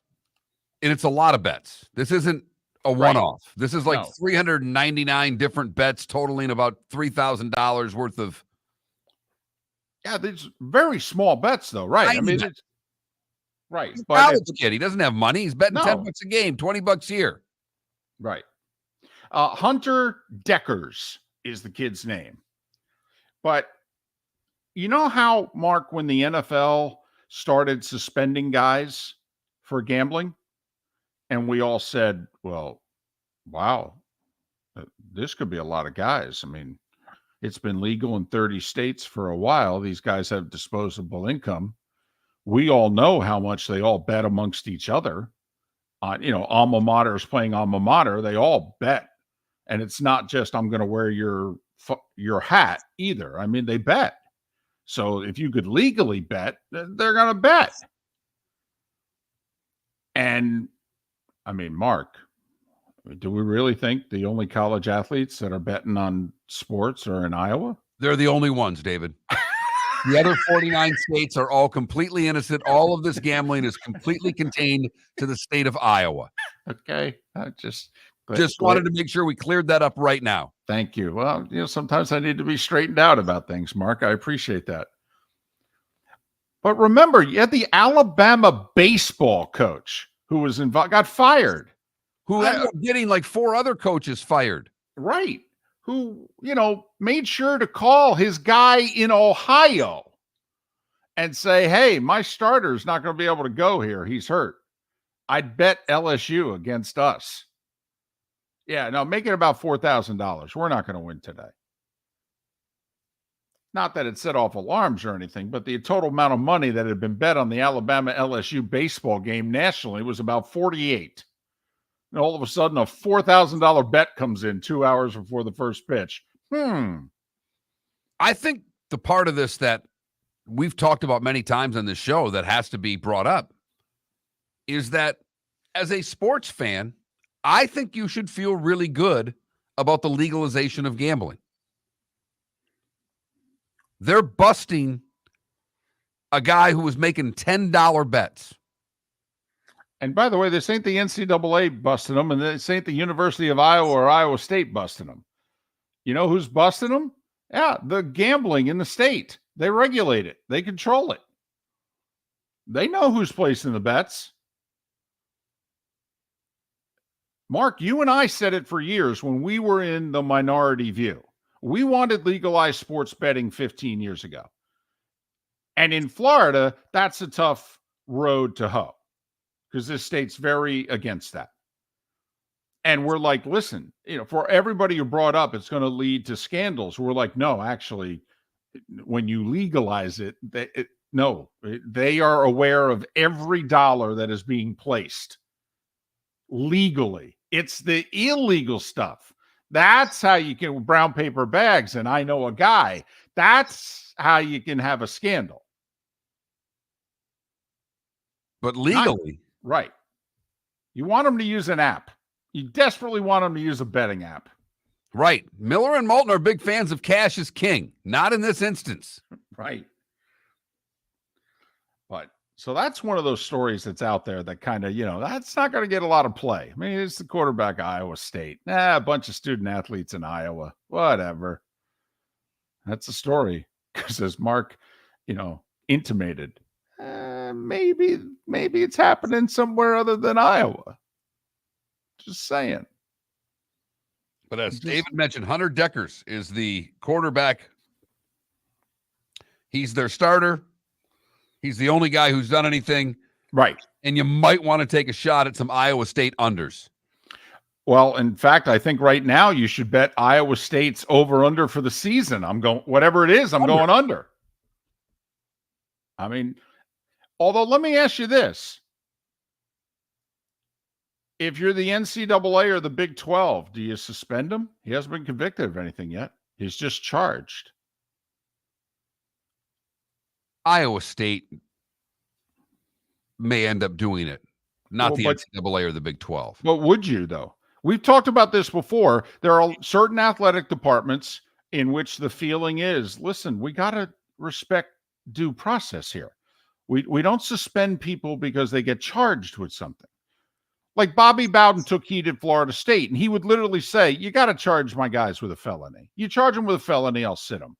it's a lot of bets. This isn't a Right. one-off. This is like No. 399 different bets totaling about $3,000 worth of. Yeah, these very small bets, though, right? I mean, bet. it's right. He's a But college kid. He doesn't have money. He's betting No. $10 a game, $20 here. right. Hunter Deckers is the kid's name. But you know how, Mark, when the NFL started suspending guys for gambling, and we all said, well, wow, this could be a lot of guys. I mean, it's been legal in 30 states for a while. These guys have disposable income. We all know how much they all bet amongst each other. Alma maters playing alma mater. They all bet. And it's not just, I'm going to wear your hat either. I mean, they bet. So if you could legally bet, they're going to bet. And I mean, Mark, do we really think the only college athletes that are betting on sports are in Iowa? They're the only ones, David. The other 49 states are all completely innocent. All of this gambling is completely contained to the state of Iowa. Okay. I just wanted to make sure we cleared that up right now. Thank you. Well, sometimes I need to be straightened out about things, Mark. I appreciate that. But remember, you had the Alabama baseball coach who was involved, got fired. Who ended up getting like 4 other coaches fired. Right. Who, made sure to call his guy in Ohio and say, hey, my starter's not going to be able to go here. He's hurt. I'd bet LSU against us. Yeah, no, make it about $4,000. We're not going to win today. Not that it set off alarms or anything, but the total amount of money that had been bet on the Alabama LSU baseball game nationally was about 48. And all of a sudden, a $4,000 bet comes in 2 hours before the first pitch. I think the part of this that we've talked about many times on this show that has to be brought up is that as a sports fan, I think you should feel really good about the legalization of gambling. They're busting a guy who was making $10 bets. And by the way, this ain't the NCAA busting them, and this ain't the University of Iowa or Iowa State busting them. You know who's busting them? Yeah, the gambling in the state. They regulate it. They control it. They know who's placing the bets. Mark, you and I said it for years when we were in the minority view. We wanted legalized sports betting 15 years ago. And in Florida, that's a tough road to hoe because this state's very against that. And we're like, listen, for everybody who brought up, it's going to lead to scandals. We're like, no, actually, when you legalize it, they are aware of every dollar that is being placed legally. It's the illegal stuff. That's how you can brown paper bags. And I know a guy. That's how you can have a scandal. But legally. Right. You want them to use an app. You desperately want them to use a betting app. Right. Miller and Moulton are big fans of cash is king. Not in this instance. Right. But so that's one of those stories that's out there that kind of, that's not going to get a lot of play. I mean, it's the quarterback of Iowa State. A bunch of student athletes in Iowa. Whatever. That's a story. Because as Mark, intimated, maybe it's happening somewhere other than Iowa. Just saying. But as David mentioned, Hunter Deckers is the quarterback. He's their starter. He's the only guy who's done anything. Right. And you might want to take a shot at some Iowa State unders. Well, in fact, I think right now you should bet Iowa State's over-under for the season. I'm going, whatever it is, I'm going under. I mean, although let me ask you this. If you're the NCAA or the Big 12, do you suspend him? He hasn't been convicted of anything yet. He's just charged. Iowa State. may end up doing it, not Well, the but- NCAA or the Big 12. But would you, though? We've talked about this before. There are certain athletic departments in which the feeling is, listen, we got to respect due process here. We don't suspend people because they get charged with something. Like Bobby Bowden took heat at Florida State, and he would literally say, you got to charge my guys with a felony. You charge them with a felony, I'll sit them.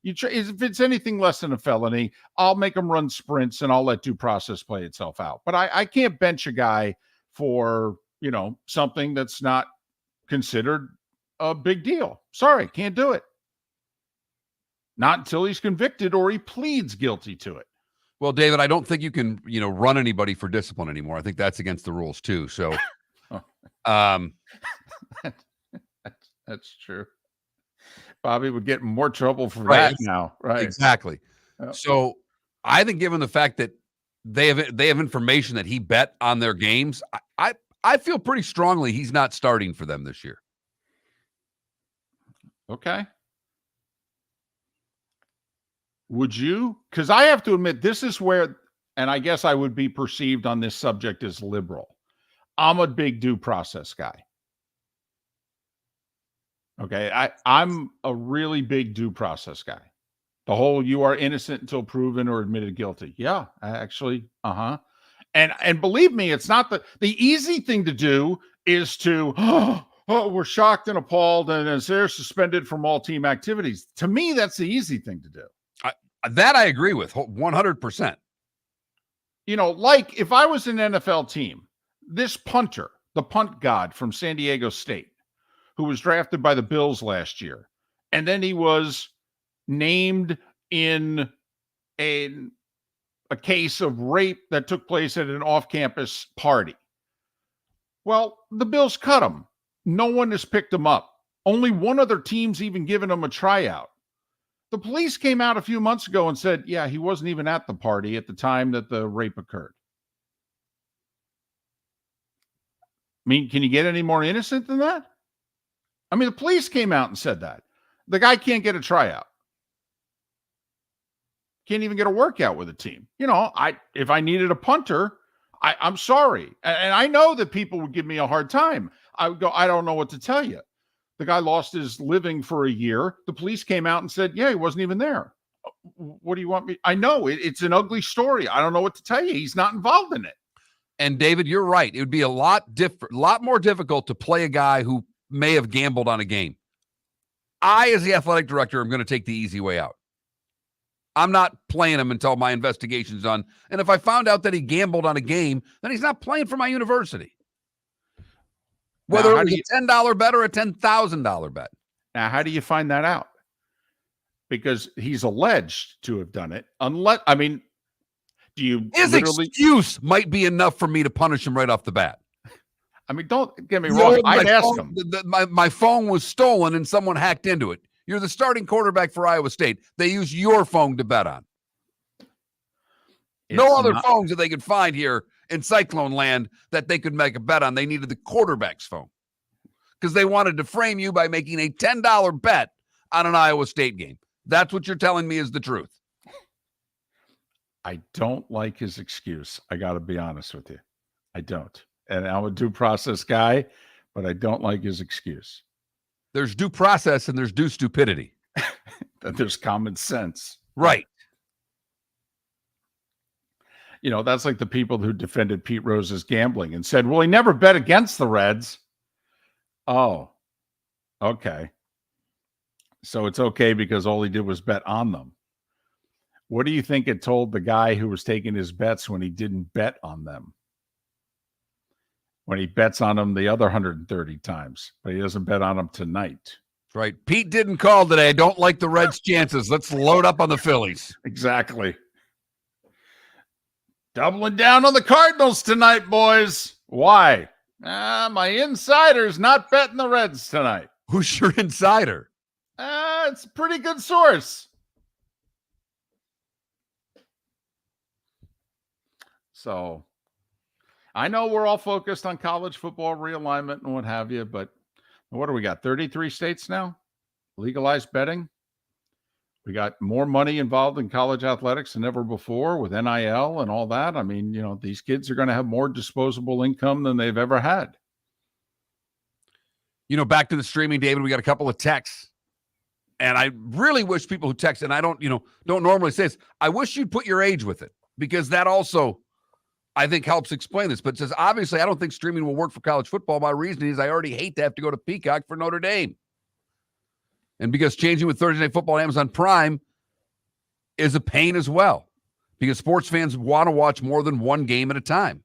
If it's anything less than a felony, I'll make them run sprints and I'll let due process play itself out. But I can't bench a guy for, something that's not considered a big deal. Sorry, can't do it. Not until he's convicted or he pleads guilty to it. Well, David, I don't think you can, run anybody for discipline anymore. I think that's against the rules too. So, that's true. Bobby would get in more trouble for Right. that now. Right. Exactly. Yep. So I think given the fact that they have information that he bet on their games, I feel pretty strongly he's not starting for them this year. Okay. Would you? Because I have to admit, this is where, and I guess I would be perceived on this subject as liberal. I'm a big due process guy. Okay. I'm a really big due process guy. The whole you are innocent until proven or admitted guilty. Yeah, actually. And believe me, it's not the easy thing to do is to, we're shocked and appalled and as they're suspended from all team activities. To me, that's the easy thing to do. That I agree with 100%. Like if I was an NFL team, this punter, the punt god from San Diego State, who was drafted by the Bills last year, and then he was named in a case of rape that took place at an off-campus party. Well, the Bills cut him. No one has picked him up. Only one other team's even given him a tryout. The police came out a few months ago and said, yeah, he wasn't even at the party at the time that the rape occurred. I mean, can you get any more innocent than that? I mean, the police came out and said that. The guy can't get a tryout. Can't even get a workout with a team. If I needed a punter, I'm sorry. And I know that people would give me a hard time. I would go, I don't know what to tell you. The guy lost his living for a year. The police came out and said, yeah, he wasn't even there. What do you want me? I know it's an ugly story. I don't know what to tell you. He's not involved in it. And David, you're right. It would be a lot more difficult to play a guy who may have gambled on a game. I, as the athletic director, am going to take the easy way out. I'm not playing him until my investigation's done. And if I found out that he gambled on a game, then he's not playing for my university. Whether it was a $10 bet or a $10,000 bet. Now, how do you find that out? Because he's alleged to have done it. His excuse might be enough for me to punish him right off the bat. I mean, don't get me wrong. I'd ask him. My phone was stolen and someone hacked into it. You're the starting quarterback for Iowa State. They use your phone to bet on. No other phones that they could find here in Cyclone Land that they could make a bet on. They needed the quarterback's phone because they wanted to frame you by making a $10 bet on an Iowa State game. That's what you're telling me is the truth. I don't like his excuse. I got to be honest with you. I don't. And I'm a due process guy, but I don't like his excuse. There's due process and there's due stupidity. That there's common sense. Right. That's like the people who defended Pete Rose's gambling and said, well, he never bet against the Reds. Oh, okay. So it's okay because all he did was bet on them. What do you think it told the guy who was taking his bets when he didn't bet on them? When he bets on them the other 130 times, but he doesn't bet on them tonight. Right. Pete didn't call today. I don't like the Reds' chances. Let's load up on the Phillies. Exactly. Doubling down on the Cardinals tonight, boys. Why? My insider's not betting the Reds tonight. Who's your insider? It's a pretty good source. So I know we're all focused on college football realignment and what have you, but what do we got? 33 states now legalized betting. We got more money involved in college athletics than ever before with NIL and all that. I mean, these kids are going to have more disposable income than they've ever had. Back to the streaming, David, we got a couple of texts. And I really wish people who text, and I don't normally say this, I wish you'd put your age with it, because that also, I think, helps explain this. But it says, obviously, I don't think streaming will work for college football. My reason is I already hate to have to go to Peacock for Notre Dame. And because changing with Thursday Night Football on Amazon Prime is a pain as well, because sports fans want to watch more than one game at a time.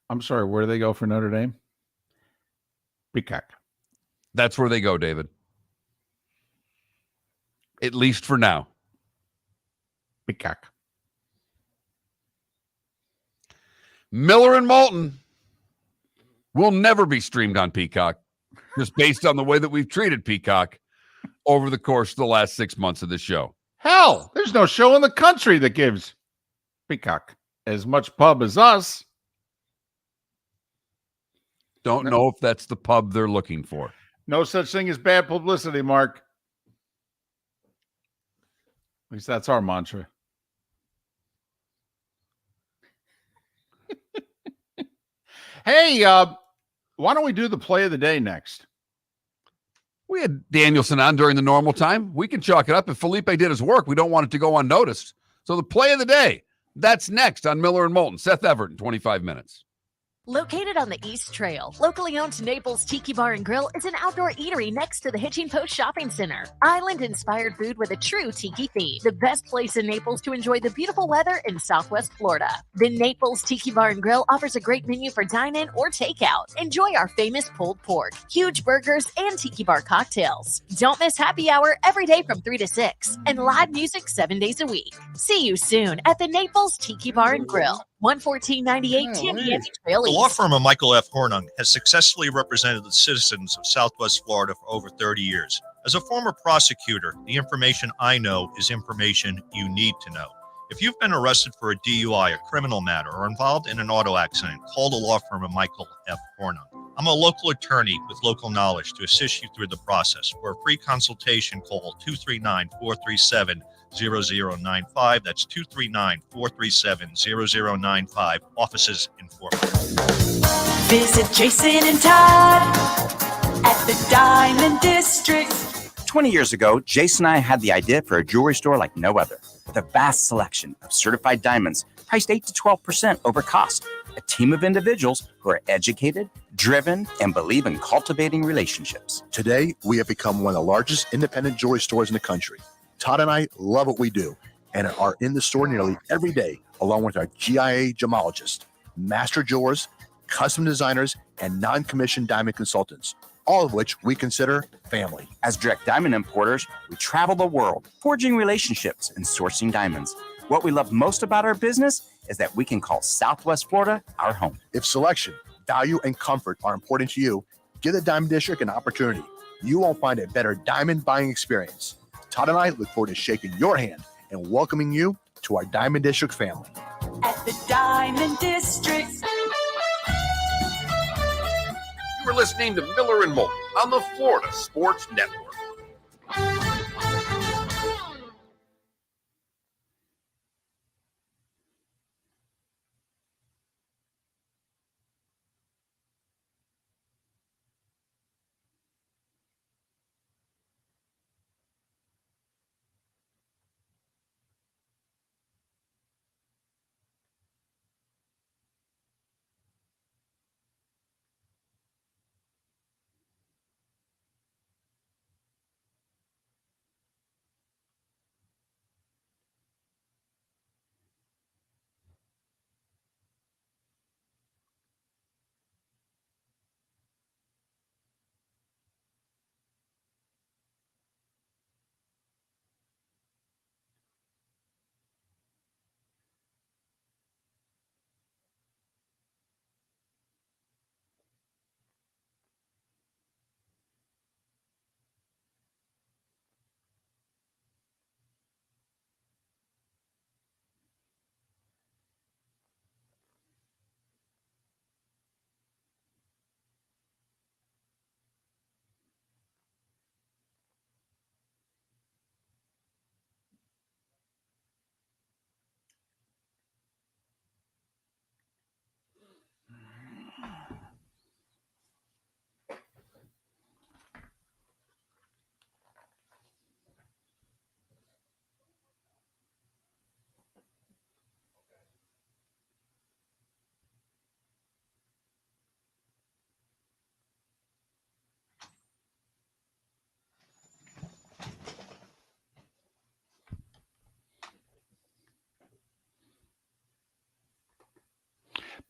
I'm sorry, where do they go for Notre Dame? Peacock. That's where they go, David. At least for now. Peacock. Miller and Moulton will never be streamed on Peacock, just based on the way that we've treated Peacock over the course of the last 6 months of this show. Hell, there's no show in the country that gives Peacock as much pub as us. Don't know if that's the pub they're looking for. No such thing as bad publicity, Mark. At least that's our mantra. Hey, why don't we do the play of the day next? We had Danielson on during the normal time. We can chalk it up. If Felipe did his work, we don't want it to go unnoticed. So the play of the day, that's next on Miller and Moulton. Seth Everett in 25 minutes. Located on the East Trail, locally owned Naples Tiki Bar and Grill is an outdoor eatery next to the Hitching Post Shopping Center. Island-inspired food with a true tiki theme. The best place in Naples to enjoy the beautiful weather in Southwest Florida. The Naples Tiki Bar and Grill offers a great menu for dine-in or takeout. Enjoy our famous pulled pork, huge burgers, and tiki bar cocktails. Don't miss happy hour every day from 3 to 6, and live music 7 days a week. See you soon at the Naples Tiki Bar and Grill. 11498 Tamiami Trail The East. law firm of Michael F. Hornung has successfully represented the citizens of Southwest Florida for over 30 years. As a former prosecutor, the information I know is information you need to know. If you've been arrested for a DUI, a criminal matter, or involved in an auto accident, call the law firm of Michael F. Hornung. I'm a local attorney with local knowledge to assist you through the process. For a free consultation, call 239-437-0095. That's 239-437-0095. Offices in Fort Worth. Visit Jason and Todd at the Diamond District. 20 years ago, Jason and I had the idea for a jewelry store like no other, with a vast selection of certified diamonds priced 8 to 12% over cost. A team of individuals who are educated, driven, and believe in cultivating relationships. Today, we have become one of the largest independent jewelry stores in the country. Todd and I love what we do and are in the store nearly every day, along with our GIA gemologists, master jewelers, custom designers, and non-commissioned diamond consultants, all of which we consider family. As direct diamond importers, we travel the world, forging relationships and sourcing diamonds. What we love most about our business is that we can call Southwest Florida our home. If selection, value, and comfort are important to you, give the Diamond District an opportunity. You won't find a better diamond buying experience. Todd and I look forward to shaking your hand and welcoming you to our Diamond District family. At the Diamond District. You are listening to Miller and Moulton on the Florida Sports Network.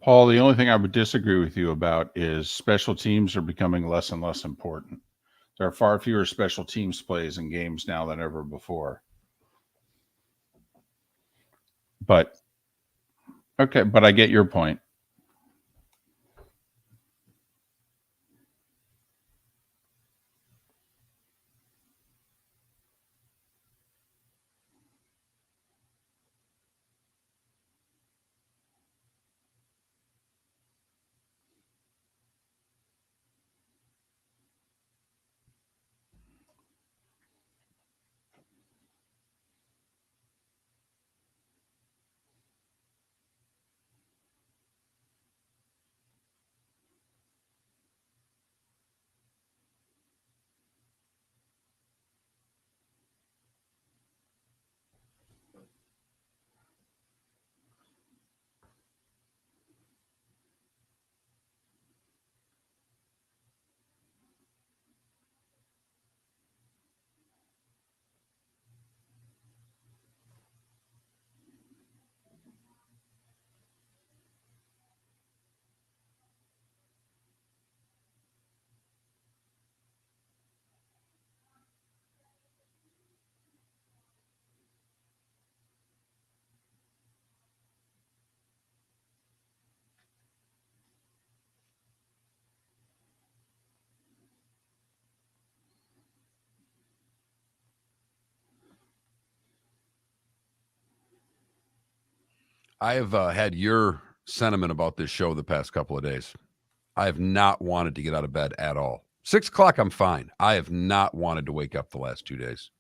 Paul, the only thing I would disagree with you about is special teams are becoming less and less important. There are far fewer special teams plays in games now than ever before. But okay, but I get your point. I have had your sentiment about this show the past couple of days. I have not wanted to get out of bed at all. 6 o'clock, I'm fine. I have not wanted to wake up the last 2 days.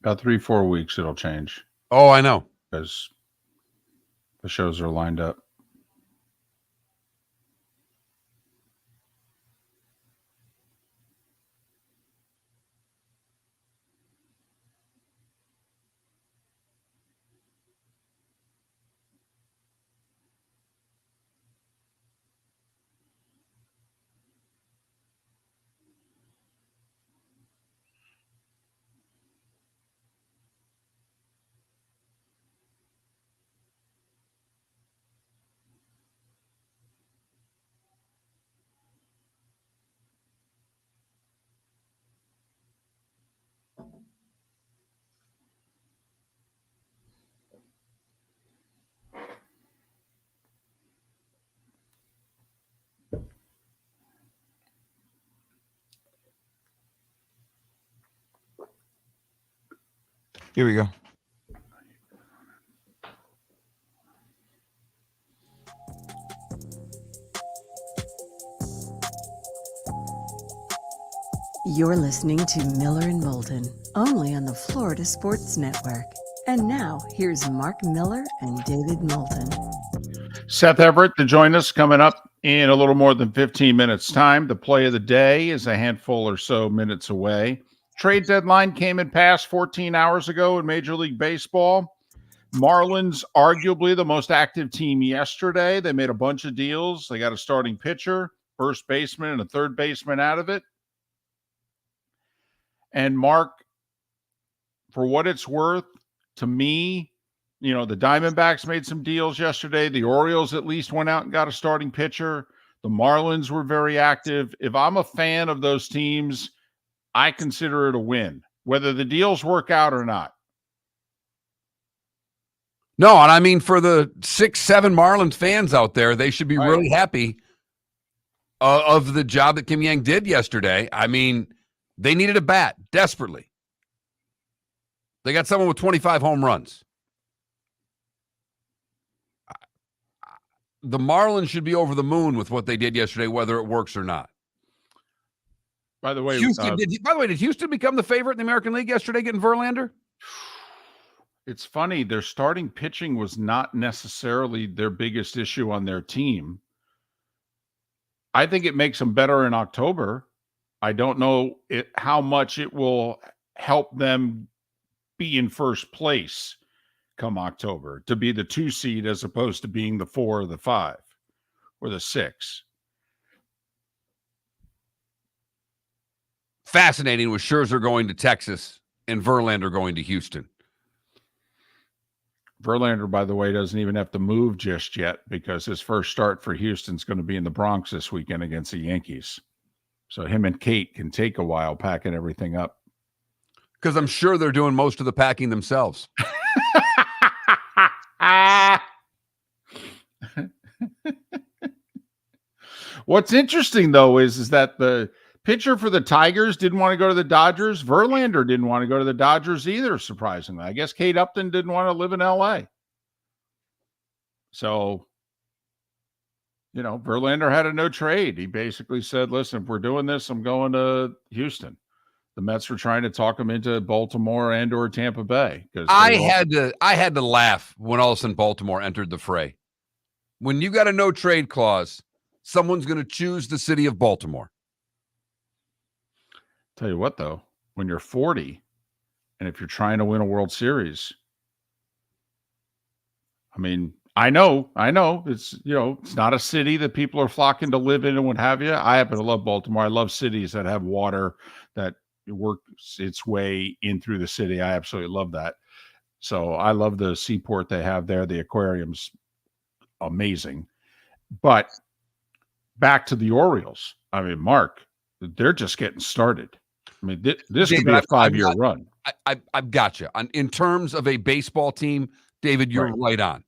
About 3-4 weeks, it'll change. Oh, I know. Because the shows are lined up. Here we go. You're listening to Miller and Moulton, only on the Florida Sports Network. And now, here's Mark Miller and David Moulton. Seth Everett to join us coming up in a little more than 15 minutes' time. The play of the day is a handful or so minutes away. Trade deadline came and passed 14 hours ago in Major League Baseball. Marlins, arguably the most active team yesterday. They made a bunch of deals. They got a starting pitcher, first baseman, and a third baseman out of it. And Mark, for what it's worth, to me, you know, the Diamondbacks made some deals yesterday. The Orioles at least went out and got a starting pitcher. The Marlins were very active. If I'm a fan of those teams, I consider it a win, whether the deals work out or not. No, and I mean, for the 6-7 Marlins fans out there, they should be really happy of the job that Kim Yang did yesterday. I mean, they needed a bat desperately. They got someone with 25 home runs. The Marlins should be over the moon with what they did yesterday, whether it works or not. By the way, did Houston become the favorite in the American League yesterday, getting Verlander? It's funny. Their starting pitching was not necessarily their biggest issue on their team. I think it makes them better in October. I don't know how much it will help them be in first place come October, to be the 2 seed as opposed to being the 4 or the 5 or the 6. fascinating was Scherzer going to Texas and Verlander going to Houston. Verlander, by the way, doesn't even have to move just yet because his first start for Houston's going to be in the Bronx this weekend against the Yankees. So him and Kate can take a while packing everything up. Because I'm sure they're doing most of the packing themselves. What's interesting, though, is that the pitcher for the Tigers didn't want to go to the Dodgers. Verlander didn't want to go to the Dodgers either, surprisingly. I guess Kate Upton didn't want to live in L.A. So, Verlander had a no trade. He basically said, listen, if we're doing this, I'm going to Houston. The Mets were trying to talk him into Baltimore and or Tampa Bay. I had to laugh when all of a sudden Baltimore entered the fray. When you got a no trade clause, someone's going to choose the city of Baltimore. Tell you what, though, when you're 40 and if you're trying to win a World Series, I mean, I know it's, it's not a city that people are flocking to live in and what have you. I happen to love Baltimore. I love cities that have water that works its way in through the city. I absolutely love that. So I love the seaport they have there. The aquarium's amazing. But back to the Orioles. I mean, Mark, they're just getting started. I mean, this could be a 5-year run. I've got you. In terms of a baseball team, David, you're right on.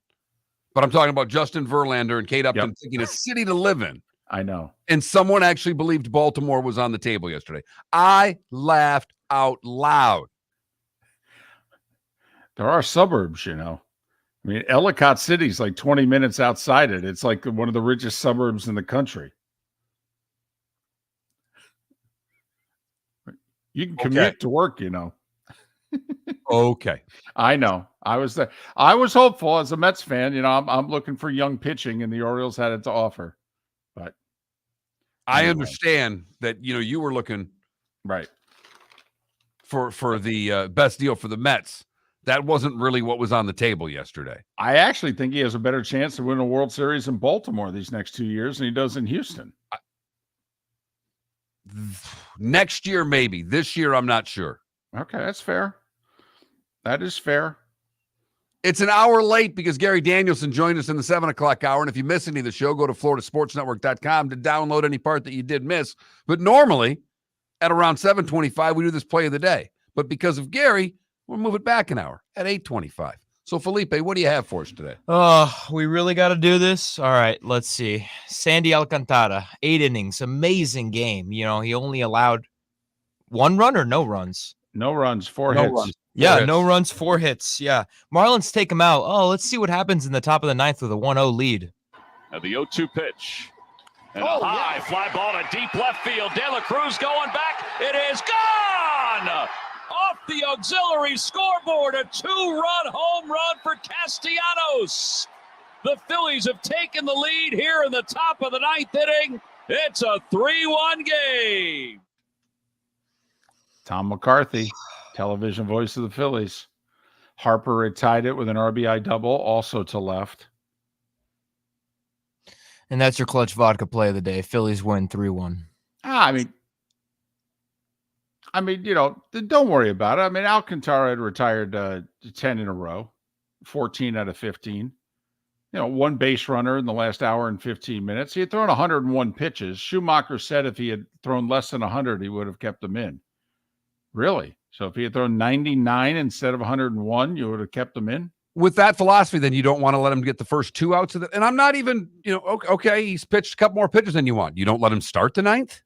But I'm talking about Justin Verlander and Kate Upton thinking a city to live in. I know. And someone actually believed Baltimore was on the table yesterday. I laughed out loud. There are suburbs, I mean, Ellicott City's like 20 minutes outside it. It's like one of the richest suburbs in the country. You can commute to work, Okay. I know. I was there. I was hopeful as a Mets fan. I'm looking for young pitching, and the Orioles had it to offer. But I understand that you were looking right for the best deal for the Mets. That wasn't really what was on the table yesterday. I actually think he has a better chance to win a World Series in Baltimore these next 2 years than he does in Houston. Next year, maybe. This year, I'm not sure. Okay, that's fair. That is fair. It's an hour late because Gary Danielson joined us in the 7 o'clock hour. And if you miss any of the show, go to floridasportsnetwork.com to download any part that you did miss. But normally, at around 7:25, we do this play of the day. But because of Gary, we'll move it back an hour at 8:25. So, Felipe, what do you have for us today? Oh, we really got to do this? All right, let's see. Sandy Alcantara, 8 innings, amazing game. He only allowed 1 run or no runs? No runs, 4 hits. Runs. Yeah, no runs, 4 hits. Yeah. Marlins take him out. Oh, let's see what happens in the top of the 9th with a 1-0 lead. Now the 0-2 pitch. And a high fly ball to deep left field. De La Cruz going back. It is gone! Off the auxiliary scoreboard, a 2-run home run for Castellanos. The Phillies have taken the lead here in the top of the 9th inning. It's a 3-1 game. Tom McCarthy, television voice of the Phillies. Harper had tied it with an RBI double, also to left. And that's your clutch vodka play of the day. Phillies win 3-1. I mean, don't worry about it. I mean, Alcantara had retired 10 in a row, 14 out of 15. 1 base runner in the last hour and 15 minutes. He had thrown 101 pitches. Schumacher said if he had thrown less than 100, he would have kept them in. Really? So if he had thrown 99 instead of 101, you would have kept them in? With that philosophy, then you don't want to let him get the first 2 outs of it. And I'm not even, okay, he's pitched a couple more pitches than you want. You don't let him start the 9th?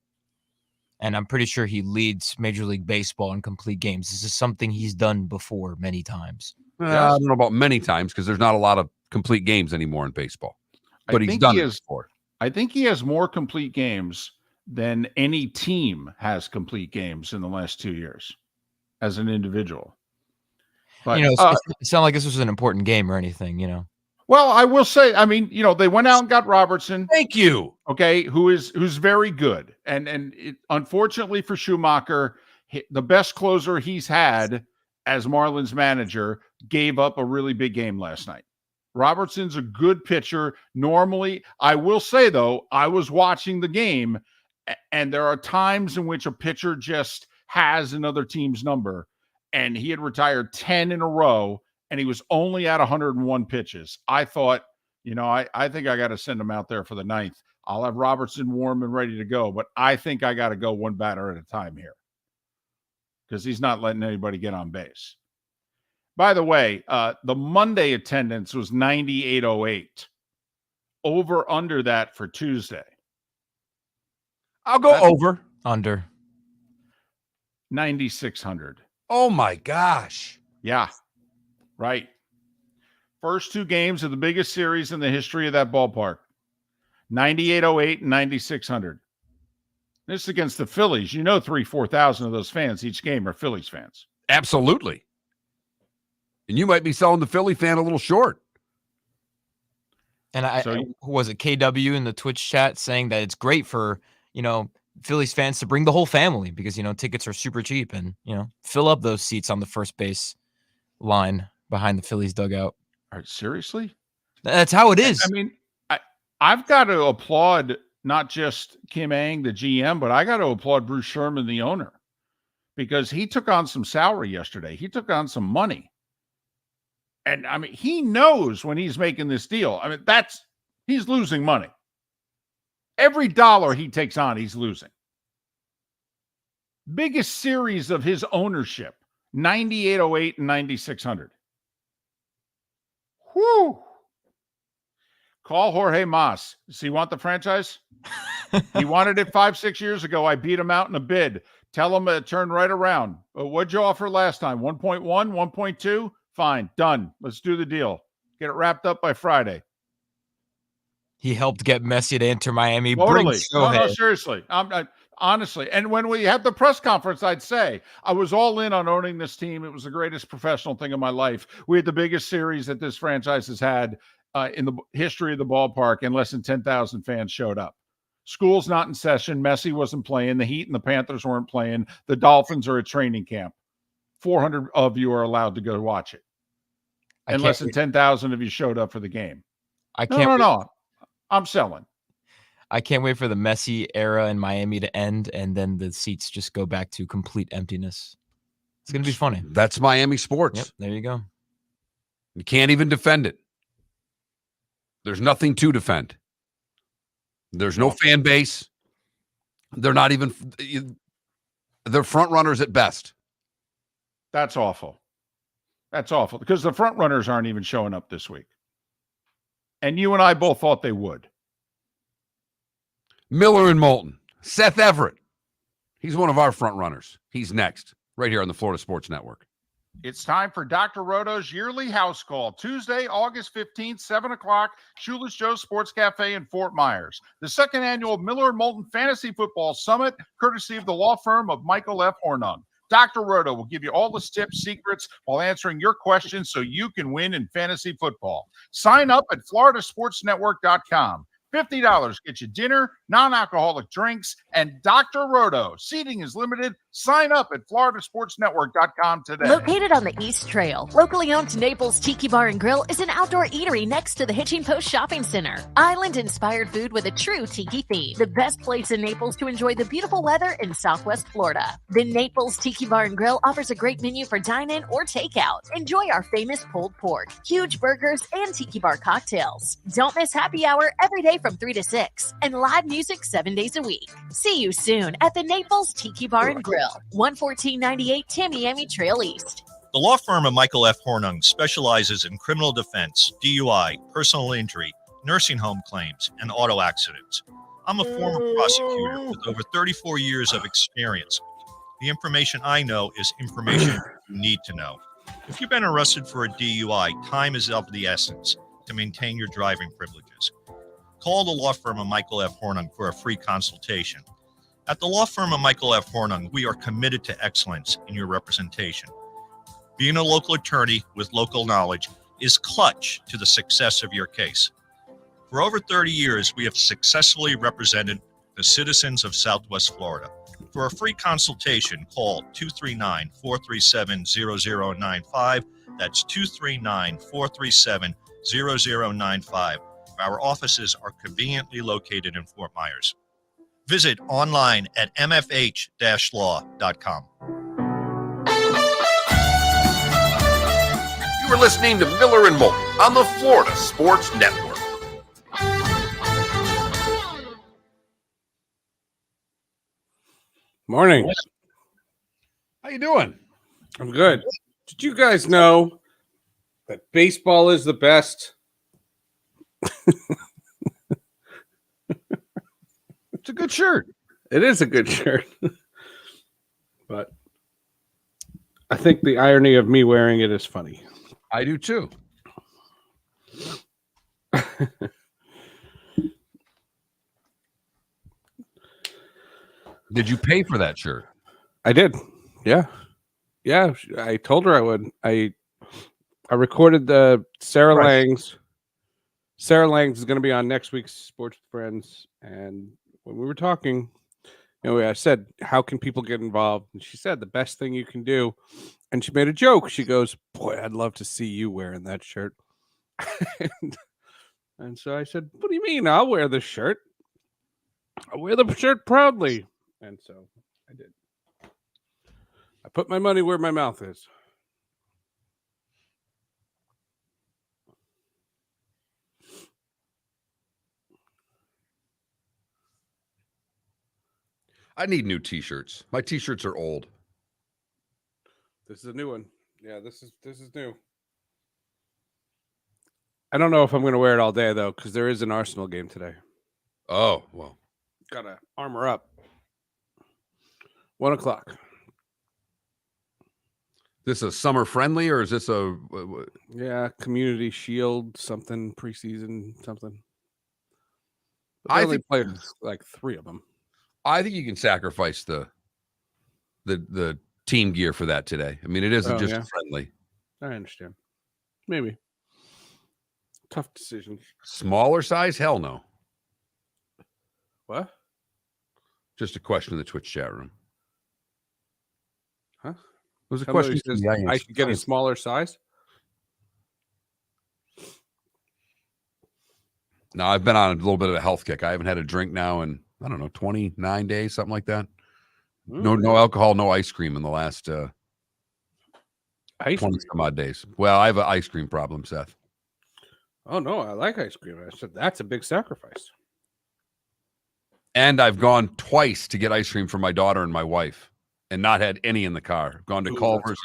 And I'm pretty sure he leads Major League Baseball in complete games. This is something he's done before many times. I don't know about many times because there's not a lot of complete games anymore in baseball. But he's done it before. I think he has more complete games than any team has complete games in the last 2 years as an individual. But, it's not like this was an important game or anything, Well, I will say, I mean, they went out and got Robertson. Thank you. Okay, who's very good. And unfortunately for Schumacher, the best closer he's had as Marlins manager gave up a really big game last night. Robertson's a good pitcher. Normally, I will say, though, I was watching the game, And there are times in which a pitcher just has another team's number, and he had retired 10 in a row, and he was only at 101 pitches. I thought, I think I got to send him out there for the ninth. I'll have Robertson warm and ready to go, but I think I got to go one batter at a time here because he's not letting anybody get on base. By the way, the Monday attendance was 9,808. Over under that for Tuesday. I'll go over. Under. 9,600. Oh, my gosh. Yeah, right. First two games of the biggest series in the history of that ballpark. 9,808 and 9,600. This is against the Phillies. 4,000 of those fans each game are Phillies fans. Absolutely. And you might be selling the Philly fan a little short. And who was it? KW in the Twitch chat saying that it's great for, Phillies fans to bring the whole family because, tickets are super cheap and, fill up those seats on the first base line behind the Phillies dugout. All right, seriously? That's how it is. I mean, I've got to applaud not just Kim Ang, the GM, but I got to applaud Bruce Sherman, the owner, because he took on some salary yesterday. He took on some money. And I mean, he knows when he's making this deal. I mean, he's losing money. Every dollar he takes on, he's losing. Biggest series of his ownership, 9,808 and 9,600. Whew. Call Jorge Mas. Does he want the franchise? He wanted it 5-6 years ago. I beat him out in a bid. Tell him to turn right around. What'd you offer last time? 1.1, 1.2? Fine, done. Let's do the deal. Get it wrapped up by Friday. He helped get Messi to enter Miami. Totally. No, seriously. Honestly. And when we had the press conference, I'd say I was all in on owning this team. It was the greatest professional thing of my life. We had the biggest series that this franchise has had in the history of the ballpark, and less than 10,000 fans showed up. School's not in session. Messi wasn't playing. The Heat and the Panthers weren't playing. The Dolphins are at training camp. 400 of you are allowed to go watch it. And less than 10,000 of you showed up for the game. No. I'm selling. I can't wait for the Messi era in Miami to end, and then the seats just go back to complete emptiness. It's going to be funny. That's Miami sports. Yep, there you go. You can't even defend it. There's nothing to defend. There's no fan base. They're not even – they're front runners at best. That's awful. That's awful because the front runners aren't even showing up this week. And you and I both thought they would. Miller and Moulton. Seth Everett. He's one of our front runners. He's next, right here on the Florida Sports Network. It's time for Dr. Roto's yearly house call. Tuesday, August 15th, 7 o'clock, Shoeless Joe's Sports Cafe in Fort Myers. The second annual Miller and Moulton Fantasy Football Summit, courtesy of the law firm of Michael F. Hornung. Dr. Roto will give you all the tips, secrets, while answering your questions so you can win in fantasy football. Sign up at floridasportsnetwork.com. $50 gets you dinner, non-alcoholic drinks, and Dr. Roto. Seating is limited. Sign up at floridasportsnetwork.com today. Located on the East Trail, locally owned Naples Tiki Bar and Grill is an outdoor eatery next to the Hitching Post Shopping Center. Island-inspired food with a true tiki theme. The best place in Naples to enjoy the beautiful weather in Southwest Florida. The Naples Tiki Bar and Grill offers a great menu for dine-in or takeout. Enjoy our famous pulled pork, huge burgers, and tiki bar cocktails. Don't miss happy hour every day from 3 to 6, and live music 7 days a week. See you soon at the Naples Tiki Bar and Grill, 11498 Tamiami Trail East. The law firm of Michael F. Hornung specializes in criminal defense, DUI, personal injury, nursing home claims, and auto accidents. I'm a former prosecutor with over 34 years of experience. The information I know is information you need to know. If you've been arrested for a DUI, time is of the essence to maintain your driving privileges. Call the law firm of Michael F. Hornung for a free consultation. At the law firm of Michael F. Hornung, we are committed to excellence in your representation. Being a local attorney with local knowledge is clutch to the success of your case. For over 30 years, we have successfully represented the citizens of Southwest Florida. For a free consultation, call 239-437-0095. That's 239-437-0095. Our offices are conveniently located in Fort Myers. Visit online at mfh-law.com. You are listening to Miller and Moulton on the Florida Sports Network. Morning. How you doing? I'm good. Did you guys know that baseball is the best? It's a good shirt. It is a good shirt. But I think the irony of me wearing it is funny. I do too. Did you pay for that shirt? I did. Yeah. Yeah. I told her I would. I recorded the Sarah Langs. Sarah Langs is going to be on next week's Sports with Friends. And when we were talking, I said, how can people get involved? And she said, the best thing you can do. And she made a joke. She goes, boy, I'd love to see you wearing that shirt. and so I said, what do you mean? I'll wear the shirt. I'll wear the shirt proudly. And so I did. I put my money where my mouth is. I need new T-shirts. My T-shirts are old. This is a new one. Yeah, this is new. I don't know if I'm going to wear it all day though, because there is an Arsenal game today. Oh well, gotta armor up. 1:00. This a summer friendly or is this a? Yeah, Community Shield something preseason something. I only think played like 3 of them. I think you can sacrifice the team gear for that today. I mean, it isn't just friendly. I understand. Maybe. Tough decision. Smaller size? Hell no. What? Just a question in the Twitch chat room. Huh? It was a Somebody question. says I should get a smaller size. No, I've been on a little bit of a health kick. I haven't had a drink now in, I don't know, 29 days, something like that. No alcohol, no ice cream in the last 20 some odd days. Well, I have an ice cream problem, Seth. Oh, no, I like ice cream. I said that's a big sacrifice. And I've gone twice to get ice cream for my daughter and my wife and not had any in the car. Gone to Culver's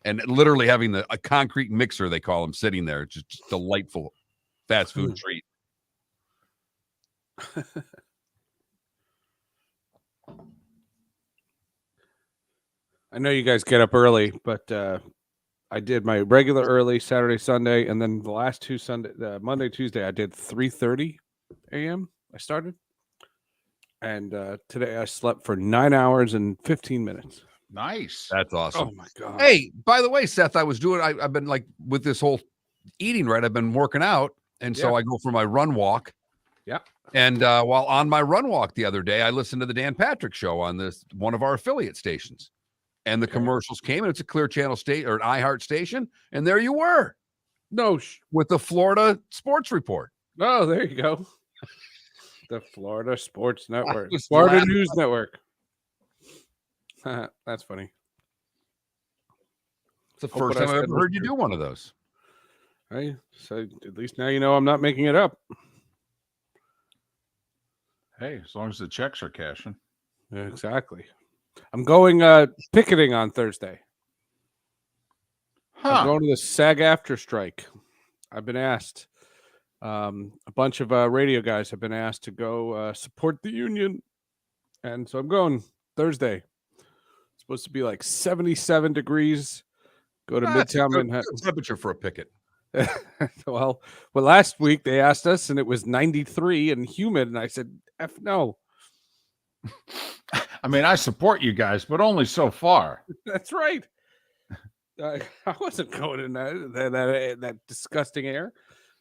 and literally having a concrete mixer, they call them, sitting there. Just delightful fast food treat. I know you guys get up early, but I did my regular early Saturday, Sunday, and then the last 2 Monday, Tuesday, I did 3:30 a.m. I started, and today I slept for 9 hours and 15 minutes. Nice. That's awesome. Oh my god. Hey, by the way, Seth, I've been like with this whole eating right. I've been working out, and so I go for my run walk. Yeah. And while on my run walk the other day, I listened to the Dan Patrick Show on one of our affiliate stations. And the commercials came, and it's a Clear Channel state or an iHeart station, and there you were. With the Florida Sports Report. Oh, there you go. The Florida Sports Network. Florida News Network. That's funny. It's the first time I've ever heard you do one of those. Hey, so at least now you know I'm not making it up. Hey, as long as the checks are cashing. Yeah, exactly. I'm going picketing on Thursday. I'm going to the SAG-AFTRA strike. I've been asked. A bunch of radio guys have been asked to go support the union. And so I'm going Thursday. It's supposed to be like 77 degrees. Go to Midtown Manhattan. Temperature for a picket. well, last week they asked us and it was 93 and humid. And I said, F no. I mean, I support you guys, but only so far. That's right. I wasn't going in that disgusting air.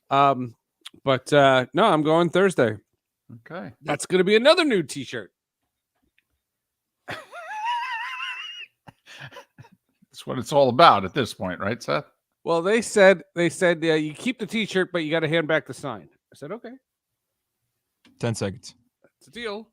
But no, I'm going Thursday. Okay. That's going to be another new T-shirt. That's what it's all about at this point, right, Seth? Well, they said you keep the T-shirt, but you got to hand back the sign. I said, okay. 10 seconds. It's a deal.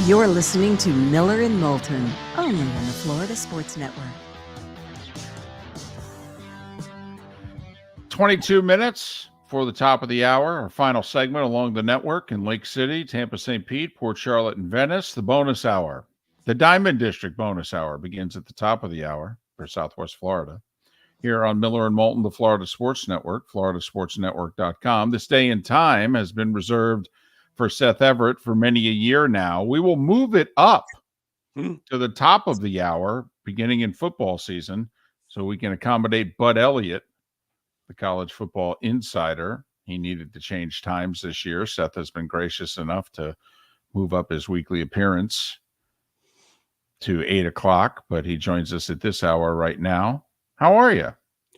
You're listening to Miller and Moulton, only on the Florida Sports Network. 22 minutes for the top of the hour, our final segment along the network in Lake City, Tampa, St. Pete, Port Charlotte, and Venice, the bonus hour. The Diamond District bonus hour begins at the top of the hour for Southwest Florida. Here on Miller and Moulton, the Florida Sports Network, floridasportsnetwork.com. This day and time has been reserved for Seth Everett for many a year now. We will move it up to the top of the hour beginning in football season so we can accommodate Bud Elliott, the college football insider. He needed to change times this year. Seth has been gracious enough to move up his weekly appearance to 8 o'clock, but he joins us at this hour right now. How are you?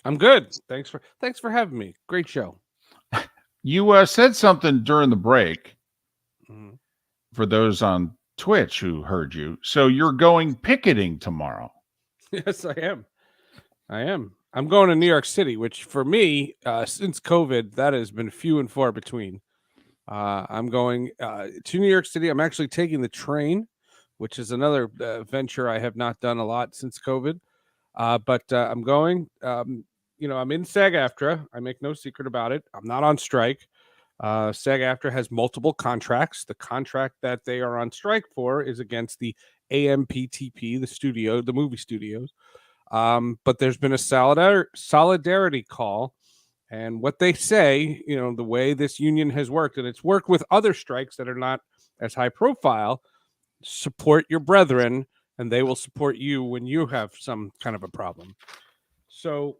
I'm good. Thanks for having me. Great show. You said something during the break for those on Twitch who heard you. So you're going picketing tomorrow. Yes, I am. I'm going to New York City, which for me, since COVID, that has been few and far between. I'm going to New York City. I'm actually taking the train, which is another venture I have not done a lot since COVID. But I'm going. I'm in SAG-AFTRA. I make no secret about it. I'm not on strike. SAG-AFTRA has multiple contracts. The contract that they are on strike for is against the AMPTP, the movie studios. But there's been a solidarity call. And what they say, the way this union has worked, and it's worked with other strikes that are not as high profile, support your brethren, and they will support you when you have some kind of a problem. So,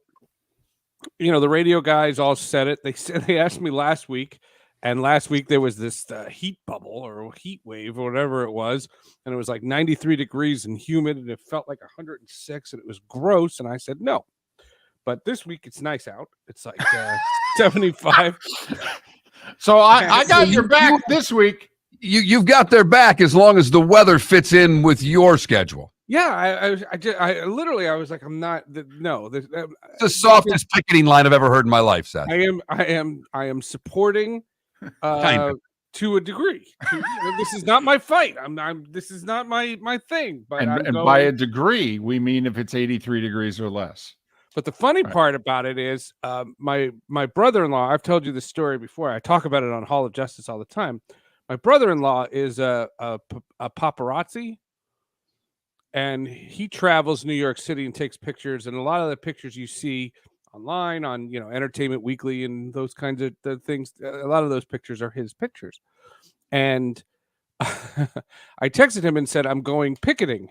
the radio guys all said it. They asked me last week, and last week there was this heat bubble or heat wave or whatever it was, and it was like 93 degrees and humid, and it felt like 106, and it was gross. And I said no. But this week it's nice out. It's like 75. So I got your back this week. You've got their back as long as the weather fits in with your schedule. Yeah, I literally was like, I'm not. No, it's the softest picketing line I've ever heard in my life, Seth. I am supporting to a degree. This is not my fight. This is not my thing. But and by a degree, we mean if it's 83 degrees or less. But the funny part about it is, my brother-in-law. I've told you this story before. I talk about it on Hall of Justice all the time. My brother-in-law is a paparazzi, and he travels New York City and takes pictures. And a lot of the pictures you see online on, Entertainment Weekly and those kinds of things, a lot of those pictures are his pictures. And I texted him and said, I'm going picketing.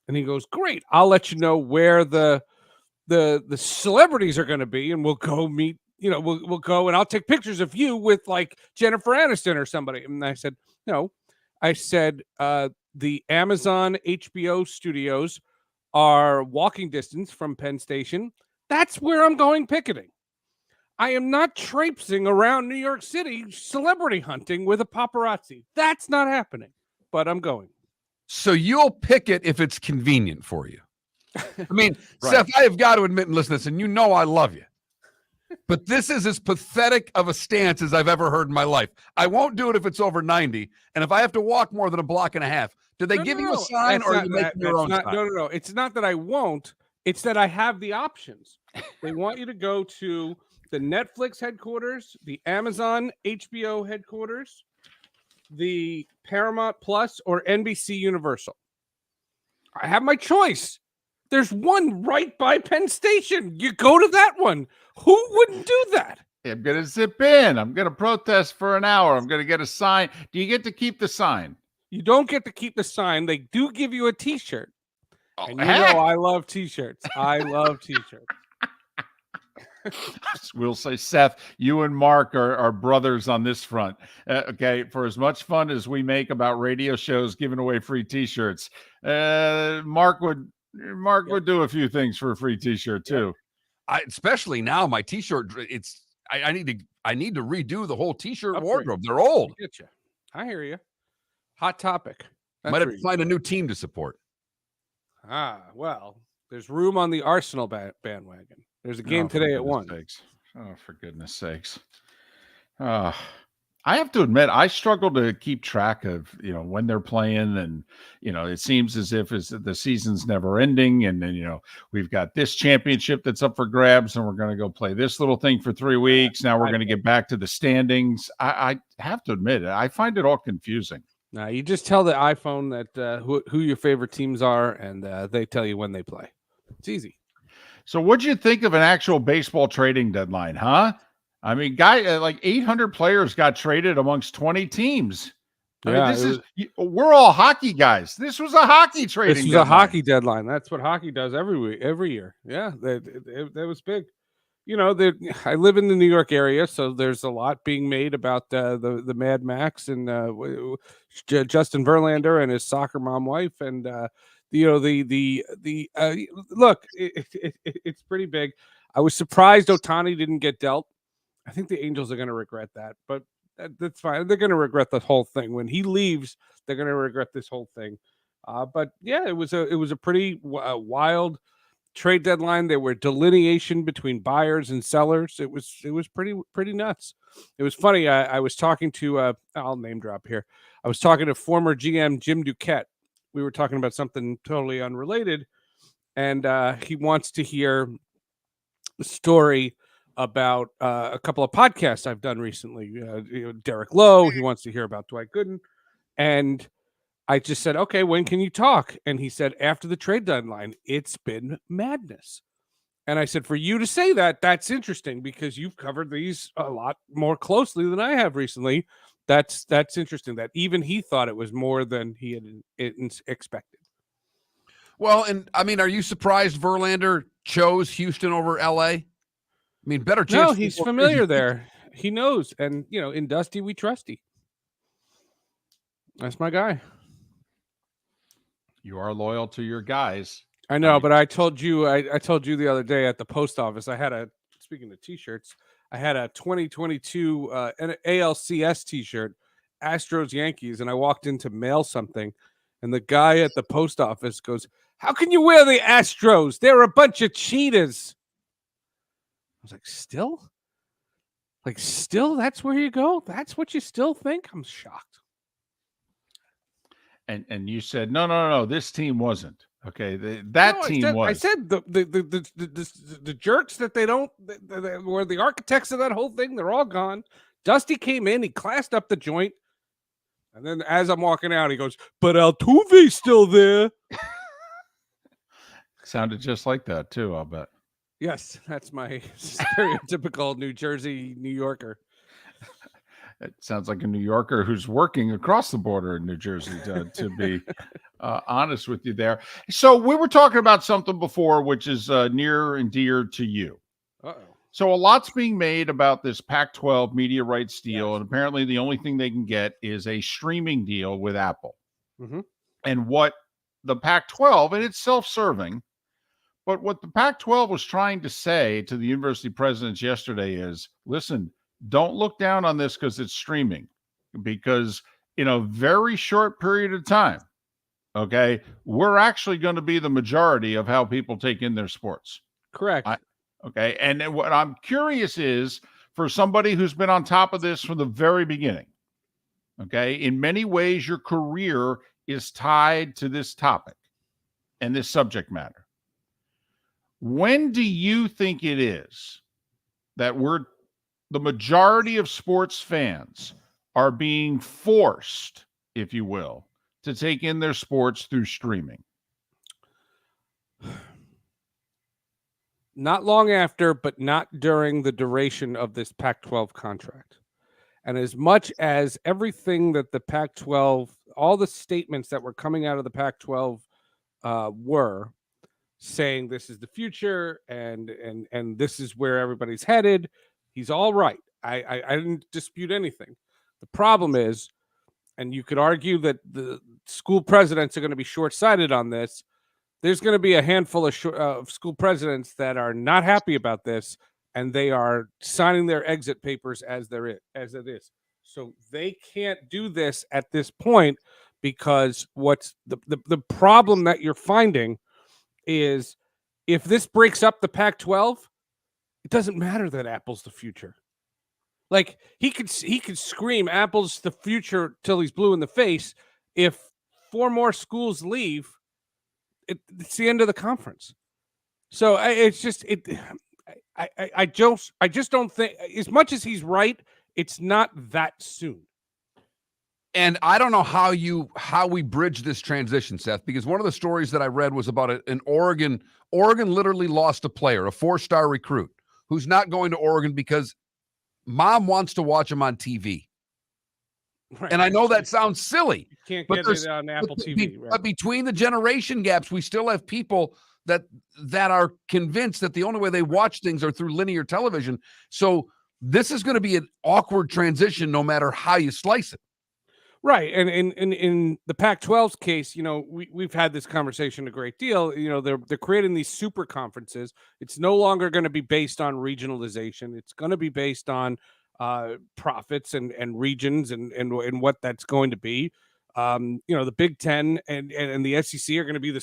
And he goes, great. I'll let you know where the celebrities are going to be, and we'll go meet. We'll go and I'll take pictures of you with like Jennifer Aniston or somebody. And I said, no. I said, the Amazon HBO studios are walking distance from Penn Station. That's where I'm going picketing. I am not traipsing around New York City celebrity hunting with a paparazzi. That's not happening, but I'm going. So you'll picket if it's convenient for you. I mean, Right. Seth, I have got to admit and listen to this, and you know I love you. But this is as pathetic of a stance as I've ever heard in my life. I won't do it if it's over 90. And if I have to walk more than a block and a half, do they give you a sign or are you making your own sign? No. It's not that I won't. It's that I have the options. They want you to go to the Netflix headquarters, the Amazon HBO headquarters, the Paramount Plus, or NBC Universal. I have my choice. There's one right by Penn Station. You go to that one. Who wouldn't do that? I'm going to zip in. I'm going to protest for an hour. I'm going to get a sign. Do you get to keep the sign? You don't get to keep the sign. They do give you a T-shirt. And you heck. know I love T-shirts. I love T-shirts. We'll say, Seth, you and Mark are brothers on this front. Okay, for as much fun as we make about radio shows giving away free T-shirts, Mark would do a few things for a free T-shirt too. Especially now, my T-shirt. I need to redo the whole T-shirt wardrobe. They're old. I get you. I hear you. Hot topic. Might have to find a new team to support. Well, there's room on the Arsenal bandwagon. There's a game today at 1. Oh, for goodness sakes. Oh, I have to admit, I struggle to keep track of, when they're playing, and, it seems as if the season's never ending. And then, we've got this championship that's up for grabs, and we're going to go play this little thing for 3 weeks. Now we're going to get back to the standings. I have to admit, I find it all confusing. Now you just tell the iPhone that who your favorite teams are, and they tell you when they play. It's easy. So what'd you think of an actual baseball trading deadline, huh? I mean, like 800 players got traded amongst 20 teams. We're all hockey guys. This was a hockey trading This was deadline. a hockey deadline. That's what hockey does every year. Yeah, that was big. I live in the New York area, so there's a lot being made about the Mad Max and Justin Verlander and his soccer mom wife, and look, it's pretty big. I was surprised Ohtani didn't get dealt. I think the Angels are going to regret that, but that's fine. They're going to regret the whole thing when he leaves. They're going to regret this whole thing. But yeah, it was a pretty wild trade deadline. There were delineation between buyers and sellers. It was pretty nuts. It was funny. I was talking to I'll name drop here. I was talking to former GM Jim Duquette. We were talking about something totally unrelated, and he wants to hear the story about a couple of podcasts I've done recently. Derek Lowe. He wants to hear about Dwight Gooden, and I just said, okay, when can you talk? And he said, after the trade deadline. It's been madness. And I said, for you to say that, that's interesting because you've covered these a lot more closely than I have recently. That's interesting that even he thought it was more than he had expected. Well, and I mean, are you surprised Verlander chose Houston over LA? I mean, better chance. No, he's familiar there. He knows. And, in Dusty, we trusty. That's my guy. You are loyal to your guys. I know, but I told you the other day at the post office, speaking of t-shirts, I had a 2022 an ALCS t-shirt, Astros Yankees, and I walked in to mail something, and the guy at the post office goes, "How can you wear the Astros? They're a bunch of cheaters." I was like, still? That's where you go? That's what you still think? I'm shocked. And you said, no, this team wasn't. Okay, that team was. I said the jerks that they were the architects of that whole thing. They're all gone. Dusty came in, he classed up the joint, and then as I'm walking out, he goes, "But Altuve's still there." Sounded just like that too, I'll bet. Yes, that's my stereotypical New Jersey New Yorker. It sounds like a New Yorker who's working across the border in New Jersey, to be honest with you there. So we were talking about something before, which is near and dear to you. Uh-oh. So a lot's being made about this Pac-12 media rights deal, and apparently the only thing they can get is a streaming deal with Apple. Mm-hmm. And what the Pac-12, and it's self-serving, but what the Pac-12 was trying to say to the university presidents yesterday is, listen, don't look down on this because it's streaming, because in a very short period of time, okay, we're actually going to be the majority of how people take in their sports. Correct. Okay. And what I'm curious is, for somebody who's been on top of this from the very beginning, okay, in many ways, your career is tied to this topic and this subject matter. When do you think it is that the majority of sports fans are being forced, if you will, to take in their sports through streaming? Not long after, but not during the duration of this Pac-12 contract. And as much as everything that the Pac-12, all the statements that were coming out of the Pac-12 were saying this is the future and this is where everybody's headed, he's all right. I didn't dispute anything. The problem is, and you could argue that the school presidents are going to be short-sighted on this, there's going to be a handful of school presidents that are not happy about this, and they are signing their exit papers as it is. So they can't do this at this point, because what's the problem that you're finding is, if this breaks up the Pac-12, it doesn't matter that Apple's the future. Like he could scream "Apple's the future" till he's blue in the face. If 4 more schools leave, it's the end of the conference. So I just don't think, as much as he's right, it's not that soon. And I don't know how we bridge this transition, Seth, because one of the stories that I read was about an Oregon. Oregon literally lost a player, a 4-star recruit, who's not going to Oregon because mom wants to watch him on TV. Right. And I know that sounds silly. You can't but get there's- it on Apple but, TV. Right? But between the generation gaps, we still have people that are convinced that the only way they watch things are through linear television. So this is going to be an awkward transition no matter how you slice it. Right. And in the Pac-12's case, we've had this conversation a great deal. They're creating these super conferences. It's no longer going to be based on regionalization. It's going to be based on profits and regions and what that's going to be. The Big Ten and the SEC are going to be the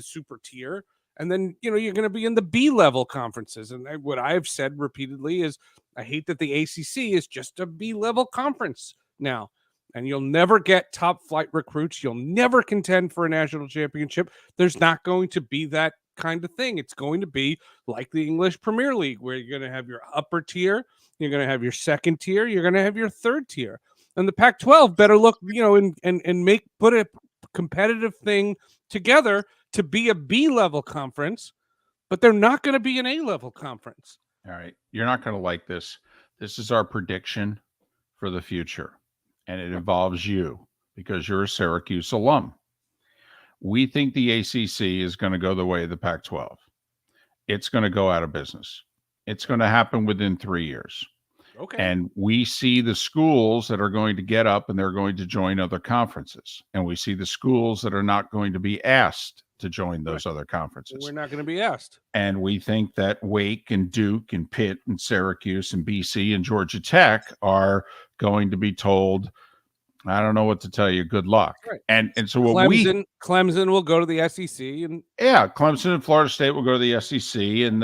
super tier. And then, you're going to be in the B-level conferences. And what I've said repeatedly is I hate that the ACC is just a B-level conference now. And you'll never get top flight recruits. You'll never contend for a national championship. There's not going to be that kind of thing. It's going to be like the English Premier League, where you're going to have your upper tier, you're going to have your second tier, you're going to have your third tier. And the Pac-12 better look, and put a competitive thing together to be a B-level conference, but they're not going to be an A-level conference. All right. You're not going to like this. This is our prediction for the future. And it involves you because you're a Syracuse alum. We think the ACC is going to go the way of the Pac-12. It's going to go out of business. It's going to happen within 3 years. Okay. And we see the schools that are going to get up and they're going to join other conferences. And we see the schools that are not going to be asked to join those other conferences. We're not going to be asked. And we think that Wake and Duke and Pitt and Syracuse and BC and Georgia Tech are going to be told, I don't know what to tell you. Good luck. Right. And so what Clemson will go to the SEC, and Clemson and Florida State will go to the SEC, and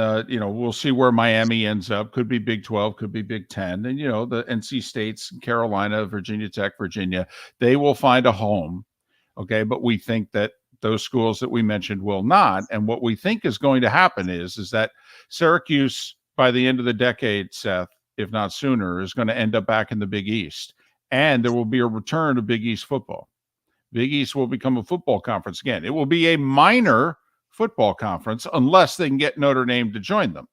we'll see where Miami ends up. Could be Big 12, could be Big 10, and the NC States, Carolina, Virginia Tech, Virginia, they will find a home. Okay, but we think that those schools that we mentioned will not. And what we think is going to happen is that Syracuse, by the end of the decade, Seth, if not sooner, is going to end up back in the Big East. And there will be a return of Big East football. Big East will become a football conference again. It will be a minor football conference unless they can get Notre Dame to join them.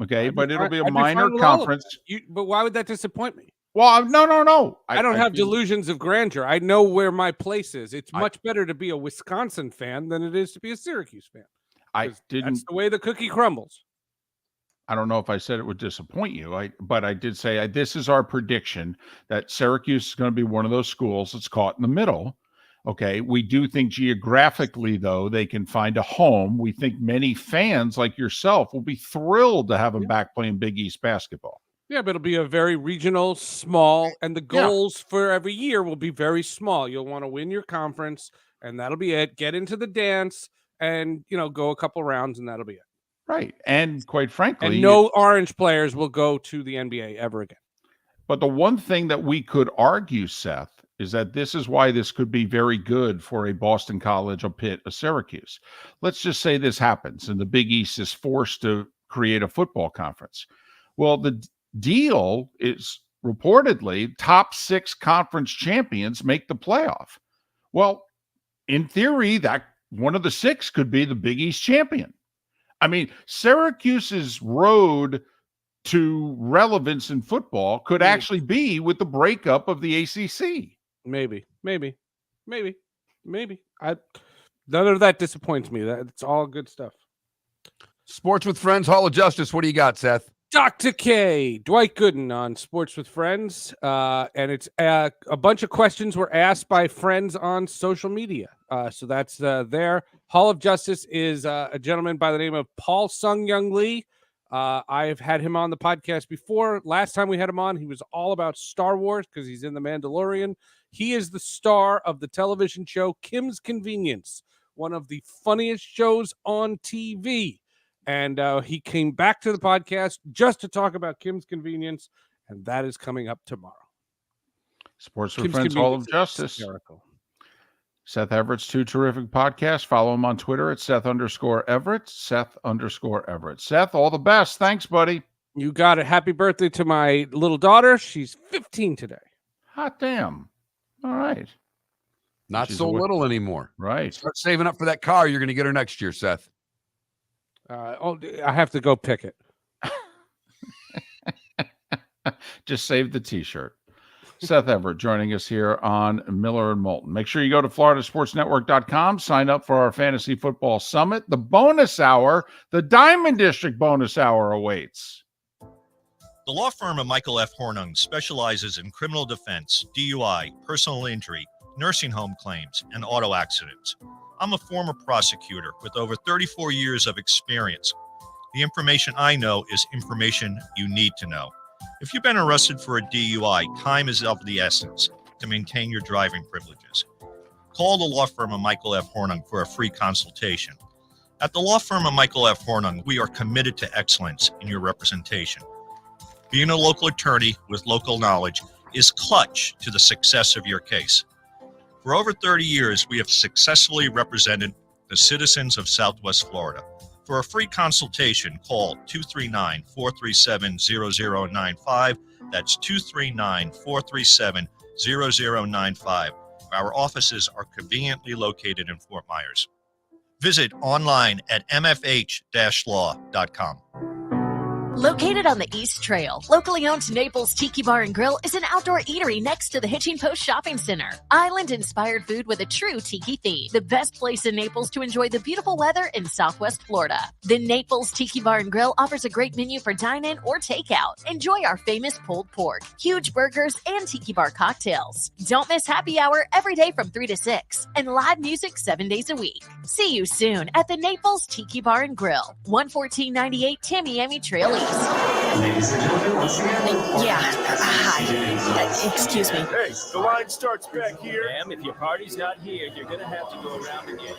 Okay, but it'll be a minor conference. But why would that disappoint me? Well, no. I don't have delusions of grandeur. I know where my place is. It's much better to be a Wisconsin fan than it is to be a Syracuse fan. That's the way the cookie crumbles. I don't know if I said it would disappoint you, but I did say this is our prediction that Syracuse is going to be one of those schools that's caught in the middle. Okay, we do think geographically, though, they can find a home. We think many fans like yourself will be thrilled to have them back playing Big East basketball. Yeah, but it'll be a very regional, small, and the goals for every year will be very small. You'll want to win your conference, and that'll be it. Get into the dance and, go a couple rounds, and that'll be it. Right. And quite frankly, and no Orange players will go to the NBA ever again. But the one thing that we could argue, Seth, is that this is why this could be very good for a Boston College, a Pitt, a Syracuse. Let's just say this happens and the Big East is forced to create a football conference. Well, the deal is reportedly top 6 conference champions make the playoff. Well, in theory, that one of the 6 could be the Big East champion. I mean, Syracuse's road to relevance in football could actually be with the breakup of the ACC. Maybe. None of that disappoints me. It's all good stuff. Sports with Friends, Hall of Justice. What do you got, Seth? Dr. K, Dwight Gooden on Sports with Friends. And it's a bunch of questions were asked by friends on social media. So that's there. Hall of Justice is a gentleman by the name of Paul Sung Young Lee. I've had him on the podcast before. Last time we had him on, he was all about Star Wars because he's in The Mandalorian. He is the star of the television show Kim's Convenience, one of the funniest shows on TV. And he came back to the podcast just to talk about Kim's Convenience and that is coming up tomorrow. Sports for Kim's Friends Hall of Convenience is Justice. hysterical. Seth Everett's two terrific podcasts. Follow him on Twitter at Seth_Everett. Seth_Everett. Seth, all the best. Thanks, buddy. You got it. Happy birthday to my little daughter. She's 15 today. Hot damn. All right. Not She's so away. little anymore. Right. Start saving up for that car. You're going to get her next year, Seth. I have to go pick it. Just save the T-shirt. Seth Everett joining us here on Miller and Moulton. Make sure you go to floridasportsnetwork.com, sign up for our Fantasy Football Summit. The bonus hour, the Diamond District bonus hour awaits. The law firm of Michael F. Hornung specializes in criminal defense, DUI, personal injury, nursing home claims, and auto accidents. I'm a former prosecutor with over 34 years of experience. The information I know is information you need to know. If you've been arrested for a DUI, time is of the essence to maintain your driving privileges. Call the law firm of Michael F. Hornung for a free consultation. At the law firm of Michael F. Hornung, we are committed to excellence in your representation. Being a local attorney with local knowledge is clutch to the success of your case. For over 30 years, we have successfully represented the citizens of Southwest Florida. For a free consultation, call 239-437-0095. That's 239-437-0095. Our offices are conveniently located in Fort Myers. Visit online at mfh-law.com. Located on the East Trail, locally owned Naples Tiki Bar and Grill is an outdoor eatery next to the Hitching Post Shopping Center. Island-inspired food with a true tiki theme. The best place in Naples to enjoy the beautiful weather in Southwest Florida. The Naples Tiki Bar and Grill offers a great menu for dine-in or takeout. Enjoy our famous pulled pork, huge burgers, and tiki bar cocktails. Don't miss happy hour every day from 3 to 6 and live music 7 days a week. See you soon at the Naples Tiki Bar and Grill, 11498 Tamiami Trail East. Ladies and gentlemen, once again. Yeah. Hi. Excuse me. Hey, the line starts back here. Ma'am, if your party's not here, you're gonna have to go around again.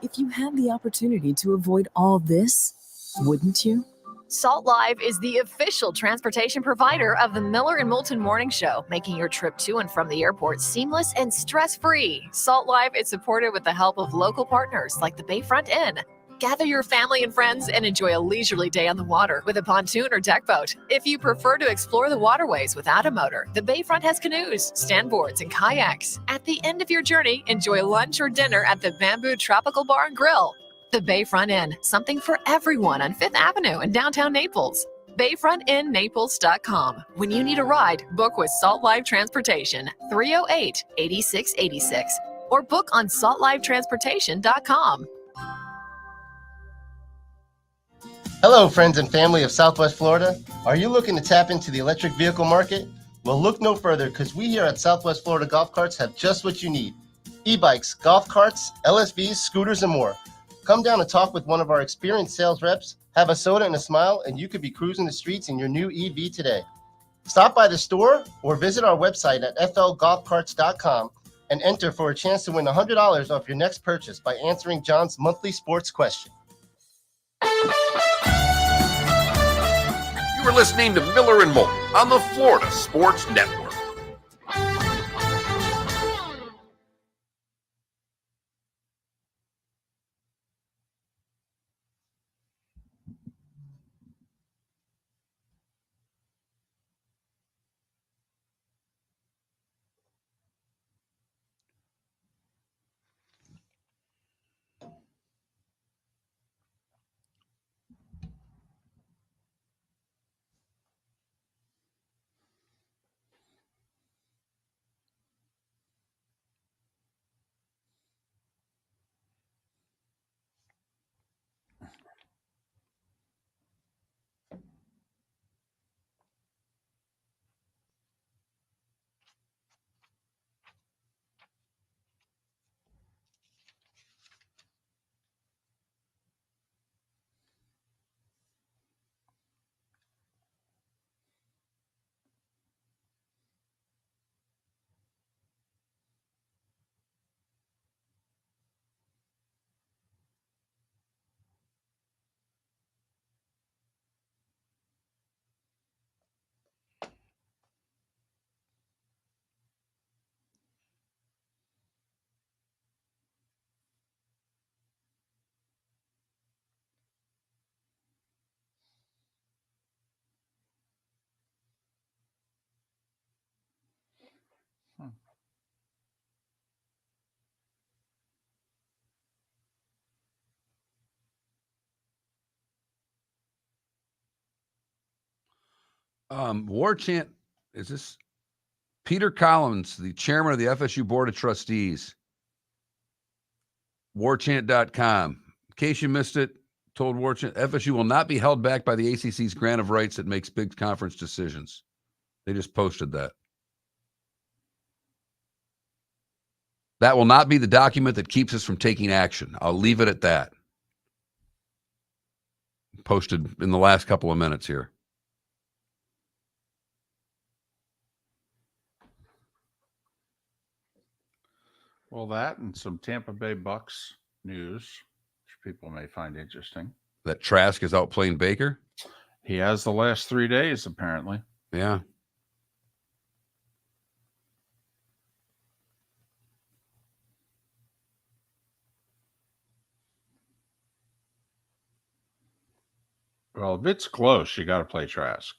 If you had the opportunity to avoid all this, wouldn't you? Salt Live is the official transportation provider of the Miller and Moulton Morning Show, making your trip to and from the airport seamless and stress-free. Salt Live is supported with the help of local partners like the Bayfront Inn. Gather your family and friends and enjoy a leisurely day on the water with a pontoon or deck boat. If you prefer to explore the waterways without a motor, the Bayfront has canoes, standboards, and kayaks. At the end of your journey, enjoy lunch or dinner at the Bamboo Tropical Bar and Grill. The Bayfront Inn, something for everyone on 5th Avenue in downtown Naples. BayfrontInNaples.com. When you need a ride, book with Salt Live Transportation, 308-8686, or book on saltlivetransportation.com. Hello, friends and family of Southwest Florida. Are you looking to tap into the electric vehicle market? Well, look no further because we here at Southwest Florida Golf Carts have just what you need. E-bikes, golf carts, LSVs, scooters, and more. Come down and talk with one of our experienced sales reps, have a soda and a smile, and you could be cruising the streets in your new EV today. Stop by the store or visit our website at flgolfcarts.com and enter for a chance to win $100 off your next purchase by answering John's monthly sports question. You are listening to Miller and Moulton on the Florida Sports Network. War Chant, is this Peter Collins, the chairman of the FSU Board of Trustees? Warchant.com. In case you missed it, told War Chant, FSU will not be held back by the ACC's grant of rights that makes big conference decisions. They just posted that. That will not be the document that keeps us from taking action. I'll leave it at that. Posted in the last couple of minutes here. Well, that and some Tampa Bay Bucks news, which people may find interesting. That Trask is out playing Baker? He has the last 3 days, apparently. Yeah. Well, if it's close, you got to play Trask.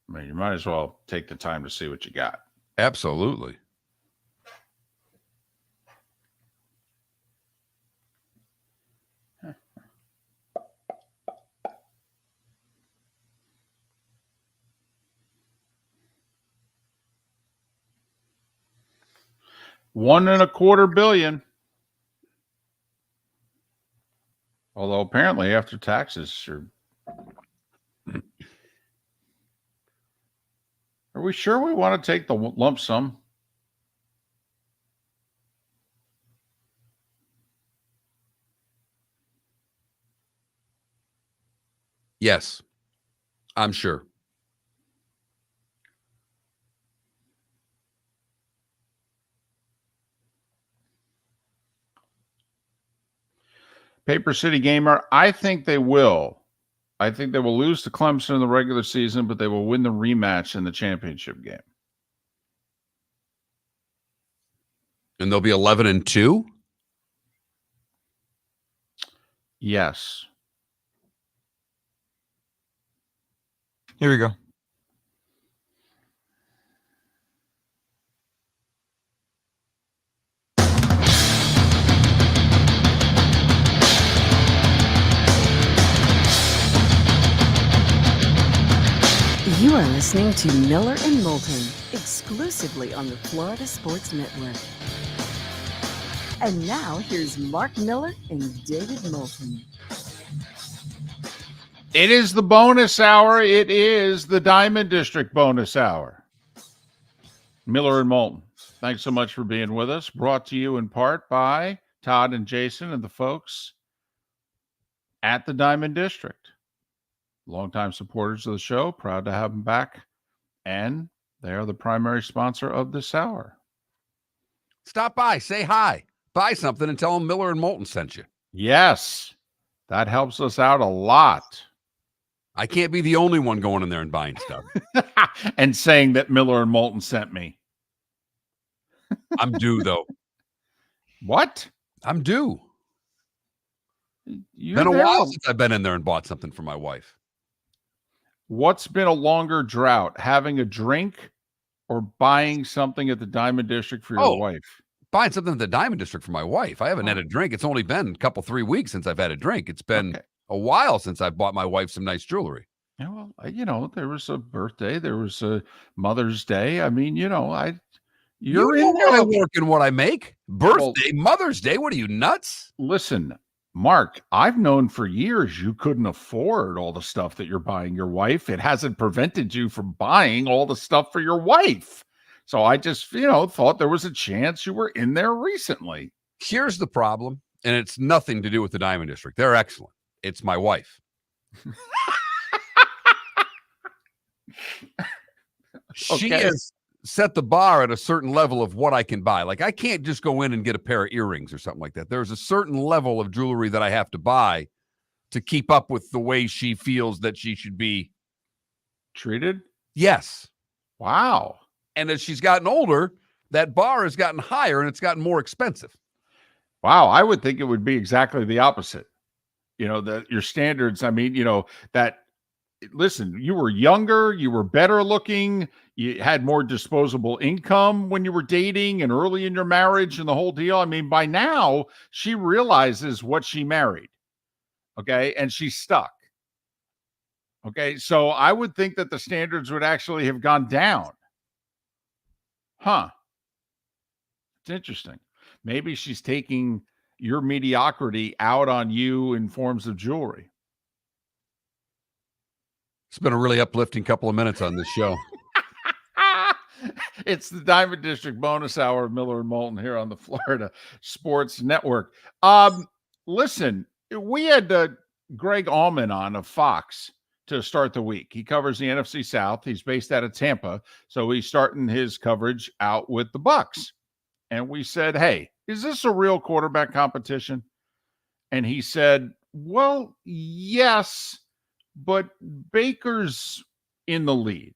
I mean, you might as well take the time to see what you got. Absolutely. $1.25 billion. Although apparently after taxes, are we sure we want to take the lump sum? Yes, I'm sure. Paper City Gamer, I think they will. I think they will lose to Clemson in the regular season, but they will win the rematch in the championship game. And they'll be 11-2? Yes. Here we go. You are listening to Miller and Moulton, exclusively on the Florida Sports Network. And now, here's Mark Miller and David Moulton. It is the bonus hour. It is the Diamond District bonus hour. Miller and Moulton, thanks so much for being with us. Brought to you in part by Todd and Jason and the folks at the Diamond District. Longtime supporters of the show, proud to have them back. And they are the primary sponsor of this hour. Stop by, say hi, buy something, and tell them Miller and Moulton sent you. Yes, that helps us out a lot. I can't be the only one going in there and buying stuff. And saying that Miller and Moulton sent me. I'm due, though. What? I'm due. You're been a there. while since I've been in there and bought something for my wife. What's been a longer drought, having a drink or buying something at the Diamond District for your wife? Buying something at the Diamond District for my wife. I haven't had a drink. It's only been a couple, 3 weeks since I've had a drink. It's been a while since I've bought my wife some nice jewelry. Yeah, well, there was a birthday, there was a Mother's Day. I mean, you're in what I work and what I make. Birthday, Mother's Day. What are you, nuts? Listen, Mark, I've known for years you couldn't afford all the stuff that you're buying your wife. It hasn't prevented you from buying all the stuff for your wife. So I just, thought there was a chance you were in there recently. Here's the problem, and it's nothing to do with the Diamond District. They're excellent. It's my wife. She has set the bar at a certain level of what I can buy. Like, I can't just go in and get a pair of earrings or something like that. There's a certain level of jewelry that I have to buy to keep up with the way she feels that she should be treated. Yes. Wow. And as she's gotten older, that bar has gotten higher and it's gotten more expensive. Wow. I would think it would be exactly the opposite. That your standards, listen, you were younger, you were better looking, you had more disposable income when you were dating and early in your marriage and the whole deal. I mean, by now she realizes what she married. Okay. And she's stuck. Okay, so I would think that the standards would actually have gone down. Huh. It's interesting. Maybe she's taking your mediocrity out on you in forms of jewelry. It's been a really uplifting couple of minutes on this show. It's the Diamond District bonus hour of Miller and Moulton here on the Florida Sports Network. Listen, we had Greg Allman on of Fox to start the week. He covers the NFC South. He's based out of Tampa, so he's starting his coverage out with the Bucs. And we said, hey, is this a real quarterback competition? And he said, well, yes, but Baker's in the lead.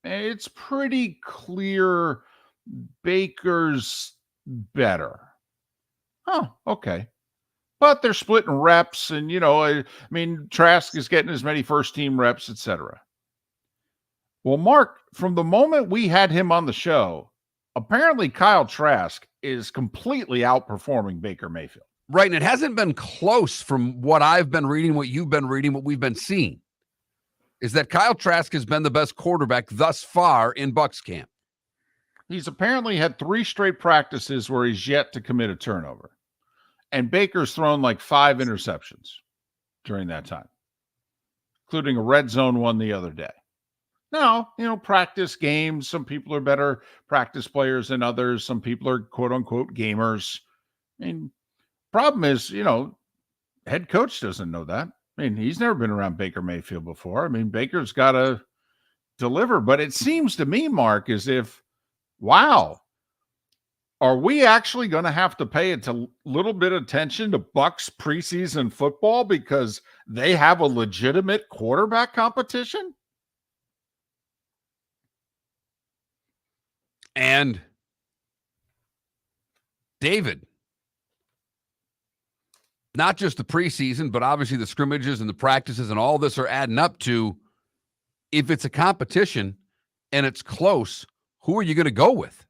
It's pretty clear Baker's better. Oh, okay. But they're splitting reps, and, I mean, Trask is getting as many first-team reps, etc. Well, Mark, from the moment we had him on the show, apparently Kyle Trask is completely outperforming Baker Mayfield. Right, and it hasn't been close from what I've been reading, what you've been reading, what we've been seeing, is that Kyle Trask has been the best quarterback thus far in Bucs camp. He's apparently had 3 straight practices where he's yet to commit a turnover. And Baker's thrown like 5 interceptions during that time, including a red zone one the other day. Now, practice games. Some people are better practice players than others. Some people are quote unquote gamers. I mean, problem is, head coach doesn't know that. I mean, he's never been around Baker Mayfield before. I mean, Baker's got to deliver. But it seems to me, Mark, as if, wow, are we actually going to have to pay a little bit of attention to Bucs preseason football because they have a legitimate quarterback competition? And David, not just the preseason, but obviously the scrimmages and the practices and all this are adding up to, if it's a competition and it's close, who are you going to go with?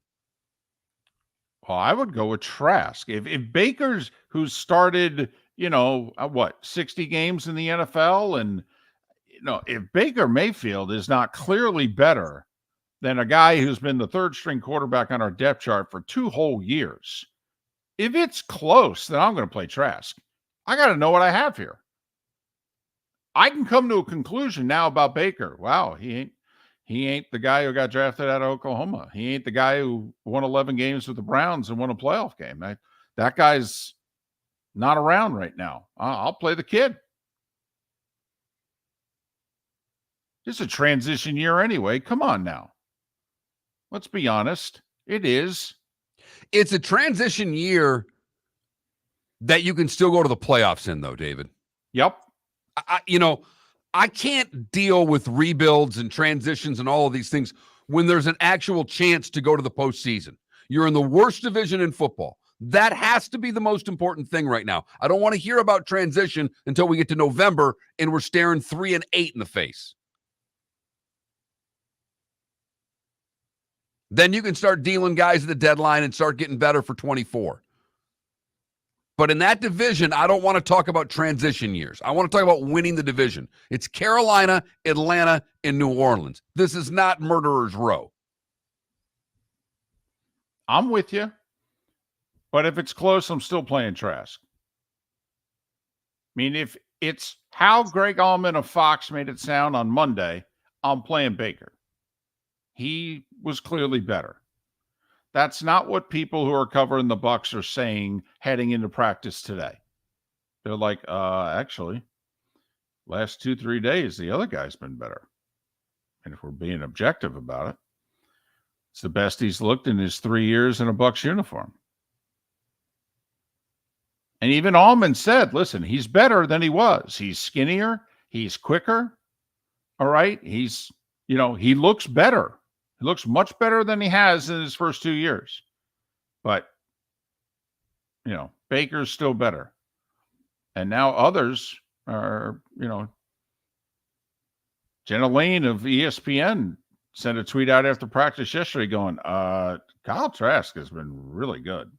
Well, I would go with Trask. If Baker's, who's started, 60 games in the NFL, and, if Baker Mayfield is not clearly better than a guy who's been the 3rd string quarterback on our depth chart for 2 whole years, if it's close, then I'm going to play Trask. I got to know what I have here. I can come to a conclusion now about Baker. Wow, he ain't the guy who got drafted out of Oklahoma. He ain't the guy who won 11 games with the Browns and won a playoff game. That guy's not around right now. I'll play the kid. It's a transition year anyway. Come on now. Let's be honest. It is. It's a transition year that you can still go to the playoffs in, though, David. Yep. I can't deal with rebuilds and transitions and all of these things when there's an actual chance to go to the postseason. You're in the worst division in football. That has to be the most important thing right now. I don't want to hear about transition until we get to November and we're staring 3-8 in the face. Then you can start dealing guys at the deadline and start getting better for 24. But in that division, I don't want to talk about transition years. I want to talk about winning the division. It's Carolina, Atlanta, and New Orleans. This is not Murderer's Row. I'm with you. But if it's close, I'm still playing Trask. I mean, if it's how Greg Allman of Fox made it sound on Monday, I'm playing Baker. He was clearly better. That's not what people who are covering the Bucs are saying heading into practice today. They're like, actually, last 2-3 days, the other guy's been better. And if we're being objective about it, it's the best he's looked in his 3 years in a Bucs uniform. And even Allman said, listen, he's better than he was. He's skinnier. He's quicker. All right. He's, he looks better. He looks much better than he has in his first 2 years. But, Baker's still better. And now others are, Jenna Lane of ESPN sent a tweet out after practice yesterday going, Kyle Trask has been really good.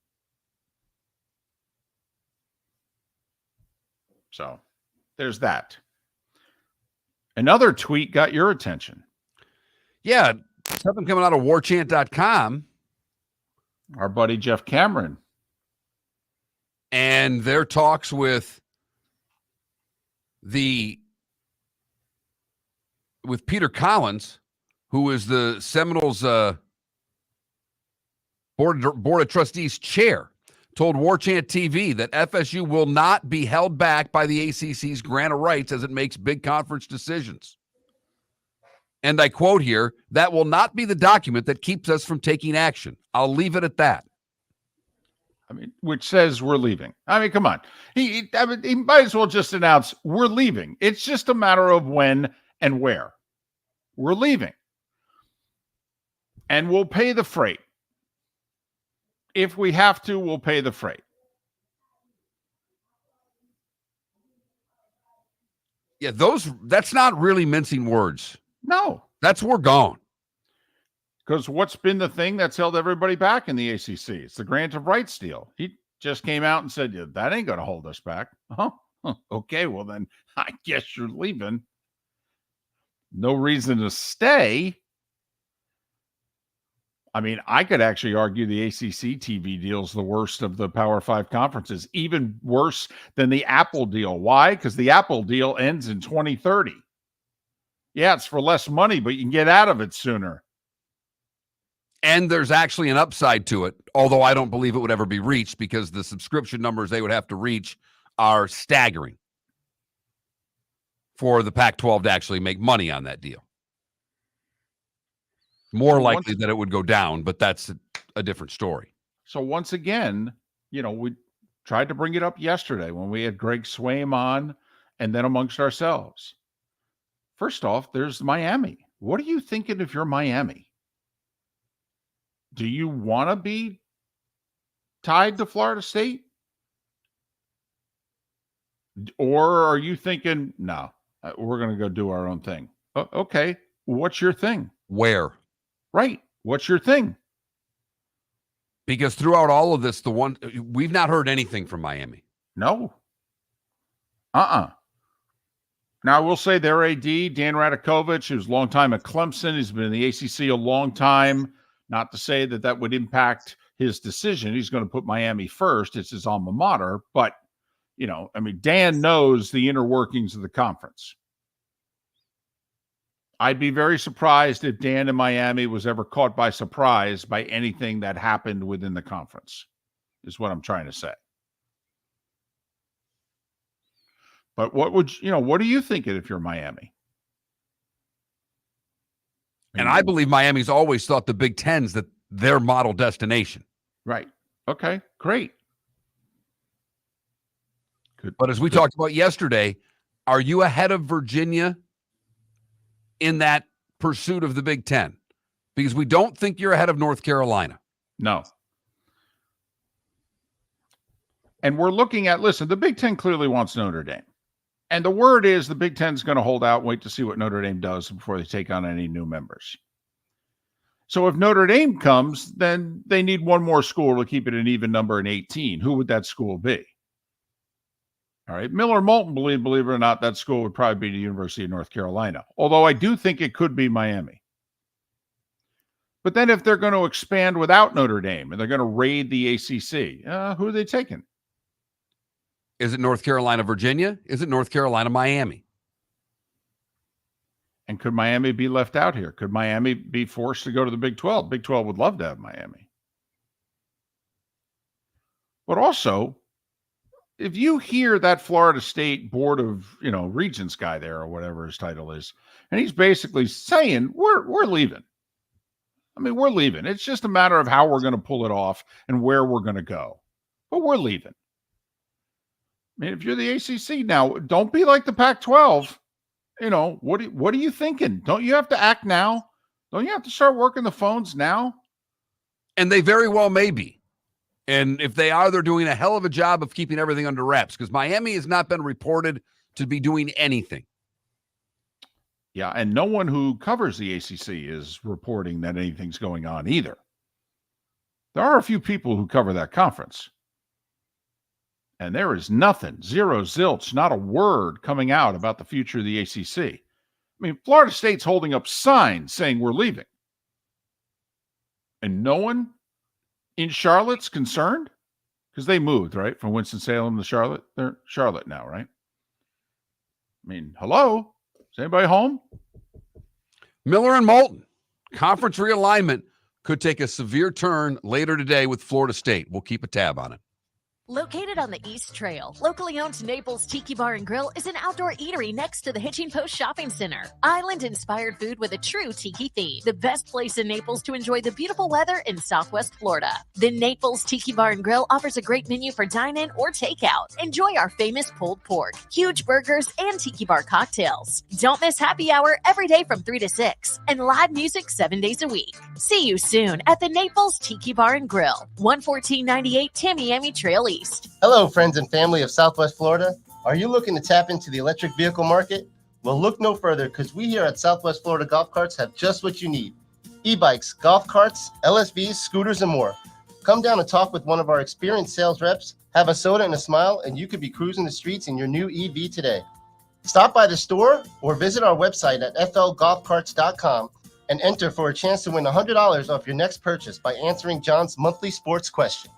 So there's that. Another tweet got your attention. Yeah, something coming out of warchant.com. Our buddy Jeff Cameron. And their talks with Peter Collins, who is the Seminoles Board of Trustees chair, told Warchant TV that FSU will not be held back by the ACC's grant of rights as it makes big conference decisions. And I quote here, that will not be the document that keeps us from taking action. I'll leave it at that. I mean, which says we're leaving. I mean, come on. He might as well just announce we're leaving. It's just a matter of when and where. We're leaving. And we'll pay the freight. If we have to, we'll pay the freight. Yeah, that's not really mincing words. No. That's we're gone. Because what's been the thing that's held everybody back in the ACC? It's the grant of rights deal. He just came out and said, yeah, that ain't going to hold us back. Okay, well then I guess you're leaving. No reason to stay. I mean, I could actually argue the ACC TV deal is the worst of the Power 5 conferences, even worse than the Apple deal. Why? Because the Apple deal ends in 2030. Yeah, it's for less money, but you can get out of it sooner. And there's actually an upside to it, although I don't believe it would ever be reached because the subscription numbers they would have to reach are staggering for the Pac-12 to actually make money on that deal. More likely that it would go down, but that's a different story. So once again, we tried to bring it up yesterday when we had Greg Swaim on and then amongst ourselves. First off, there's Miami. What are you thinking if you're Miami? Do you want to be tied to Florida State? Or are you thinking, no, we're going to go do our own thing? Okay, what's your thing? Where? Right. What's your thing? Because throughout all of this, we've not heard anything from Miami. No. Now, I will say their AD, Dan Radakovich, who's a long time at Clemson, he's been in the ACC a long time. Not to say that would impact his decision. He's going to put Miami first. It's his alma mater. But, Dan knows the inner workings of the conference. I'd be very surprised if Dan in Miami was ever caught by surprise by anything that happened within the conference, is what I'm trying to say. But what are you thinking if you're Miami? And I believe Miami's always thought the Big Ten's their model destination. Right. Okay, great. Good. But as we talked about yesterday, are you ahead of Virginia in that pursuit of the Big Ten? Because we don't think you're ahead of North Carolina. No. And we're looking at, listen, the Big Ten clearly wants Notre Dame. And the word is the Big Ten's going to hold out and wait to see what Notre Dame does before they take on any new members. So if Notre Dame comes, then they need one more school to keep it an even number in 18. Who would that school be? All right. Miller Moulton, believe it or not, that school would probably be the University of North Carolina. Although I do think it could be Miami. But then if they're going to expand without Notre Dame and they're going to raid the ACC, who are they taking? Is it North Carolina, Virginia? Is it North Carolina, Miami? And could Miami be left out here? Could Miami be forced to go to the Big 12? Big 12 would love to have Miami. But also, if you hear that Florida State Board of, Regents guy there or whatever his title is, and he's basically saying, we're leaving. I mean, we're leaving. It's just a matter of how we're going to pull it off and where we're going to go. But we're leaving. I mean, if you're the ACC now, don't be like the Pac-12. What are you thinking? Don't you have to act now? Don't you have to start working the phones now? And they very well may be. And if they are, they're doing a hell of a job of keeping everything under wraps because Miami has not been reported to be doing anything. Yeah, and no one who covers the ACC is reporting that anything's going on either. There are a few people who cover that conference. And there is nothing, zero, zilch, not a word coming out about the future of the ACC. mean, Florida State's holding up signs saying we're leaving. And no one in Charlotte's concerned? Because they moved, right? From Winston-Salem to Charlotte. They're Charlotte now, right? I mean, hello? Is anybody home? Miller and Moulton. Conference realignment could take a severe turn later today with Florida State. We'll keep a tab on it. Located on the East Trail, locally owned Naples Tiki Bar and Grill is an outdoor eatery next to the Hitching Post Shopping Center. Island-inspired food with a true tiki theme. The best place in Naples to enjoy the beautiful weather in Southwest Florida. The Naples Tiki Bar and Grill offers a great menu for dine-in or takeout. Enjoy our famous pulled pork, huge burgers, and tiki bar cocktails. Don't miss happy hour every day from 3 to 6 and live music 7 days a week. See you soon at the Naples Tiki Bar and Grill, 11498 Tamiami Trail East. Hello, friends and family of Southwest Florida. Are you looking to tap into the electric vehicle market? Well, look no further because we here at Southwest Florida Golf Carts have just what you need. E-bikes, golf carts, LSVs, scooters, and more. Come down and talk with one of our experienced sales reps, have a soda and a smile, and you could be cruising the streets in your new EV today. Stop by the store or visit our website at flgolfcarts.com and enter for a chance to win $100 off your next purchase by answering John's monthly sports question.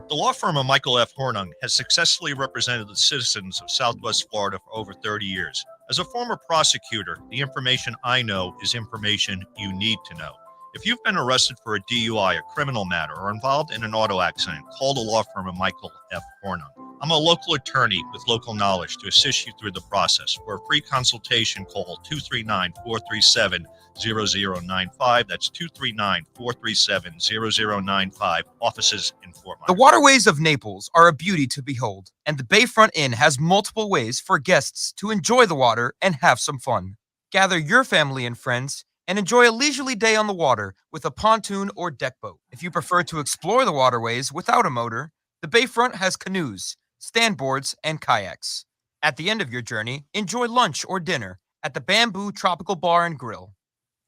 The law firm of Michael F. Hornung has successfully represented the citizens of Southwest Florida for over 30 years. As a former prosecutor, the information I know is information you need to know. If you've been arrested for a DUI, a criminal matter, or involved in an auto accident, call the law firm of Michael F. Hornung. I'm a local attorney with local knowledge to assist you through the process. For a free consultation, call 239-437-0095. That's 239-437-0095. Offices in Fort Myers. The waterways of Naples are a beauty to behold, and the Bayfront Inn has multiple ways for guests to enjoy the water and have some fun. Gather your family and friends and enjoy a leisurely day on the water with a pontoon or deck boat. If you prefer to explore the waterways without a motor, the Bayfront has canoes, standboards, and kayaks. At the end of your journey, enjoy lunch or dinner at the Bamboo Tropical Bar and Grill.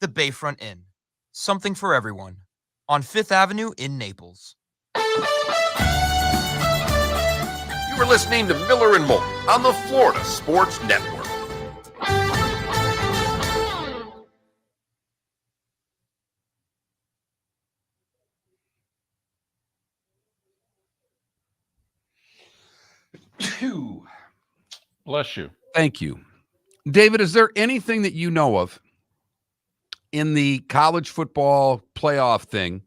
The Bayfront Inn. Something for everyone. On 5th Avenue in Naples. You were listening to Miller and Moulton on the Florida Sports Network. Bless you. Thank you. David, is there anything that you know of in the college football playoff thing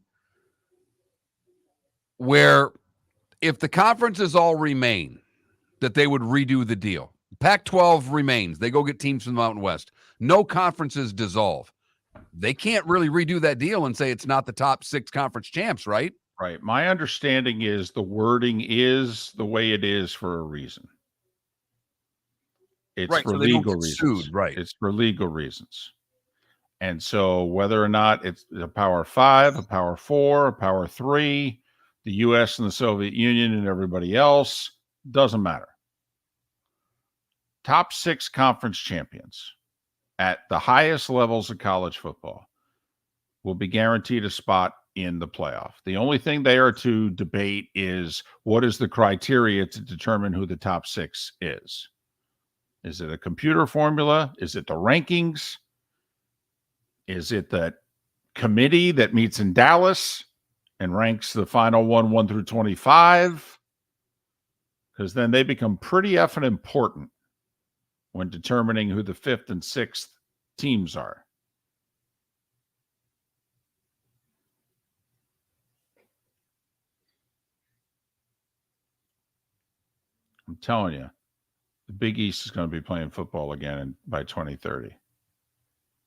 where if the conferences all remain, that they would redo the deal? Pac-12 remains. They go get teams from the Mountain West. No conferences dissolve. They can't really redo that deal and say it's not the top 6 conference champs, right? Right. My understanding is the wording is the way it is for a reason. It's right, for so they don't legal get reasons. sued, right. It's for legal reasons. And so whether or not it's a Power 5, a Power 4, a Power 3, the U.S. and the Soviet Union and everybody else, doesn't matter. Top 6 conference champions at the highest levels of college football will be guaranteed a spot in the playoff. The only thing they are to debate is what is the criteria to determine who the top 6 is. Is it a computer formula? Is it the rankings? Is it that committee that meets in Dallas and ranks the final 1 through 25? Because then they become pretty effing important when determining who the 5th and 6th teams are. I'm telling you, the Big East is going to be playing football again by 2030,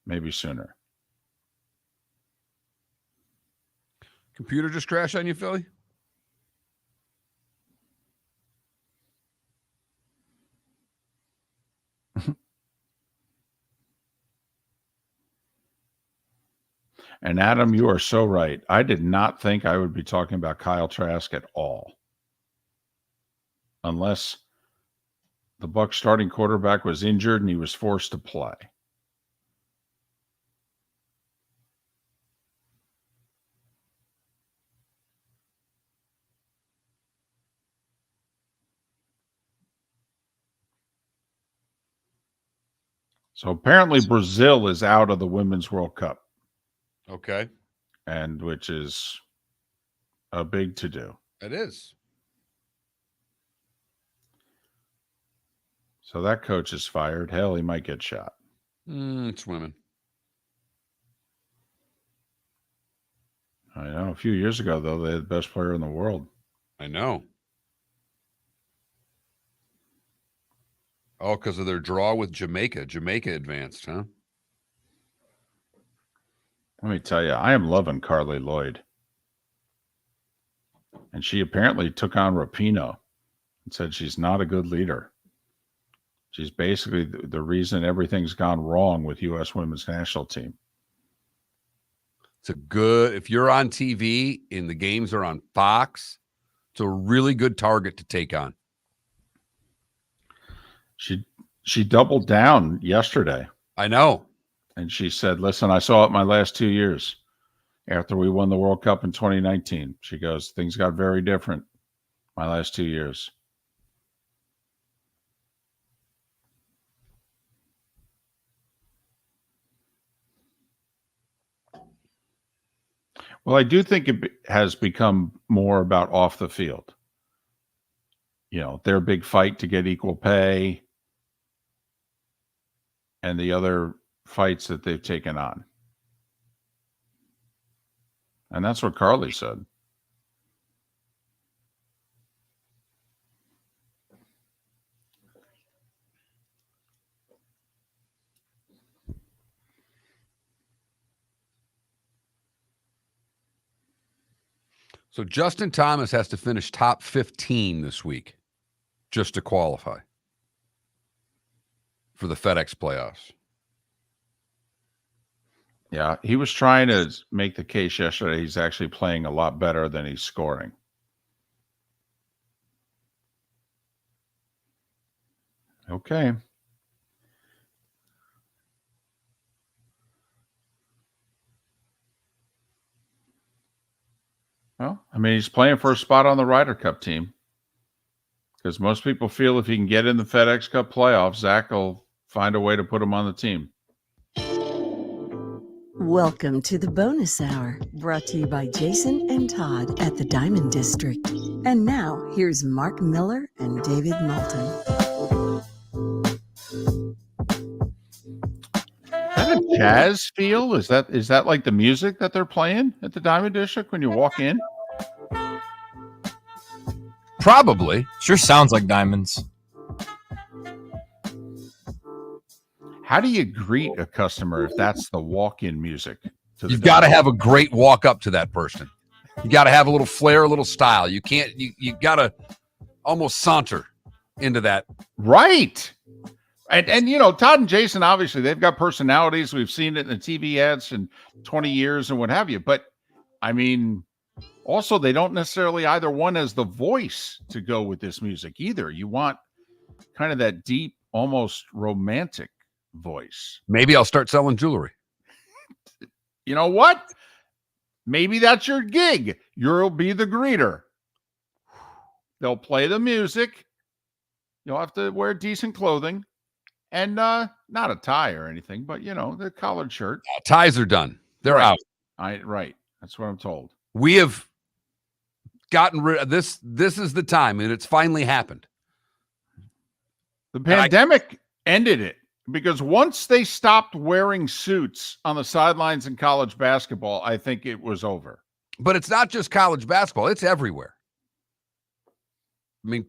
maybe sooner. Computer just crashed on you, Philly? And Adam, you are so right. I did not think I would be talking about Kyle Trask at all. Unless the Bucs starting quarterback was injured and he was forced to play. So apparently Brazil is out of the Women's World Cup. Okay. And which is a big to-do. It is. So that coach is fired. Hell, he might get shot. It's women. I know. A few years ago, though, they had the best player in the world. I know. Oh, because of their draw with Jamaica. Jamaica advanced, huh? Let me tell you, I am loving Carly Lloyd. And she apparently took on Rapinoe and said she's not a good leader. She's basically the reason everything's gone wrong with U.S. women's national team. It's a good, if you're on TV and the games are on Fox, it's a really good target to take on. She doubled down yesterday. I know. And she said, listen, I saw it my last 2 years after we won the World Cup in 2019. She goes, things got very different my last 2 years. Well, I do think it has become more about off the field. You know, their big fight to get equal pay and the other fights that they've taken on. And that's what Carly said. So Justin Thomas has to finish top 15 this week just to qualify for the FedEx playoffs. Yeah, he was trying to make the case yesterday. He's actually playing a lot better than he's scoring. Okay. Well, I mean, he's playing for a spot on the Ryder Cup team because most people feel if he can get in the FedEx Cup playoffs, Zach will find a way to put him on the team. Welcome to the bonus hour, brought to you by Jason and Todd at the Diamond District. And now, here's Mark Miller and David Moulton. Is that a jazz feel? Is that like the music that they're playing at the Diamond District when you walk in? Probably. Sure sounds like diamonds. How do you greet a customer if that's the walk-in music? You've got to have a great walk up to that person. You got to have a little flair, a little style. You can't, you got to almost saunter into that. Right. And you know, Todd and Jason, obviously, they've got personalities. We've seen it in the TV ads in 20 years and what have you. But, I mean, also, they don't necessarily either one as the voice to go with this music either. You want kind of that deep, almost romantic voice. Maybe I'll start selling jewelry. You know what? Maybe that's your gig. You'll be the greeter. They'll play the music. You'll have to wear decent clothing and not a tie or anything, but you know, the collared shirt. Ties are done. They're right. out. Right. That's what I'm told. We have gotten rid of this. This is the time, and it's finally happened. The pandemic ended it because once they stopped wearing suits on the sidelines in college basketball, I think it was over. But it's not just college basketball. It's everywhere. I mean,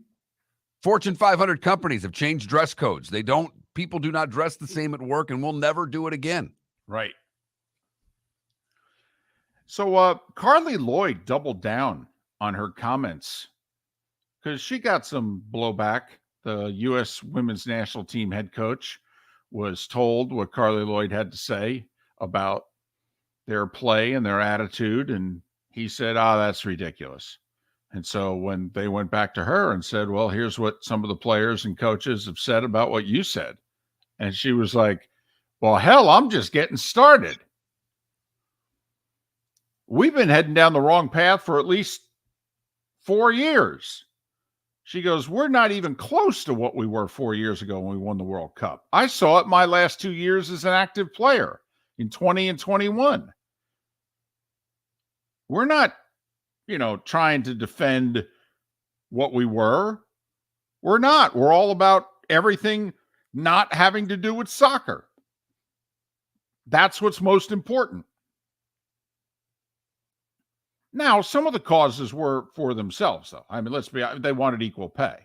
Fortune 500 companies have changed dress codes. People do not dress the same at work, and we'll never do it again. Right. So Carly Lloyd doubled down on her comments because she got some blowback. The U.S. women's national team head coach was told what Carly Lloyd had to say about their play and their attitude, and he said, that's ridiculous. And so when they went back to her and said, well, here's what some of the players and coaches have said about what you said. And she was like, well, hell, I'm just getting started. We've been heading down the wrong path for at least 4 years. She goes, we're not even close to what we were 4 years ago when we won the World Cup. I saw it my last 2 years as an active player in 20 and 21. We're not, trying to defend what we were. We're not. We're all about everything not having to do with soccer. That's what's most important. Now, some of the causes were for themselves, though. I mean, they wanted equal pay.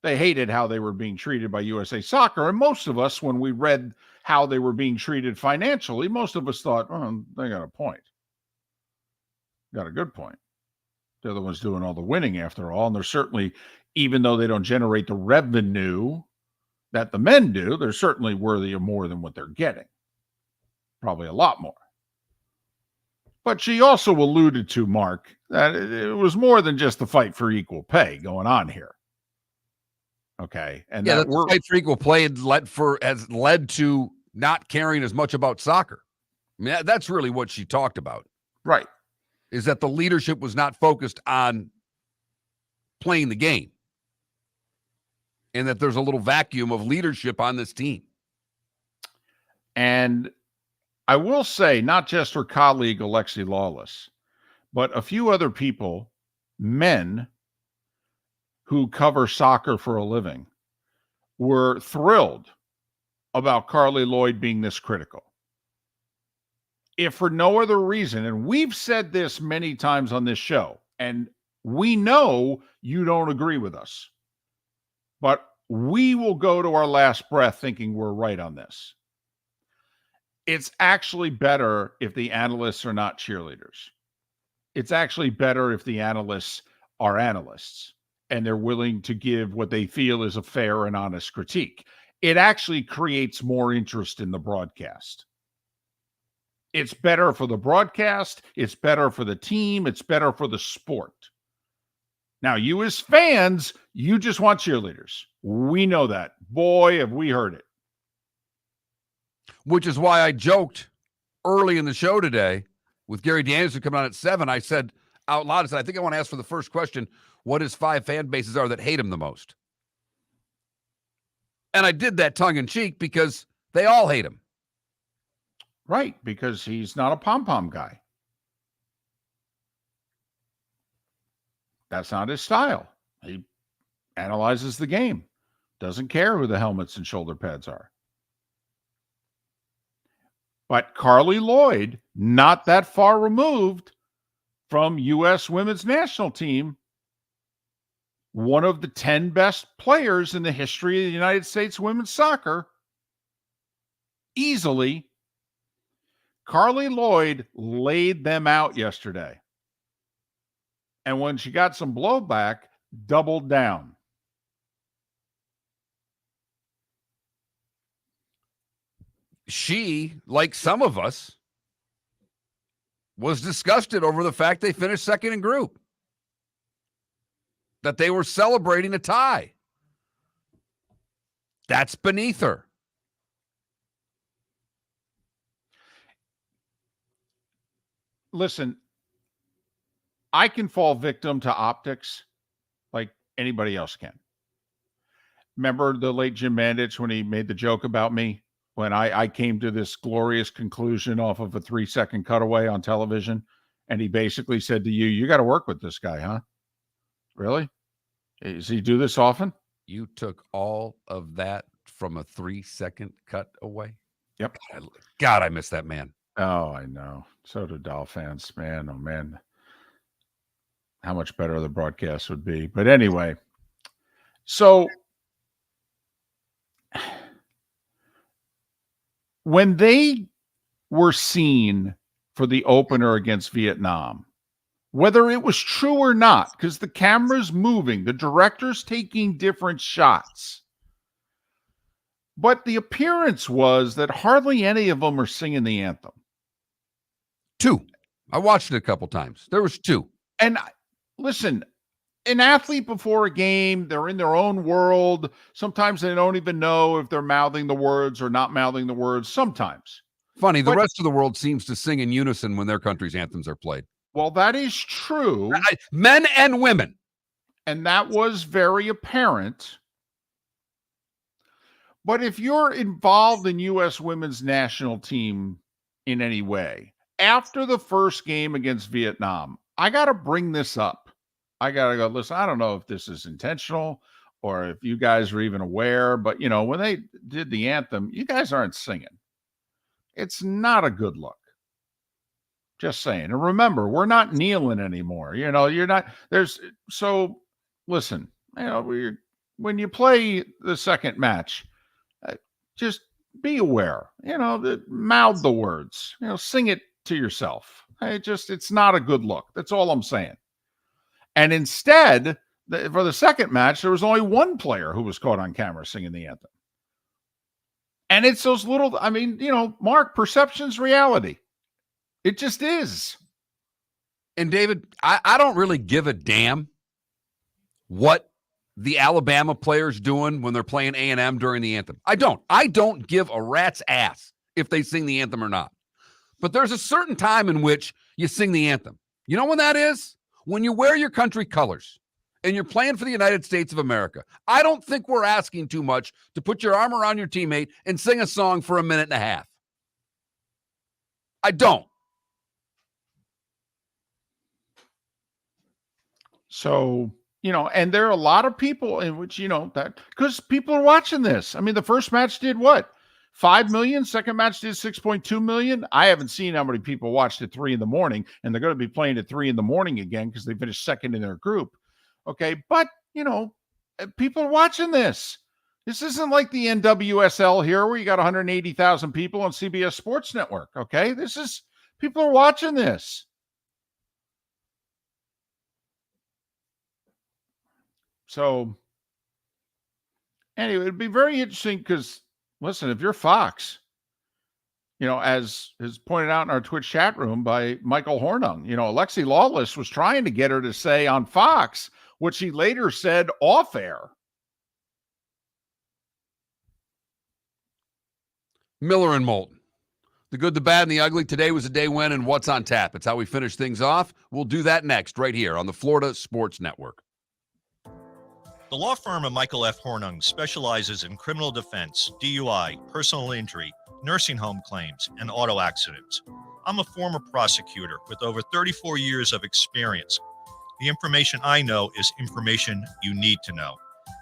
They hated how they were being treated by USA Soccer. And most of us, when we read how they were being treated financially, most of us thought, oh, they got a point. Got a good point. They're the ones doing all the winning after all. And they're certainly, even though they don't generate the revenue that the men do, they're certainly worthy of more than what they're getting. Probably a lot more. But she also alluded to, Mark, that it was more than just the fight for equal pay going on here. Okay. And that the fight for equal play has led to not caring as much about soccer. I mean, that's really what she talked about. Right. Is that the leadership was not focused on playing the game. And that there's a little vacuum of leadership on this team. And I will say, not just her colleague, Alexi Lawless, but a few other people, men who cover soccer for a living, were thrilled about Carly Lloyd being this critical. If for no other reason, and we've said this many times on this show, and we know you don't agree with us, but we will go to our last breath thinking we're right on this. It's actually better if the analysts are not cheerleaders. It's actually better if the analysts are analysts and they're willing to give what they feel is a fair and honest critique. It actually creates more interest in the broadcast. It's better for the broadcast. It's better for the team. It's better for the sport. Now, you as fans, you just want cheerleaders. We know that. Boy, have we heard it. Which is why I joked early in the show today with Gary Danielson coming on at 7. I said out loud, I think I want to ask for the first question, what his 5 fan bases are that hate him the most. And I did that tongue in cheek because they all hate him. Right, because he's not a pom-pom guy. That's not his style. He analyzes the game. Doesn't care who the helmets and shoulder pads are. But Carly Lloyd, not that far removed from U.S. women's national team, one of the 10 best players in the history of the United States women's soccer, easily, Carly Lloyd laid them out yesterday. And when she got some blowback, doubled down. She, like some of us, was disgusted over the fact they finished second in group. That they were celebrating a tie. That's beneath her. Listen, I can fall victim to optics like anybody else can. Remember the late Jim Mandich when he made the joke about me? When I came to this glorious conclusion off of a 3-second cutaway on television, and he basically said to you got to work with this guy, huh? Really? Does he do this often? You took all of that from a 3-second cutaway? Yep. God, I miss that man. Oh, I know. So do Doll fans. Man, oh man. How much better the broadcast would be. But anyway, so when they were seen for the opener against Vietnam, whether it was true or not, because the camera's moving, the director's taking different shots. But the appearance was that hardly any of them are singing the anthem. 2. I watched it a couple times. There was 2. And listen, an athlete before a game, they're in their own world. Sometimes they don't even know if they're mouthing the words or not mouthing the words. Sometimes. Funny, the rest of the world seems to sing in unison when their country's anthems are played. Well, that is true. Men and women. And that was very apparent. But if you're involved in U.S. women's national team in any way, after the first game against Vietnam, I got to bring this up. I got to go, listen, I don't know if this is intentional or if you guys are even aware, but, when they did the anthem, you guys aren't singing. It's not a good look. Just saying. And remember, we're not kneeling anymore. You're not, so listen, when you play the second match, just be aware, mouth the words, sing it to yourself. It's not a good look. That's all I'm saying. And instead, for the second match, there was only one player who was caught on camera singing the anthem. And it's those little, Mark, perception's reality. It just is. And David, I don't really give a damn what the Alabama players doing when they're playing A&M during the anthem. I don't give a rat's ass if they sing the anthem or not. But there's a certain time in which you sing the anthem. You know when that is? When you wear your country colors and you're playing for the United States of America. I don't think we're asking too much to put your arm around your teammate and sing a song for a minute and a half. I don't. So, and there are a lot of people in which, that because people are watching this. I mean, the first match did what? 5 million. Second match did 6.2 million. I haven't seen how many people watched at 3 a.m, and they're going to be playing at 3 a.m. again because they finished second in their group. Okay. But, people are watching this. This isn't like the NWSL here where you got 180,000 people on CBS Sports Network. Okay. People are watching this. So anyway, it'd be very interesting because, listen, if you're Fox, as is pointed out in our Twitch chat room by Michael Hornung, Alexi Lawless was trying to get her to say on Fox what she later said off air. Miller and Moulton. The good, the bad, and the ugly. Today was a day when and what's on tap. It's how we finish things off. We'll do that next right here on the Florida Sports Network. The law firm of Michael F. Hornung specializes in criminal defense, DUI, personal injury, nursing home claims, and auto accidents. I'm a former prosecutor with over 34 years of experience. The information I know is information you need to know.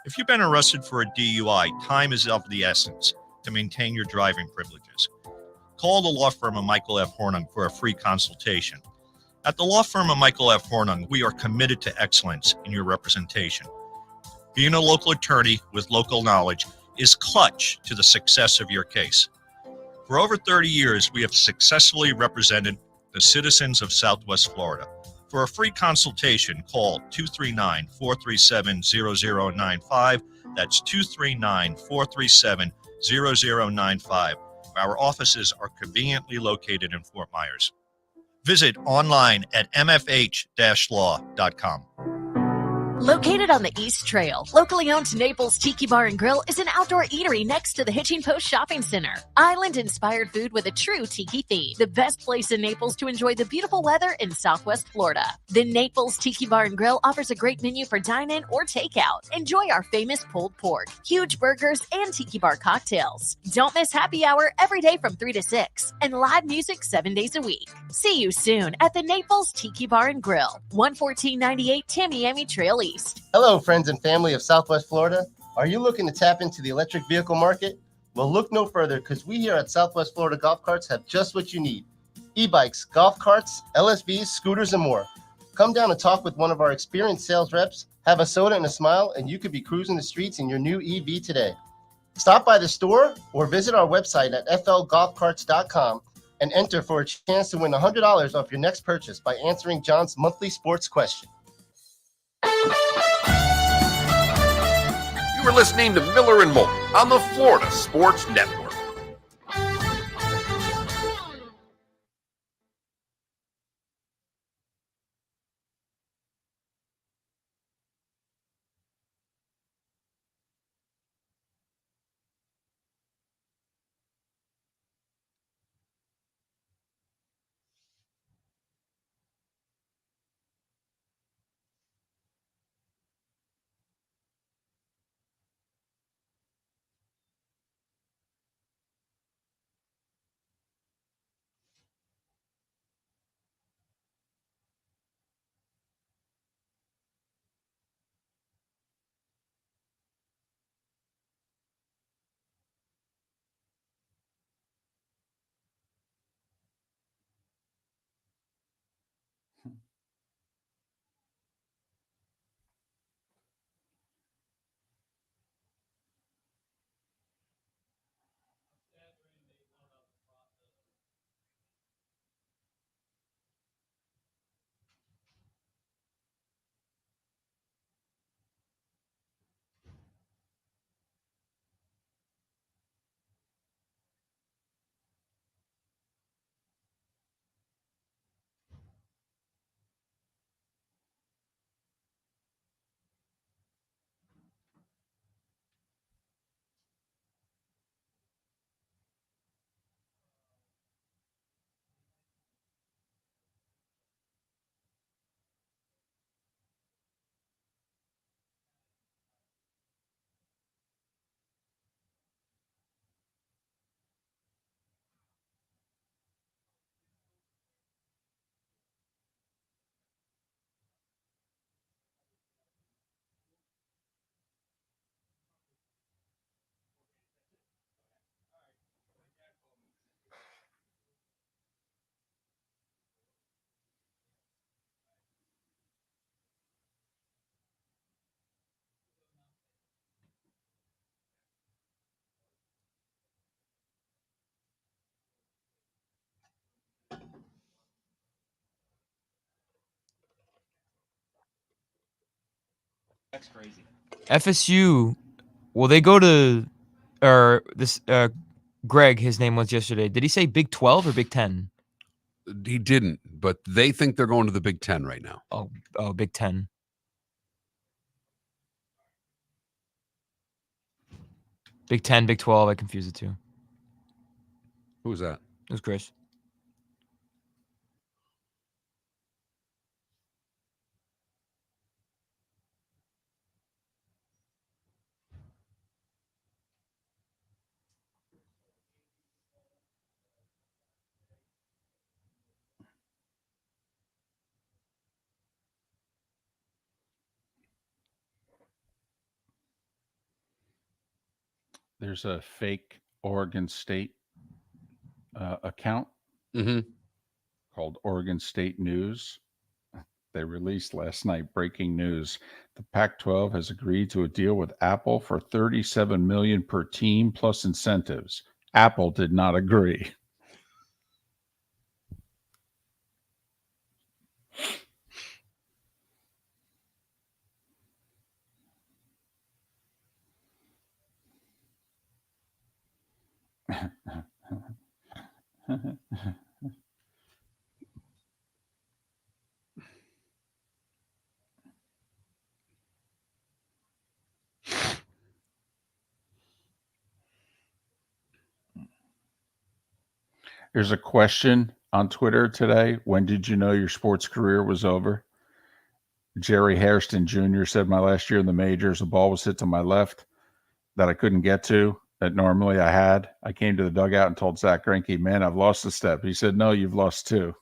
If you've been arrested for a DUI, time is of the essence to maintain your driving privileges. Call the law firm of Michael F. Hornung for a free consultation. At the law firm of Michael F. Hornung, we are committed to excellence in your representation. Being a local attorney with local knowledge is clutch to the success of your case. For over 30 years, we have successfully represented the citizens of Southwest Florida. For a free consultation, call 239-437-0095. That's 239-437-0095. Our offices are conveniently located in Fort Myers. Visit online at mfh-law.com. Located on the East Trail, locally owned Naples Tiki Bar and Grill is an outdoor eatery next to the Hitching Post Shopping Center. Island-inspired food with a true tiki theme. The best place in Naples to enjoy the beautiful weather in Southwest Florida. The Naples Tiki Bar and Grill offers a great menu for dine-in or takeout. Enjoy our famous pulled pork, huge burgers, and tiki bar cocktails. Don't miss happy hour every day from 3 to 6 and live music 7 days a week. See you soon at the Naples Tiki Bar and Grill, 11498 Tamiami Trail East. Hello, friends and family of Southwest Florida. Are you looking to tap into the electric vehicle market? Well, look no further because we here at Southwest Florida Golf Carts have just what you need. E-bikes, golf carts, LSVs, scooters, and more. Come down and talk with one of our experienced sales reps, have a soda and a smile, and you could be cruising the streets in your new EV today. Stop by the store or visit our website at flgolfcarts.com and enter for a chance to win $100 off your next purchase by answering John's monthly sports question. You are listening to Miller and Moulton on the Florida Sports Network. That's crazy. FSU, will they go to, or this, Greg, his name was yesterday. Did he say Big 12 or Big 10? He didn't, but they think they're going to the Big 10 right now. Oh, Big 10. Big 10, Big 12, I confused the two. Who was that? It was Chris. There's a fake Oregon State account called Oregon State News. They released last night breaking news. The Pac-12 has agreed to a deal with Apple for $37 million per team plus incentives. Apple did not agree. There's a question on Twitter today. When did you know your sports career was over? Jerry Hairston Jr. said, my last year in the majors, a ball was hit to my left that I couldn't get to that normally I had. I came to the dugout and told Zach Greinke, man, I've lost a step. He said, no, you've lost two.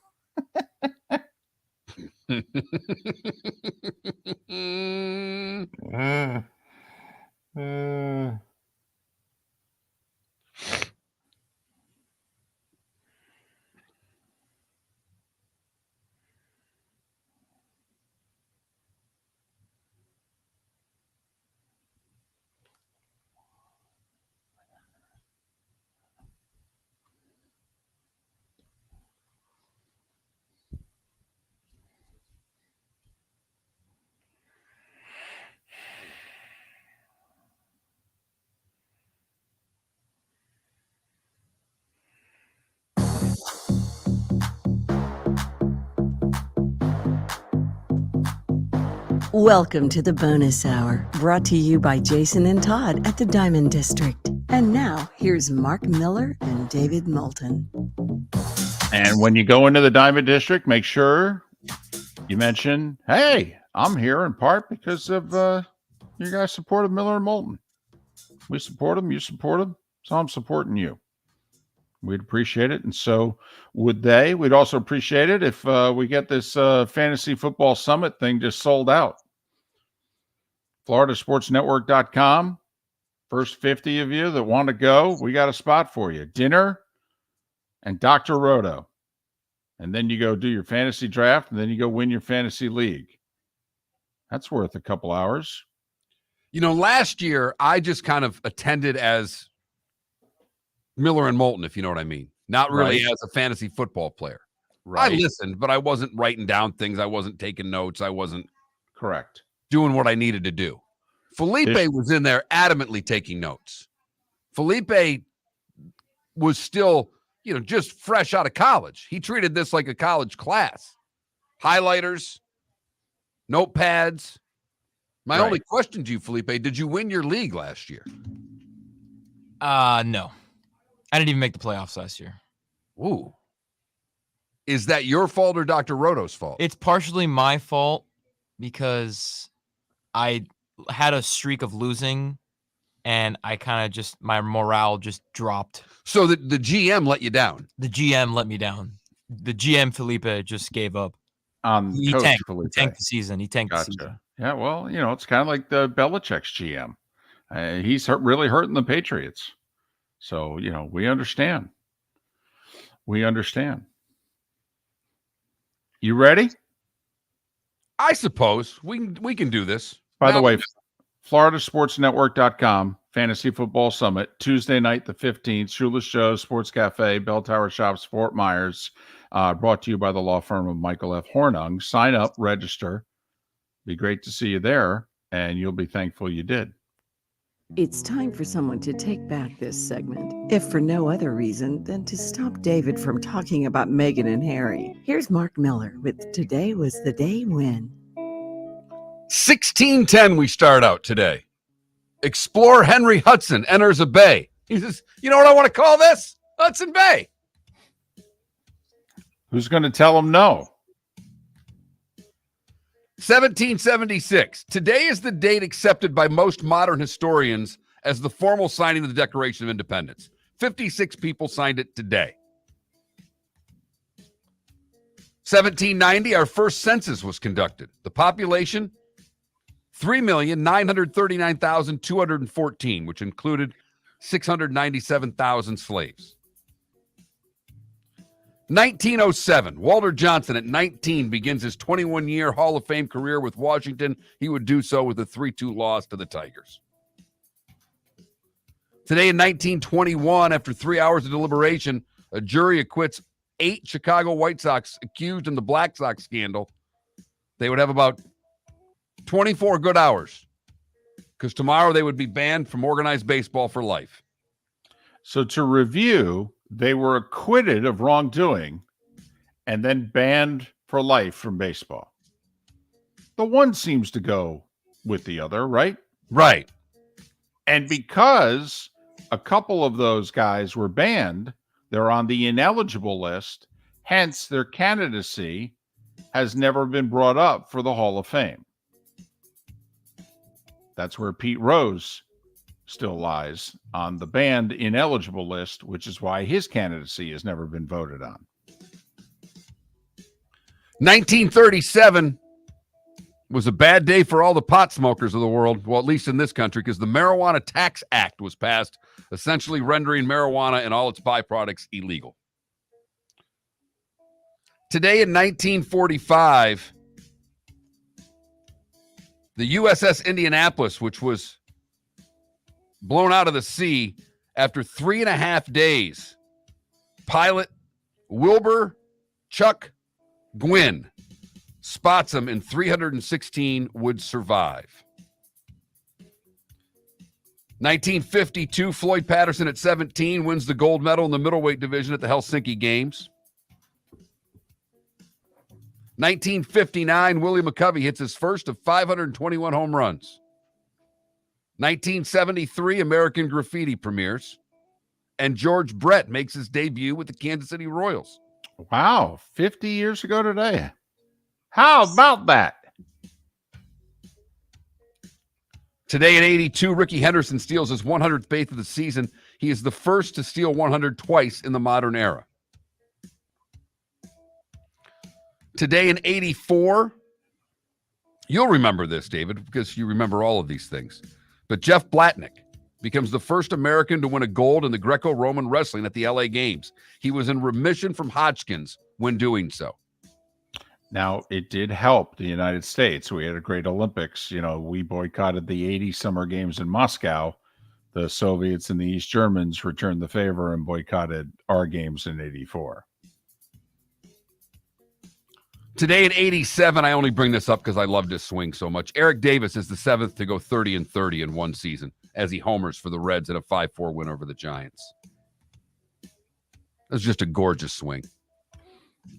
Welcome to the bonus hour, brought to you by Jason and Todd at the Diamond District. And now, here's Mark Miller and David Moulton. And when you go into the Diamond District, make sure you mention, hey, I'm here in part because of you guys' support of Miller and Moulton. We support them, you support them, so I'm supporting you. We'd appreciate it, and so would they. We'd also appreciate it if we get this Fantasy Football Summit thing just sold out. FloridaSportsNetwork.com. First 50 of you that want to go, we got a spot for you. Dinner and Dr. Roto. And then you go do your fantasy draft, and then you go win your fantasy league. That's worth a couple hours. You know, last year, I just kind of attended as Miller and Moulton, if you know what I mean. Not really as a fantasy football player. I listened, but I wasn't writing down things. I wasn't taking notes. I wasn't doing what I needed to do. Felipe was in there adamantly taking notes. Felipe was still, you know, just fresh out of college. He treated this like a college class. Highlighters, notepads. My only question to you, Felipe, did you win your league last year? No. I didn't even make the playoffs last year. Ooh. Is that your fault or Dr. Roto's fault? It's partially my fault because I had a streak of losing and I kind of just, my morale just dropped. So the GM let you down? The GM let me down. The GM, Felipe, just gave up. He Coach tanked, Felipe. He tanked the season. He tanked the season. Yeah, well, you know, it's kind of like the Belichick's GM. He's really hurting the Patriots. So, you know, we understand. We understand. You ready? I suppose we can do this. By the way, FloridaSportsNetwork.com, Fantasy Football Summit, Tuesday night, the 15th, Shoeless Joe's Sports Cafe, Bell Tower Shops, Fort Myers, brought to you by the law firm of Michael F. Hornung. Sign up, register. Be great to see you there. and you'll be thankful you did. It's time for someone to take back this segment, if for no other reason than to stop David from talking about Meghan and Harry. Here's Mark Miller with Today Was the Day When. 1610 we start out today. Explorer Henry Hudson enters a bay. He says, you know what I want to call this? Hudson Bay. Who's going to tell him no? 1776. Today is the date accepted by most modern historians as the formal signing of the Declaration of Independence. 56 people signed it today. 1790, our first census was conducted. The population, 3,939,214, which included 697,000 slaves. 1907, Walter Johnson at 19 begins his 21-year Hall of Fame career with Washington. He would do so with a 3-2 loss to the Tigers. Today in 1921, after 3 hours of deliberation, a jury acquits 8 Chicago White Sox accused in the Black Sox scandal. They would have about 24 good hours because tomorrow they would be banned from organized baseball for life. So to review, they were acquitted of wrongdoing and then banned for life from baseball. The one seems to go with the other, right? Right. And because a couple of those guys were banned, they're on the ineligible list. Hence, their candidacy has never been brought up for the Hall of Fame. That's where Pete Rose still lies on the banned ineligible list, which is why his candidacy has never been voted on. 1937 was a bad day for all the pot smokers of the world, well, at least in this country, because the Marijuana Tax Act was passed, essentially rendering marijuana and all its byproducts illegal. Today in 1945, the USS Indianapolis, which was blown out of the sea after 3.5 days, pilot Wilbur Chuck Gwynn spots him in 316 would survive. 1952, Floyd Patterson at 17 wins the gold medal in the middleweight division at the Helsinki Games. 1959, Willie McCovey hits his first of 521 home runs. 1973, American Graffiti premieres. And George Brett makes his debut with the Kansas City Royals. Wow, 50 years ago today. How about that? Today in 82, Ricky Henderson steals his 100th base of the season. He is the first to steal 100 twice in the modern era. Today in 84, you'll remember this, David, because you remember all of these things. But Jeff Blatnick becomes the first American to win a gold in the Greco-Roman wrestling at the LA Games. He was in remission from Hodgkin's when doing so. Now, it did help the United States. We had a great Olympics. You know, we boycotted the 80 Summer Games in Moscow. The Soviets and the East Germans returned the favor and boycotted our games in 84. Today in 87, I only bring this up because I loved his swing so much. Eric Davis is the 7th to go 30-30 in one season as he homers for the Reds in a 5-4 win over the Giants. It was just a gorgeous swing.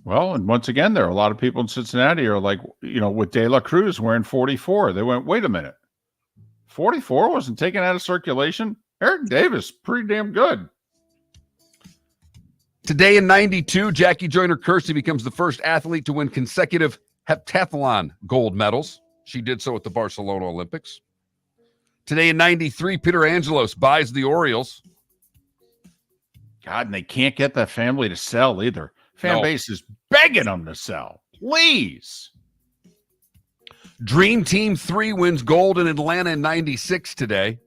Well, and once again, there are a lot of people in Cincinnati are like, you know, with De La Cruz wearing 44. They went, wait a minute. 44 wasn't taken out of circulation? Eric Davis, pretty damn good. Today in 92, Jackie Joyner-Kersee becomes the first athlete to win consecutive heptathlon gold medals. She did so at the Barcelona Olympics. Today in 93, Peter Angelos buys the Orioles. God, and they can't get that family to sell either. Fan base is begging them to sell. Please. Dream Team 3 wins gold in Atlanta in 96 today.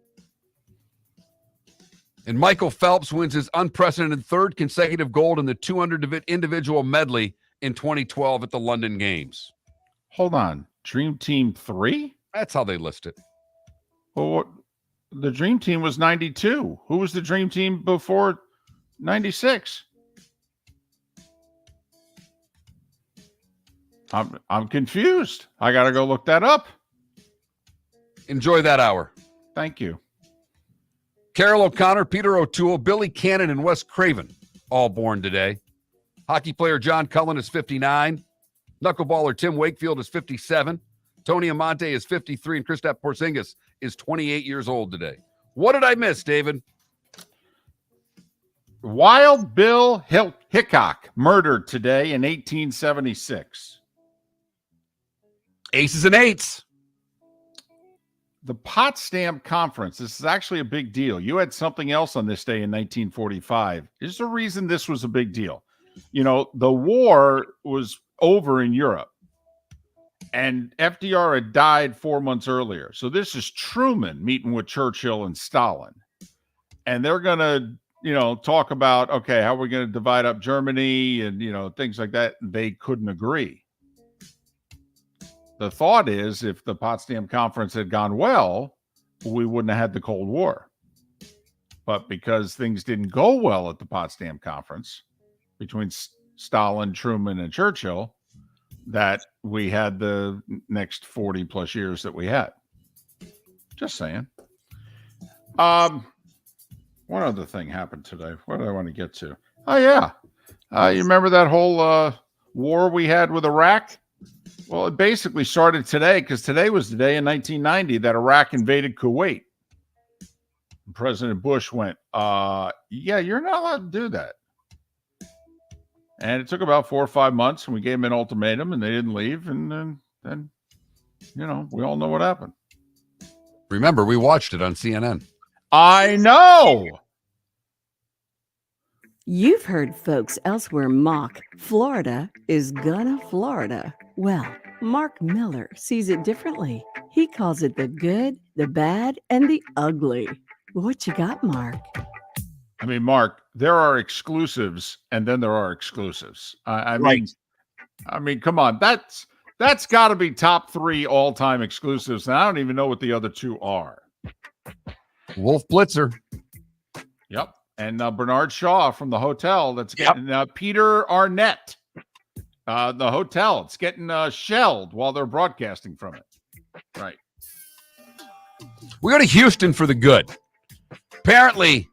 And Michael Phelps wins his unprecedented third consecutive gold in the 200 individual medley in 2012 at the London Games. Hold on. Dream Team 3? That's how they list it. Well, what, the Dream Team was 92. Who was the Dream Team before 96? I'm confused. I got to go look that up. Enjoy that hour. Thank you. Carol O'Connor, Peter O'Toole, Billy Cannon, and Wes Craven, all born today. Hockey player John Cullen is 59. Knuckleballer Tim Wakefield is 57. Tony Amante is 53. And Kristaps Porzingis is 28 years old today. What did I miss, David? Wild Bill Hickok, murdered today in 1876. Aces and eights. The Potsdam Conference. This is actually a big deal. You had something else on this day in 1945. There's a reason this was a big deal. You know, the war was over in Europe, and FDR had died 4 months earlier. So this is Truman meeting with Churchill and Stalin. And they're going to, talk about, okay, how are we going to divide up Germany and, things like that. They couldn't agree. The thought is if the Potsdam Conference had gone well, we wouldn't have had the Cold War. But because things didn't go well at the Potsdam Conference between Stalin, Truman, and Churchill, that we had the next 40 plus years that we had. Just saying. One other thing happened today. What do I want to get to? Oh, yeah. You remember that whole war we had with Iraq? Well, it basically started today because today was the day in 1990 that Iraq invaded Kuwait. And President Bush went, yeah, you're not allowed to do that. And it took about 4 or 5 months, and we gave them an ultimatum, and they didn't leave. And then we all know what happened. Remember, we watched it on CNN. I know. You've heard folks elsewhere mock Florida is gonna Florida. Well, Mark Miller sees it differently. He calls it the good, the bad, and the ugly. What you got, Mark? I mean, Mark, there are exclusives, and then there are exclusives. I mean, come on, that's got to be top 3 all-time exclusives, and I don't even know what the other 2 are. Wolf Blitzer. Yep. And Bernard Shaw from the hotel that's getting Peter Arnett. The hotel, it's getting shelled while they're broadcasting from it. Right. We go to Houston for the good. Apparently,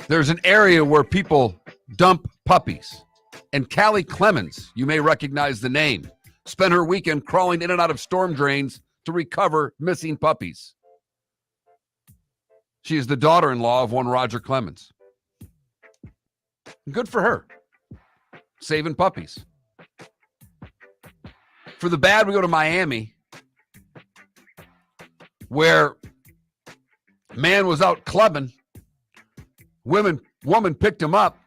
there's an area where people dump puppies. And Callie Clemens, you may recognize the name, spent her weekend crawling in and out of storm drains to recover missing puppies. She is the daughter-in-law of one Roger Clemens. Good for her. Saving puppies. For the bad, we go to Miami, where man was out clubbing. Woman picked him up,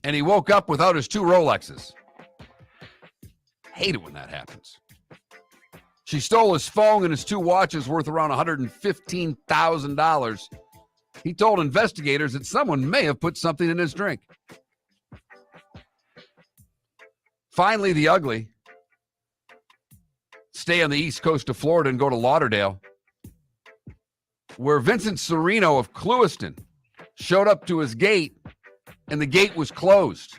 and he woke up without his 2 Rolexes. Hate it when that happens. She stole his phone and his 2 watches worth around $115,000. He told investigators that someone may have put something in his drink. Finally, the ugly. Stay on the east coast of Florida and go to Lauderdale, where Vincent Sereno of Clewiston showed up to his gate, and the gate was closed.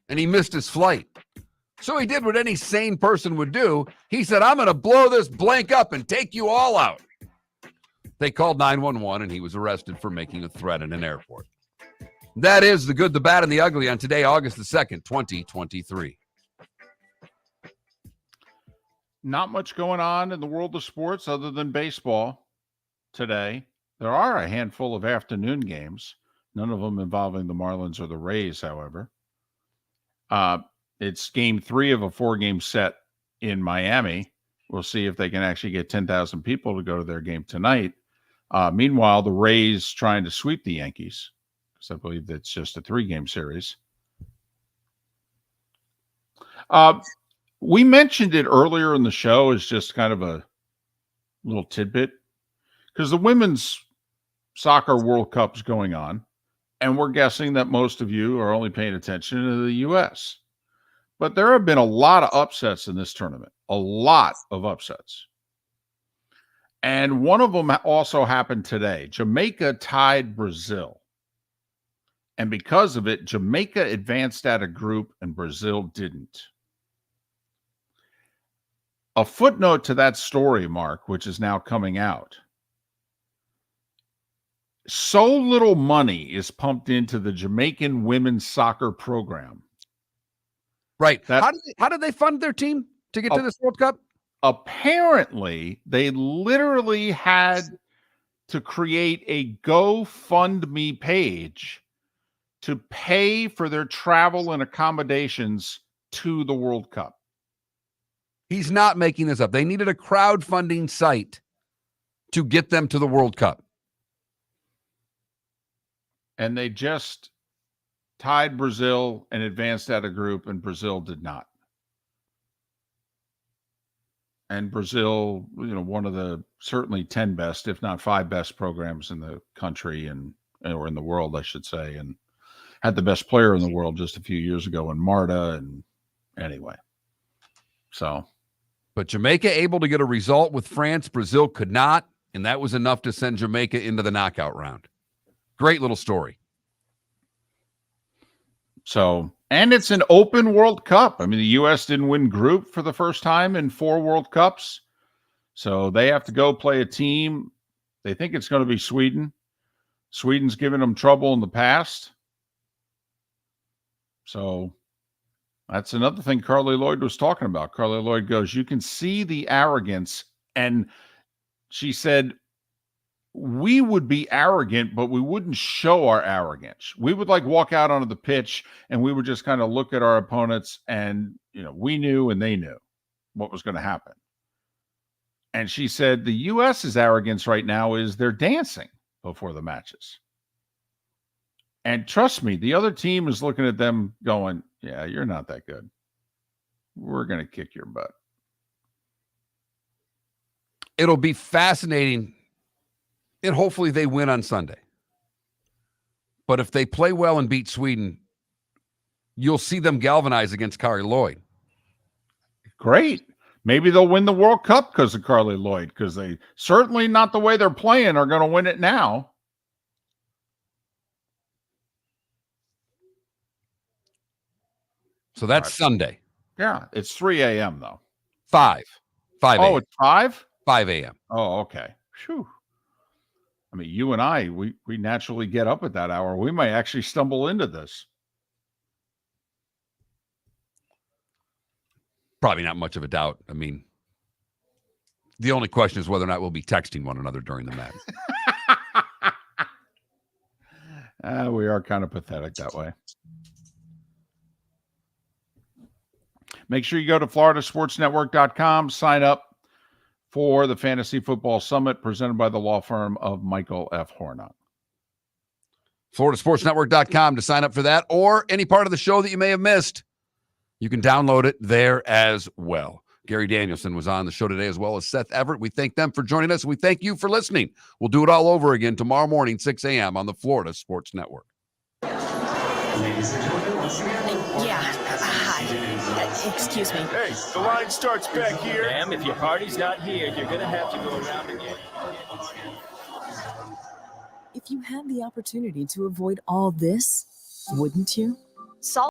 And he missed his flight. So he did what any sane person would do. He said, I'm going to blow this blank up and take you all out. They called 911, and he was arrested for making a threat in an airport. That is the good, the bad, and the ugly on today, August the 2nd, 2023. Not much going on in the world of sports other than baseball today. There are a handful of afternoon games, none of them involving the Marlins or the Rays, however. It's game 3 of a 4-game set in Miami. We'll see if they can actually get 10,000 people to go to their game tonight. Meanwhile, the Rays trying to sweep the Yankees, because I believe that's just a 3-game series. We mentioned it earlier in the show as just kind of a little tidbit, because the Women's Soccer World Cup is going on, and we're guessing that most of you are only paying attention to the U.S., but there have been a lot of upsets in this tournament, a lot of upsets. And one of them also happened today. Jamaica tied Brazil. And because of it, Jamaica advanced out of group and Brazil didn't. a footnote to that story, Mark, which is now coming out. So little money is pumped into the Jamaican women's soccer program. Right. How did they fund their team to get to this World Cup? Apparently, they literally had to create a GoFundMe page to pay for their travel and accommodations to the World Cup. He's not making this up. They needed a crowdfunding site to get them to the World Cup. And they just tied Brazil and advanced out of group, and Brazil did not. And Brazil, one of the certainly 10 best, if not 5 best programs in the country or in the world, I should say, and had the best player in the world just a few years ago in Marta. And anyway, but Jamaica able to get a result with France, Brazil could not, and that was enough to send Jamaica into the knockout round. Great little story. And it's an open World Cup. I mean, the U.S. didn't win group for the first time in 4 World Cups. So they have to go play a team. They think it's going to be Sweden. Sweden's given them trouble in the past. So that's another thing Carly Lloyd was talking about. Carly Lloyd goes, you can see the arrogance. And she said, we would be arrogant, but we wouldn't show our arrogance. We would walk out onto the pitch and we would just kind of look at our opponents and, we knew and they knew what was going to happen. And she said the U.S.'s arrogance right now is they're dancing before the matches. And trust me, the other team is looking at them going, yeah, you're not that good. We're going to kick your butt. It'll be fascinating. And hopefully they win on Sunday. But if they play well and beat Sweden, you'll see them galvanize against Carly Lloyd. Great. Maybe they'll win the World Cup because of Carly Lloyd, because they certainly not the way they're playing are going to win it now. So that's Sunday. Yeah, it's 3 a.m. though. 5 a.m. Oh, it's 5? 5 a.m. Oh, okay. Phew. I mean, you and I, we naturally get up at that hour. We might actually stumble into this. Probably not much of a doubt. I mean, the only question is whether or not we'll be texting one another during the match. We are kind of pathetic that way. Make sure you go to floridasportsnetwork.com, sign up for the Fantasy Football Summit presented by the law firm of Michael F. Hornung. floridasportsnetwork.com to sign up for that, or any part of the show that you may have missed. You can download it there as well. Gary Danielson was on the show today, as well as Seth Everett. We thank them for joining us. We thank you for listening. We'll do it all over again tomorrow morning, 6 a.m. on the Florida Sports Network. Ladies and gentlemen, once again. Hi. Excuse me. Hey, the line starts back here. Ma'am, if your party's not here, you're going to have to go around again. If you had the opportunity to avoid all this, wouldn't you? Salt